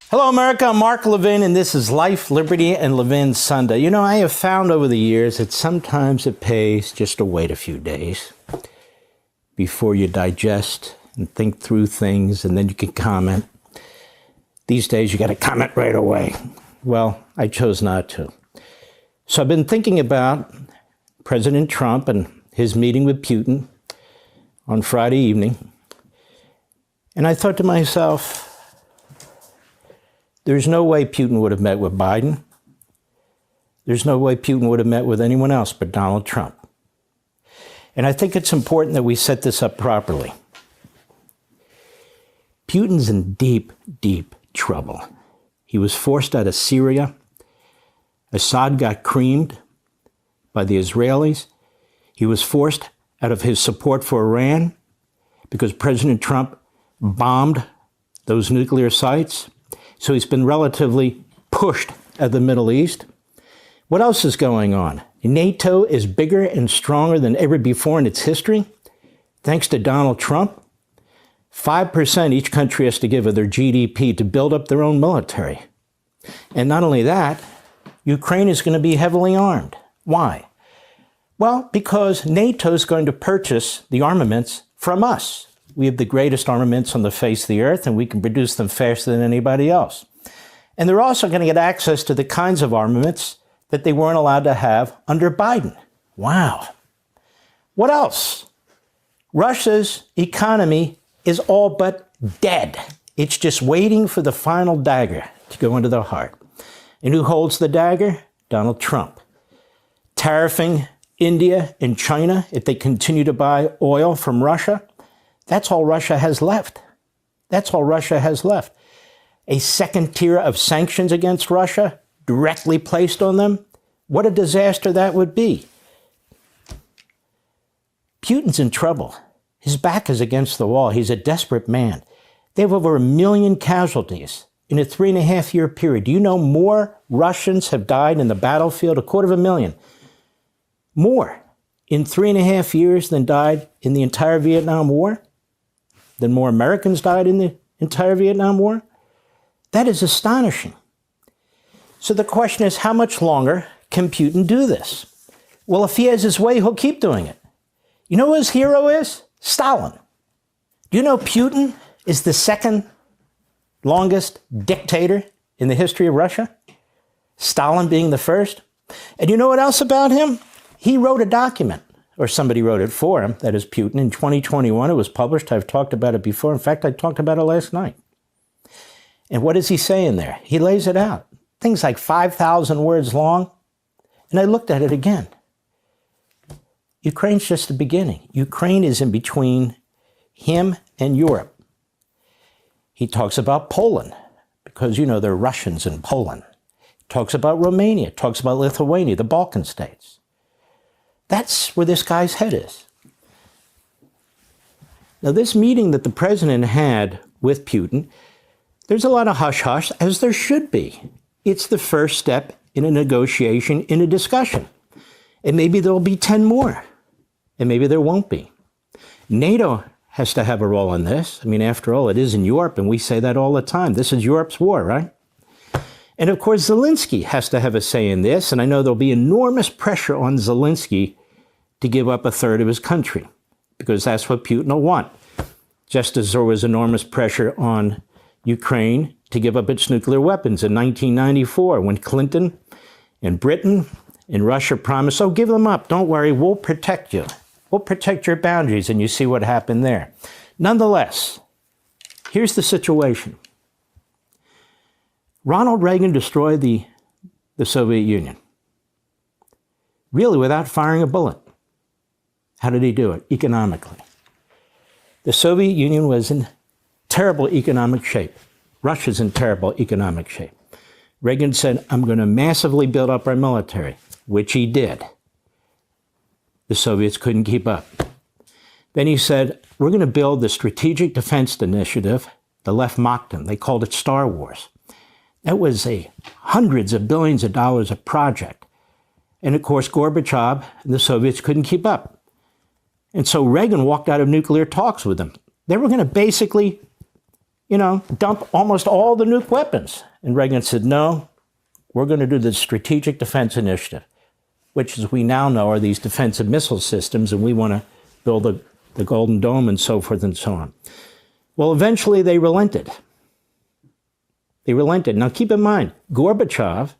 Hello, America. I'm Mark Levin, and this is Life, Liberty, and Levin Sunday. You know, I have found over the years that sometimes it pays just to wait a few days before you digest and think through things, and then you can comment. These days, you got to comment right away. Well, I chose not to. So I've been thinking about President Trump and his meeting with Putin on Friday evening. And I thought to myself, there's no way Putin would have met with Biden. There's no way Putin would have met with anyone else but Donald Trump. And I think it's important that we set this up properly. Putin's in deep, deep trouble. He was forced out of Syria. Assad got creamed by the Israelis. He was forced out of his support for Iran because President Trump bombed those nuclear sites. So he's been relatively pushed out of the Middle East. What else is going on? NATO is bigger and stronger than ever before in its history, thanks to Donald Trump. 5% each country has to give of their GDP to build up their own military. And not only that, Ukraine is going to be heavily armed. Why? Well, because NATO is going to purchase the armaments from us. We have the greatest armaments on the face of the earth, and we can produce them faster than anybody else. And they're also going to get access to the kinds of armaments that they weren't allowed to have under Biden. Wow. What else? Russia's economy is all but dead. It's just waiting for the final dagger to go into their heart. And who holds the dagger? Donald Trump. Tariffing India and China if they continue to buy oil from Russia. That's all Russia has left. That's all Russia has left. A second tier of sanctions against Russia directly placed on them. What a disaster that would be. Putin's in trouble. His back is against the wall. He's a desperate man. They have over 1 million casualties in a 3.5-year period. Do you know more Russians have died in the battlefield? 250,000. More in 3.5 years than died in the entire Vietnam War? Than more Americans died in the entire Vietnam War? That is astonishing. So the question is, how much longer can Putin do this? Well, if he has his way, he'll keep doing it. You know who his hero is? Stalin. Do you know Putin is the second longest dictator in the history of Russia? Stalin being the first. And you know what else about him? He wrote a document, or somebody wrote it for him, that is Putin, in 2021. It was published. I've talked about it before. In fact, I talked about it last night. And what does he say in there? He lays it out. Things like 5,000 words long. And I looked at it again. Ukraine's just the beginning. Ukraine is in between him and Europe. He talks about Poland, because, you know, there are Russians in Poland. He talks about Romania, talks about Lithuania, the Balkan states. That's where this guy's head is. Now, this meeting that the president had with Putin, there's a lot of hush-hush, as there should be. It's the first step in a negotiation, in a discussion. And maybe there'll be 10 more. And maybe there won't be. NATO has to have a role in this. I mean, after all, it is in Europe, and we say that all the time. This is Europe's war, right? And of course, Zelensky has to have a say in this. And I know there'll be enormous pressure on Zelensky to give up a third of his country, because that's what Putin will want. Just as there was enormous pressure on Ukraine to give up its nuclear weapons in 1994, when Clinton and Britain and Russia promised, oh, give them up. Don't worry, we'll protect you. We'll protect your boundaries. And you see what happened there. Nonetheless, here's the situation. Ronald Reagan destroyed the Soviet Union, really without firing a bullet. How did he do it? Economically. The Soviet Union was in terrible economic shape. Russia's in terrible economic shape. Reagan said, I'm going to massively build up our military, which he did. The Soviets couldn't keep up. Then he said, we're going to build the Strategic Defense Initiative. The left mocked him. They called it Star Wars. That was a hundreds of billions of dollars a project. And of course, Gorbachev and the Soviets couldn't keep up. And so Reagan walked out of nuclear talks with them. They were going to basically, dump almost all the nuke weapons. And Reagan said, no, we're going to do the Strategic Defense Initiative, which, as we now know, are these defensive missile systems, and we want to build the Golden Dome and so forth and so on. Well, eventually they relented. They relented. Now keep in mind, Gorbachev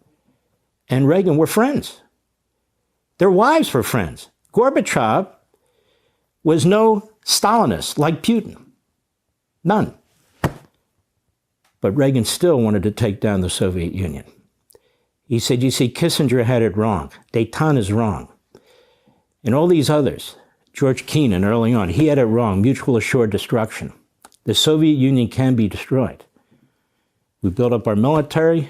and Reagan were friends. Their wives were friends. Gorbachev was no Stalinist like Putin. None. But Reagan still wanted to take down the Soviet Union. He said, you see, Kissinger had it wrong. Dayton is wrong. And all these others, George Kennan early on, he had it wrong, mutual assured destruction. The Soviet Union can be destroyed. We build up our military,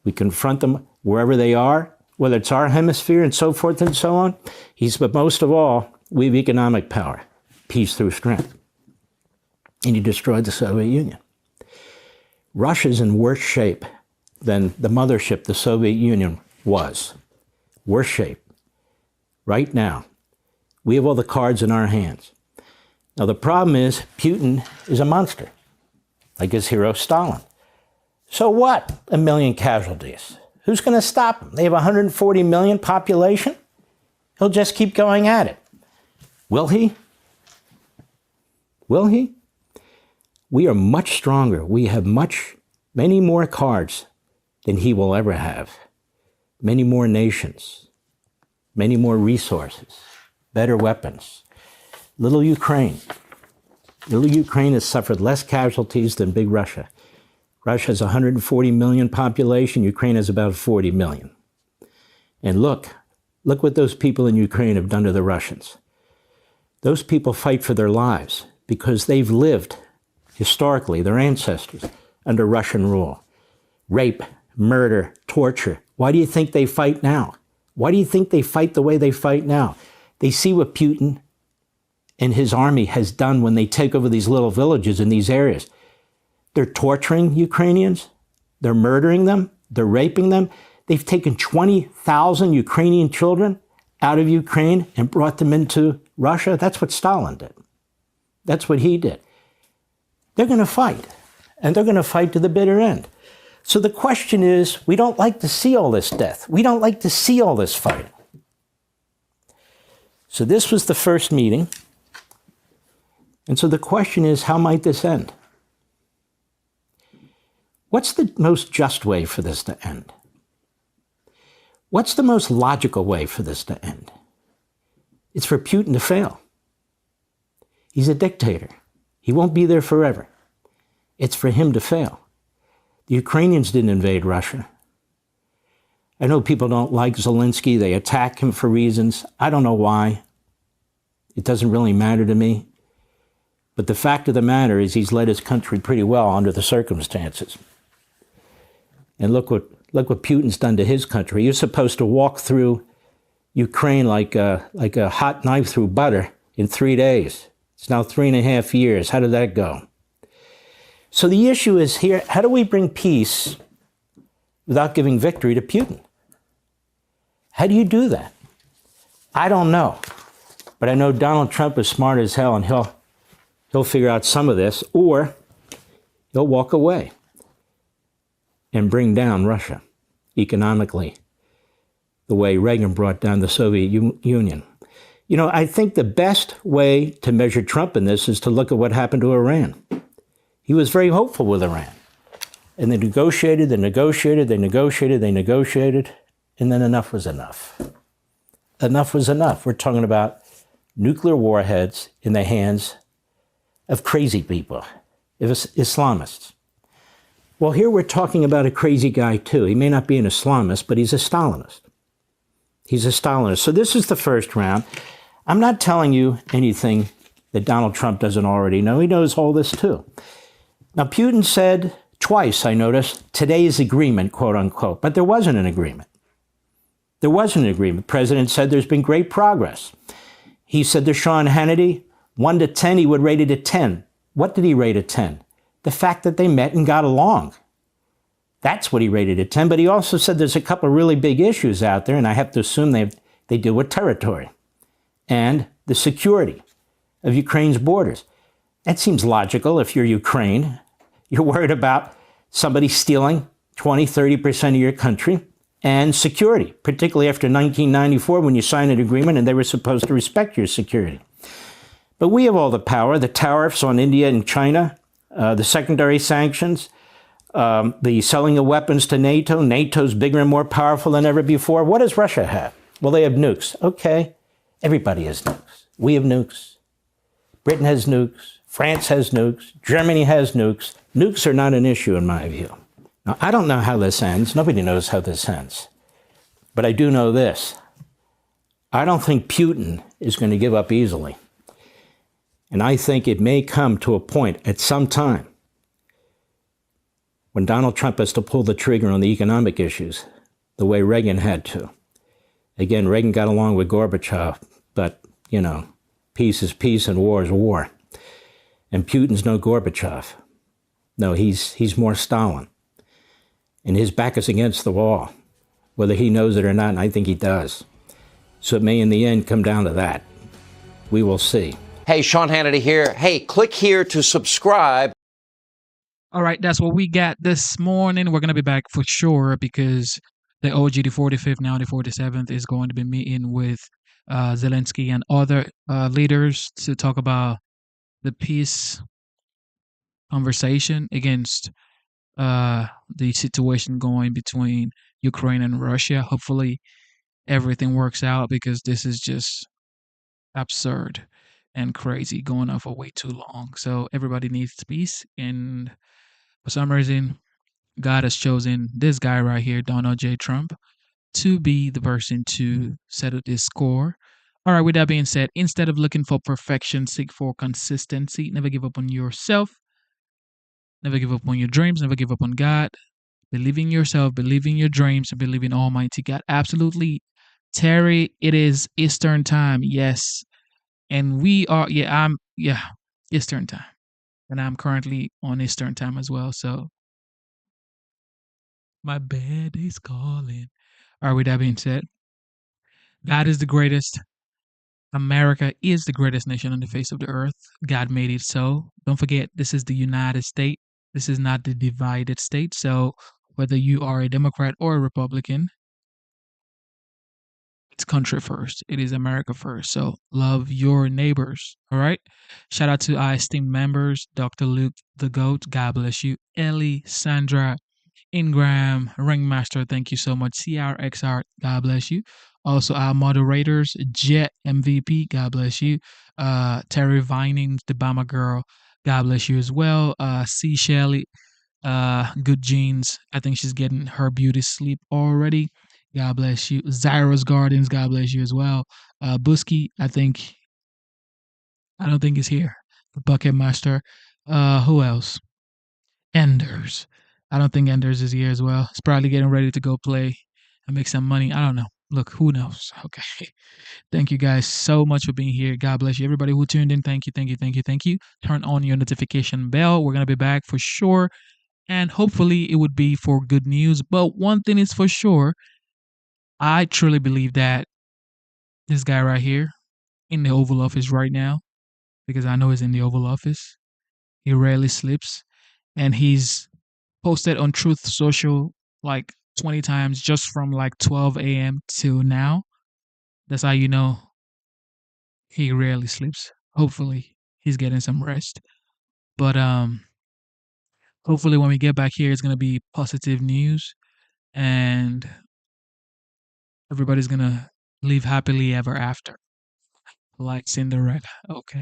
we confront them wherever they are, whether it's our hemisphere and so forth and so on. But most of all, we have economic power, peace through strength. And he destroyed the Soviet Union. Russia's in worse shape than the mothership, the Soviet Union, was. Worse shape. Right now. We have all the cards in our hands. Now, the problem is Putin is a monster, like his hero Stalin. So what? 1 million casualties. Who's going to stop him? They have 140 million population. He'll just keep going at it. Will he? Will he? We are much stronger. We have many more cards than he will ever have. Many more nations, many more resources, better weapons. Little Ukraine. Little Ukraine has suffered less casualties than big Russia. Russia has 140 million population. Ukraine has about 40 million. And look what those people in Ukraine have done to the Russians. Those people fight for their lives because they've lived, historically, their ancestors, under Russian rule. Rape, murder, torture. Why do you think they fight now? Why do you think they fight the way they fight now? They see what Putin and his army has done when they take over these little villages in these areas. They're torturing Ukrainians. They're murdering them. They're raping them. They've taken 20,000 Ukrainian children out of Ukraine and brought them into Russia. That's what Stalin did. That's what he did. They're going to fight, and they're going to fight to the bitter end. So the question is, we don't like to see all this death. We don't like to see all this fighting. So this was the first meeting. And so the question is, how might this end? What's the most just way for this to end? What's the most logical way for this to end? It's for Putin to fail. He's a dictator. He won't be there forever. It's for him to fail. The Ukrainians didn't invade Russia. I know people don't like Zelensky. They attack him for reasons. I don't know why. It doesn't really matter to me. But the fact of the matter is he's led his country pretty well under the circumstances. And look what Putin's done to his country. You're supposed to walk through Ukraine like a hot knife through butter in 3 days. It's now 3.5 years. How did that go? So the issue is here, how do we bring peace without giving victory to Putin? How do you do that? I don't know. But I know Donald Trump is smart as hell, and he'll figure out some of this, or he'll walk away and bring down Russia economically the way Reagan brought down the Soviet Union. You know, I think the best way to measure Trump in this is to look at what happened to Iran. He was very hopeful with Iran. And they negotiated, and then enough was enough. Enough was enough. We're talking about nuclear warheads in the hands of crazy people, of Islamists. Well, here we're talking about a crazy guy, too. He may not be an Islamist, but he's a Stalinist. He's a Stalinist. So this is the first round. I'm not telling you anything that Donald Trump doesn't already know. He knows all this, too. Now, Putin said twice, I noticed, today's agreement, quote unquote, but there wasn't an agreement. There wasn't an agreement. The president said there's been great progress. He said to Sean Hannity, 1 to 10, he would rate it a 10. What did he rate a 10? The fact that they met and got along. That's what he rated a 10. But he also said there's a couple of really big issues out there, and I have to assume they deal with territory and the security of Ukraine's borders. That seems logical if you're Ukraine. You're worried about somebody stealing 20, 30% of your country, and security, particularly after 1994 when you signed an agreement and they were supposed to respect your security. But we have all the power, the tariffs on India and China, the secondary sanctions, The selling of weapons to NATO. NATO's bigger and more powerful than ever before. What does Russia have? Well, they have nukes. Okay. Everybody has nukes. We have nukes. Britain has nukes. France has nukes. Germany has nukes. Nukes are not an issue in my view. Now, I don't know how this ends. Nobody knows how this ends. But I do know this. I don't think Putin is going to give up easily. And I think it may come to a point at some time when Donald Trump has to pull the trigger on the economic issues the way Reagan had to. Again, Reagan got along with Gorbachev, but, you know, peace is peace and war is war. And Putin's no Gorbachev. No, he's more Stalin. And his back is against the wall, whether he knows it or not, and I think he does. So it may in the end come down to that. We will see. Hey, Sean Hannity here. Hey, click here to subscribe. All right, that's what we got this morning. We're going to be back for sure because the OG, the 45th, now the 47th, is going to be meeting with Zelensky and other leaders to talk about the peace conversation against the situation going between Ukraine and Russia. Hopefully everything works out because this is just absurd and crazy, going on for way too long. So everybody needs peace, and for some reason, God has chosen this guy right here, Donald J. Trump, to be the person to settle this score. All right, with that being said, instead of looking for perfection, seek for consistency. Never give up on yourself. Never give up on your dreams. Never give up on God. Believe in yourself. Believe in your dreams. And believe in Almighty God. Absolutely. Terry, it is Eastern time. Yes. And we are, Eastern time. And I'm currently on Eastern time as well. So my bed is calling. All right, with that being said, God is the greatest. America is the greatest nation on the face of the earth. God made it so. Don't forget, this is the United States. This is not the divided state. So whether you are a Democrat or a Republican, it's country first. It is America first. So love your neighbors. All right. Shout out to our esteemed members, Dr. Luke the Goat. God bless you. Ellie, Sandra, Ingram, Ringmaster. Thank you so much. CRXR. God bless you. Also our moderators, Jet MVP. God bless you. Terry Vinings, the Bama Girl. God bless you as well. C. Shelley. Good Jeans. I think she's getting her beauty sleep already. God bless you. Zyros Gardens, God bless you as well. Busky, I don't think he's here. The Bucket Master. Who else? Enders. I don't think Enders is here as well. He's probably getting ready to go play and make some money. I don't know. Look, who knows? Okay. Thank you guys so much for being here. God bless you. Everybody who tuned in, thank you, thank you, thank you, thank you. Turn on your notification bell. We're going to be back for sure. And hopefully it would be for good news. But one thing is for sure, I truly believe that this guy right here in the Oval Office right now, because I know he's in the Oval Office, he rarely sleeps, and he's posted on Truth Social like 20 times just from like 12 a.m. till now. That's how you know he rarely sleeps. Hopefully he's getting some rest. But hopefully when we get back here, it's going to be positive news, and everybody's going to live happily ever after. Like Cinderella. Okay.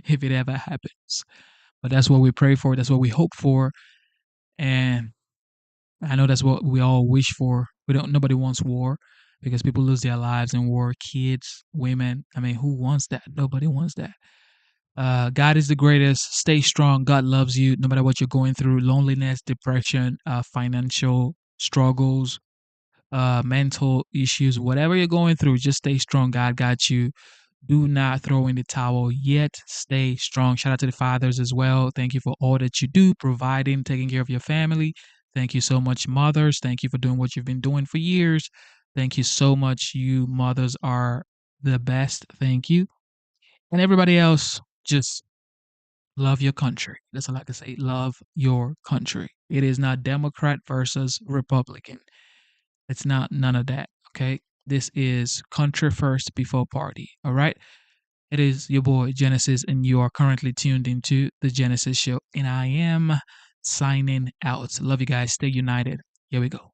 If it ever happens. But that's what we pray for. That's what we hope for. And I know that's what we all wish for. Nobody wants war because people lose their lives in war. Kids, women. I mean, who wants that? Nobody wants that. God is the greatest. Stay strong. God loves you no matter what you're going through. Loneliness, depression, financial struggles, mental issues, whatever you're going through, just stay strong. God got you. Do not throw in the towel yet. Stay strong. Shout out to the fathers as well. Thank you for all that you do, providing, taking care of your family. Thank you so much, mothers. Thank you for doing what you've been doing for years. Thank you so much. You mothers are the best. Thank you. And everybody else, just love your country. That's all I can say. Love your country. It is not Democrat versus Republican. It's not none of that. Okay. This is country first before party. All right. It is your boy Genesis, and you are currently tuned into the Genesis Show. And I am signing out. Love you guys. Stay united. Here we go.